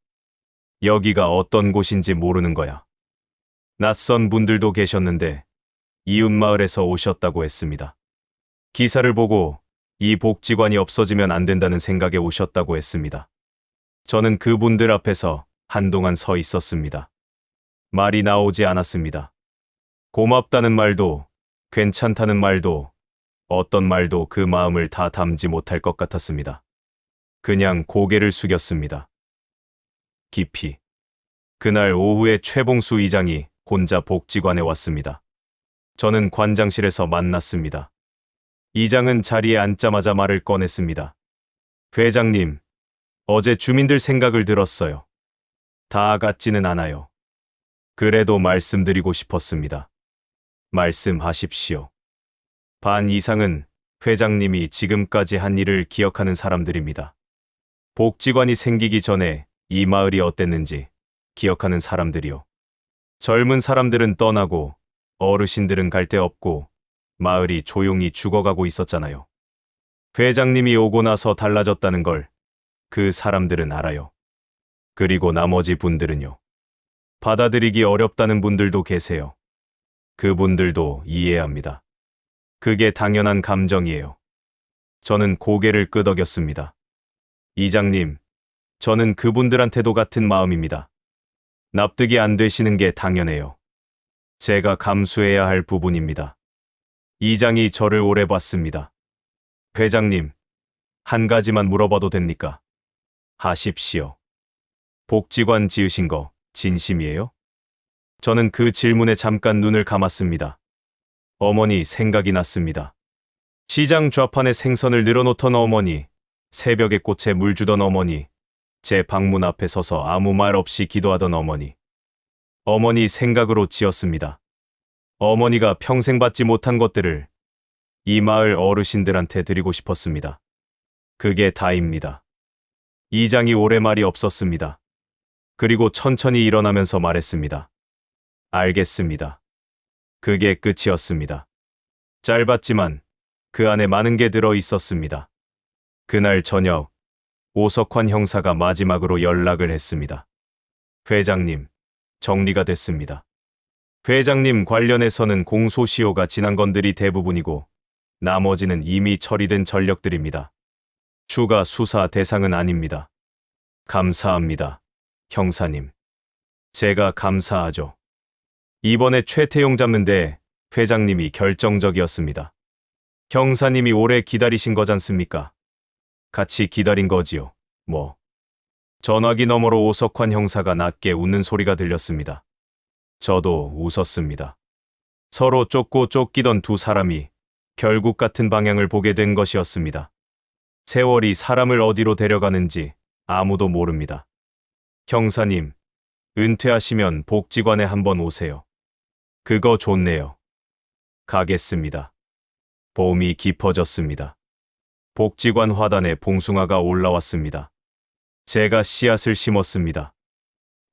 여기가 어떤 곳인지 모르는 거야. 낯선 분들도 계셨는데 이웃마을에서 오셨다고 했습니다. 기사를 보고 이 복지관이 없어지면 안 된다는 생각에 오셨다고 했습니다. 저는 그분들 앞에서 한동안 서 있었습니다. 말이 나오지 않았습니다. 고맙다는 말도, 괜찮다는 말도, 어떤 말도 그 마음을 다 담지 못할 것 같았습니다. 그냥 고개를 숙였습니다. 깊이. 그날 오후에 최봉수 이장이 혼자 복지관에 왔습니다. 저는 관장실에서 만났습니다. 이장은 자리에 앉자마자 말을 꺼냈습니다. 회장님, 어제 주민들 생각을 들었어요. 다 같지는 않아요. 그래도 말씀드리고 싶었습니다. 말씀하십시오. 반 이상은 회장님이 지금까지 한 일을 기억하는 사람들입니다. 복지관이 생기기 전에 이 마을이 어땠는지 기억하는 사람들이요. 젊은 사람들은 떠나고 어르신들은 갈 데 없고 마을이 조용히 죽어가고 있었잖아요. 회장님이 오고 나서 달라졌다는 걸 그 사람들은 알아요. 그리고 나머지 분들은요. 받아들이기 어렵다는 분들도 계세요. 그분들도 이해합니다. 그게 당연한 감정이에요. 저는 고개를 끄덕였습니다. 이장님, 저는 그분들한테도 같은 마음입니다. 납득이 안 되시는 게 당연해요. 제가 감수해야 할 부분입니다. 이장이 저를 오래 봤습니다. 회장님, 한 가지만 물어봐도 됩니까? 하십시오. 복지관 지으신 거 진심이에요? 저는 그 질문에 잠깐 눈을 감았습니다. 어머니 생각이 났습니다. 시장 좌판에 생선을 늘어놓던 어머니, 새벽에 꽃에 물 주던 어머니, 제 방문 앞에 서서 아무 말 없이 기도하던 어머니. 어머니 생각으로 지었습니다. 어머니가 평생 받지 못한 것들을 이 마을 어르신들한테 드리고 싶었습니다. 그게 다입니다. 이장이 오래 말이 없었습니다. 그리고 천천히 일어나면서 말했습니다. 알겠습니다. 그게 끝이었습니다. 짧았지만 그 안에 많은 게 들어 있었습니다. 그날 저녁, 오석환 형사가 마지막으로 연락을 했습니다. 회장님, 정리가 됐습니다. 회장님 관련해서는 공소시효가 지난 건들이 대부분이고 나머지는 이미 처리된 전력들입니다. 추가 수사 대상은 아닙니다. 감사합니다, 형사님. 제가 감사하죠. 이번에 최태용 잡는데 회장님이 결정적이었습니다. 형사님이 오래 기다리신 거잖습니까? 같이 기다린 거지요, 뭐. 전화기 너머로 오석환 형사가 낮게 웃는 소리가 들렸습니다. 저도 웃었습니다. 서로 쫓고 쫓기던 두 사람이 결국 같은 방향을 보게 된 것이었습니다. 세월이 사람을 어디로 데려가는지 아무도 모릅니다. 형사님, 은퇴하시면 복지관에 한번 오세요. 그거 좋네요. 가겠습니다. 봄이 깊어졌습니다. 복지관 화단에 봉숭아가 올라왔습니다. 제가 씨앗을 심었습니다.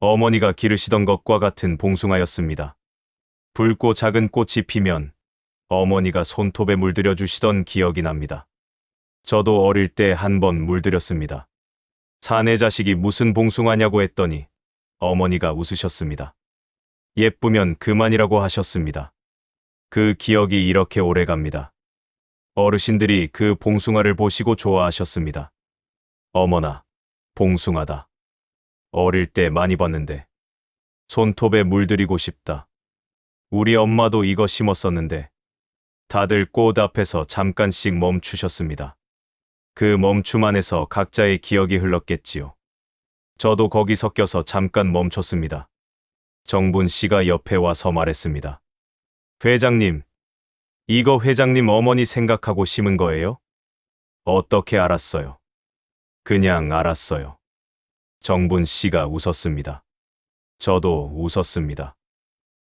어머니가 기르시던 것과 같은 봉숭아였습니다. 붉고 작은 꽃이 피면 어머니가 손톱에 물들여 주시던 기억이 납니다. 저도 어릴 때 한 번 물들였습니다. 사내 자식이 무슨 봉숭아냐고 했더니 어머니가 웃으셨습니다. 예쁘면 그만이라고 하셨습니다. 그 기억이 이렇게 오래 갑니다. 어르신들이 그 봉숭아를 보시고 좋아하셨습니다. 어머나, 봉숭아다. 어릴 때 많이 봤는데 손톱에 물들이고 싶다. 우리 엄마도 이거 심었었는데. 다들 꽃 앞에서 잠깐씩 멈추셨습니다. 그 멈춤 안에서 각자의 기억이 흘렀겠지요. 저도 거기 섞여서 잠깐 멈췄습니다. 정분 씨가 옆에 와서 말했습니다. 회장님, 이거 회장님 어머니 생각하고 심은 거예요? 어떻게 알았어요? 그냥 알았어요. 정분 씨가 웃었습니다. 저도 웃었습니다.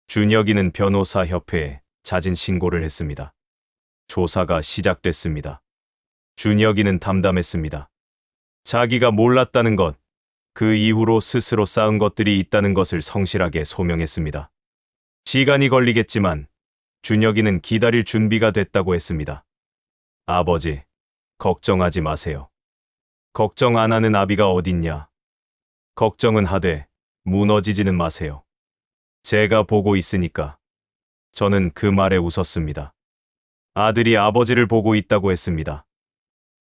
준혁이는 변호사 협회에 자진 신고를 했습니다. 조사가 시작됐습니다. 준혁이는 담담했습니다. 자기가 몰랐다는 것, 그 이후로 스스로 쌓은 것들이 있다는 것을 성실하게 소명했습니다. 시간이 걸리겠지만 준혁이는 기다릴 준비가 됐다고 했습니다. 아버지, 걱정하지 마세요. 걱정 안 하는 아비가 어딨냐. 걱정은 하되 무너지지는 마세요. 제가 보고 있으니까. 저는 그 말에 웃었습니다. 아들이 아버지를 보고 있다고 했습니다.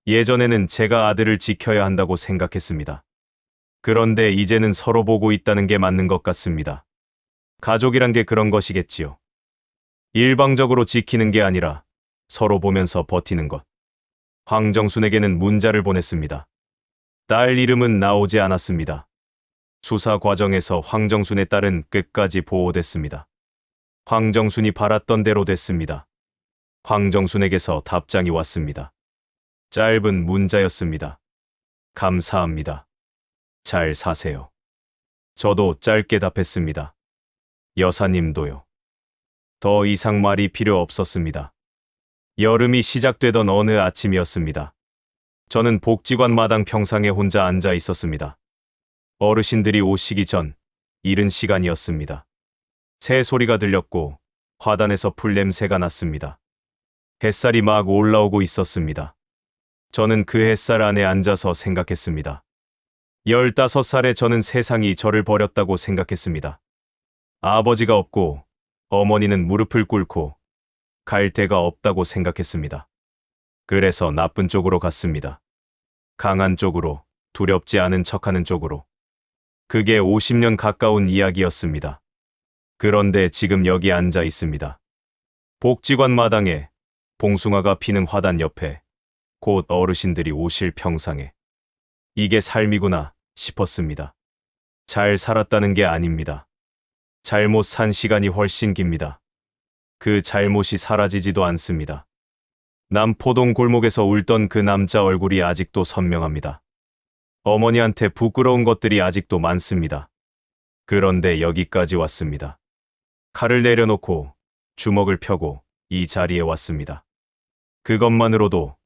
예전에는 제가 아들을 지켜야 한다고 생각했습니다. 그런데 이제는 서로 보고 있다는 게 맞는 것 같습니다. 가족이란 게 그런 것이겠지요. 일방적으로 지키는 게 아니라 서로 보면서 버티는 것. 황정순에게는 문자를 보냈습니다. 딸 이름은 나오지 않았습니다. 수사 과정에서 황정순의 딸은 끝까지 보호됐습니다. 황정순이 바랐던 대로 됐습니다. 황정순에게서 답장이 왔습니다. 짧은 문자였습니다. 감사합니다. 잘 사세요. 저도 짧게 답했습니다. 여사님도요. 더 이상 말이 필요 없었습니다. 여름이 시작되던 어느 아침이었습니다. 저는 복지관 마당 평상에 혼자 앉아 있었습니다. 어르신들이 오시기 전 이른 시간이었습니다. 새 소리가 들렸고 화단에서 풀 냄새가 났습니다. 햇살이 막 올라오고 있었습니다. 저는 그 햇살 안에 앉아서 생각했습니다. 15살에 저는 세상이 저를 버렸다고 생각했습니다. 아버지가 없고 어머니는 무릎을 꿇고 갈 데가 없다고 생각했습니다. 그래서 나쁜 쪽으로 갔습니다. 강한 쪽으로, 두렵지 않은 척하는 쪽으로. 그게 50년 가까운 이야기였습니다. 그런데 지금 여기 앉아 있습니다. 복지관 마당에, 봉숭아가 피는 화단 옆에, 곧 어르신들이 오실 평상에. 이게 삶이구나 싶었습니다. 잘 살았다는 게 아닙니다. 잘못 산 시간이 훨씬 깁니다. 그 잘못이 사라지지도 않습니다. 남포동 골목에서 울던 그 남자 얼굴이 아직도 선명합니다. 어머니한테 부끄러운 것들이 아직도 많습니다. 그런데 여기까지 왔습니다. 칼을 내려놓고 주먹을 펴고 이 자리에 왔습니다. 그것만으로도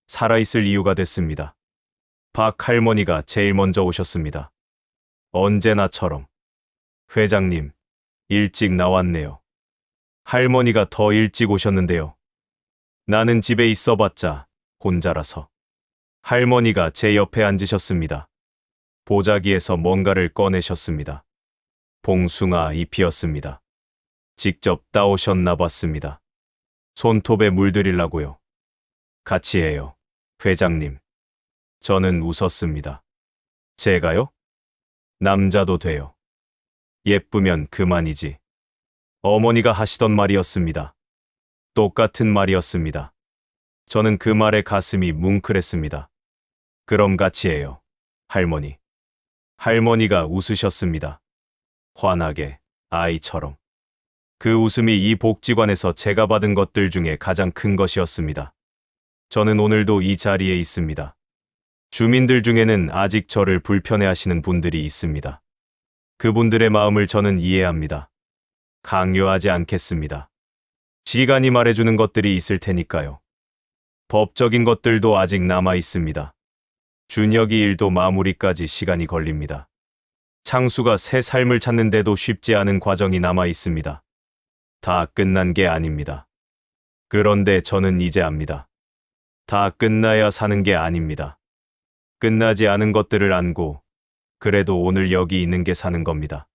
살아있을 이유가 됐습니다. 박 할머니가 제일 먼저 오셨습니다. 언제나처럼. 회장님, 일찍 나왔네요. 할머니가 더 일찍 오셨는데요. 나는 집에 있어봤자 혼자라서. 할머니가 제 옆에 앉으셨습니다. 보자기에서 뭔가를 꺼내셨습니다. 봉숭아 잎이었습니다. 직접 따오셨나 봤습니다. 손톱에 물들이려고요. 같이 해요, 회장님. 저는 웃었습니다. 제가요? 남자도 돼요. 예쁘면 그만이지. 어머니가 하시던 말이었습니다. 똑같은 말이었습니다. 저는 그 말에 가슴이 뭉클했습니다. 그럼 같이 해요, 할머니. 할머니가 웃으셨습니다. 환하게, 아이처럼. 그 웃음이 이 복지관에서 제가 받은 것들 중에 가장 큰 것이었습니다. 저는 오늘도 이 자리에 있습니다. 주민들 중에는 아직 저를 불편해하시는 분들이 있습니다. 그분들의 마음을 저는 이해합니다. 강요하지 않겠습니다. 시간이 말해주는 것들이 있을 테니까요. 법적인 것들도 아직 남아 있습니다. 준혁이 일도 마무리까지 시간이 걸립니다. 창수가 새 삶을 찾는데도 쉽지 않은 과정이 남아 있습니다. 다 끝난 게 아닙니다. 그런데 저는 이제 압니다. 다 끝나야 사는 게 아닙니다. 끝나지 않은 것들을 안고 그래도 오늘 여기 있는 게 사는 겁니다.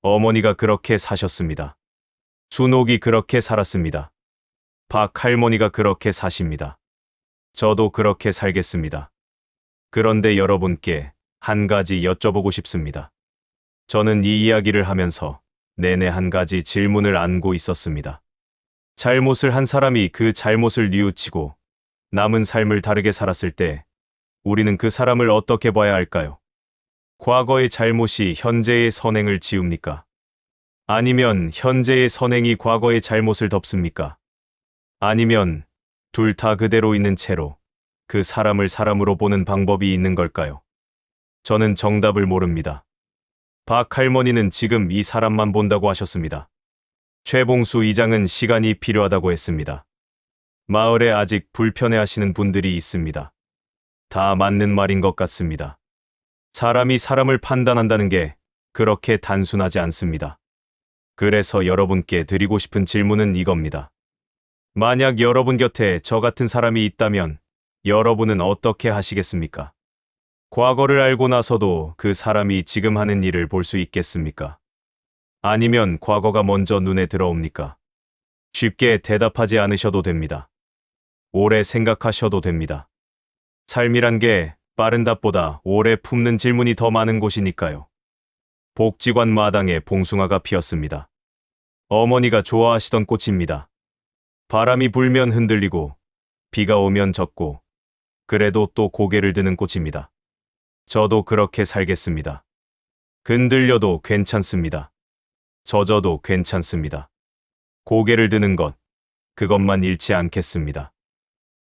어머니가 그렇게 사셨습니다. 준옥이 그렇게 살았습니다. 박 할머니가 그렇게 사십니다. 저도 그렇게 살겠습니다. 그런데 여러분께 한 가지 여쭤보고 싶습니다. 저는 이 이야기를 하면서 내내 한 가지 질문을 안고 있었습니다. 잘못을 한 사람이 그 잘못을 뉘우치고 남은 삶을 다르게 살았을 때 우리는 그 사람을 어떻게 봐야 할까요? 과거의 잘못이 현재의 선행을 지웁니까? 아니면 현재의 선행이 과거의 잘못을 덮습니까? 아니면 둘 다 그대로 있는 채로 그 사람을 사람으로 보는 방법이 있는 걸까요? 저는 정답을 모릅니다. 박 할머니는 지금 이 사람만 본다고 하셨습니다. 최봉수 이장은 시간이 필요하다고 했습니다. 마을에 아직 불편해하시는 분들이 있습니다. 다 맞는 말인 것 같습니다. 사람이 사람을 판단한다는 게 그렇게 단순하지 않습니다. 그래서 여러분께 드리고 싶은 질문은 이겁니다. 만약 여러분 곁에 저 같은 사람이 있다면 여러분은 어떻게 하시겠습니까? 과거를 알고 나서도 그 사람이 지금 하는 일을 볼 수 있겠습니까? 아니면 과거가 먼저 눈에 들어옵니까? 쉽게 대답하지 않으셔도 됩니다. 오래 생각하셔도 됩니다. 삶이란 게 빠른 답보다 오래 품는 질문이 더 많은 곳이니까요. 복지관 마당에 봉숭아가 피었습니다. 어머니가 좋아하시던 꽃입니다. 바람이 불면 흔들리고 비가 오면 젖고 그래도 또 고개를 드는 꽃입니다. 저도 그렇게 살겠습니다. 흔들려도 괜찮습니다. 젖어도 괜찮습니다. 고개를 드는 것, 그것만 잃지 않겠습니다.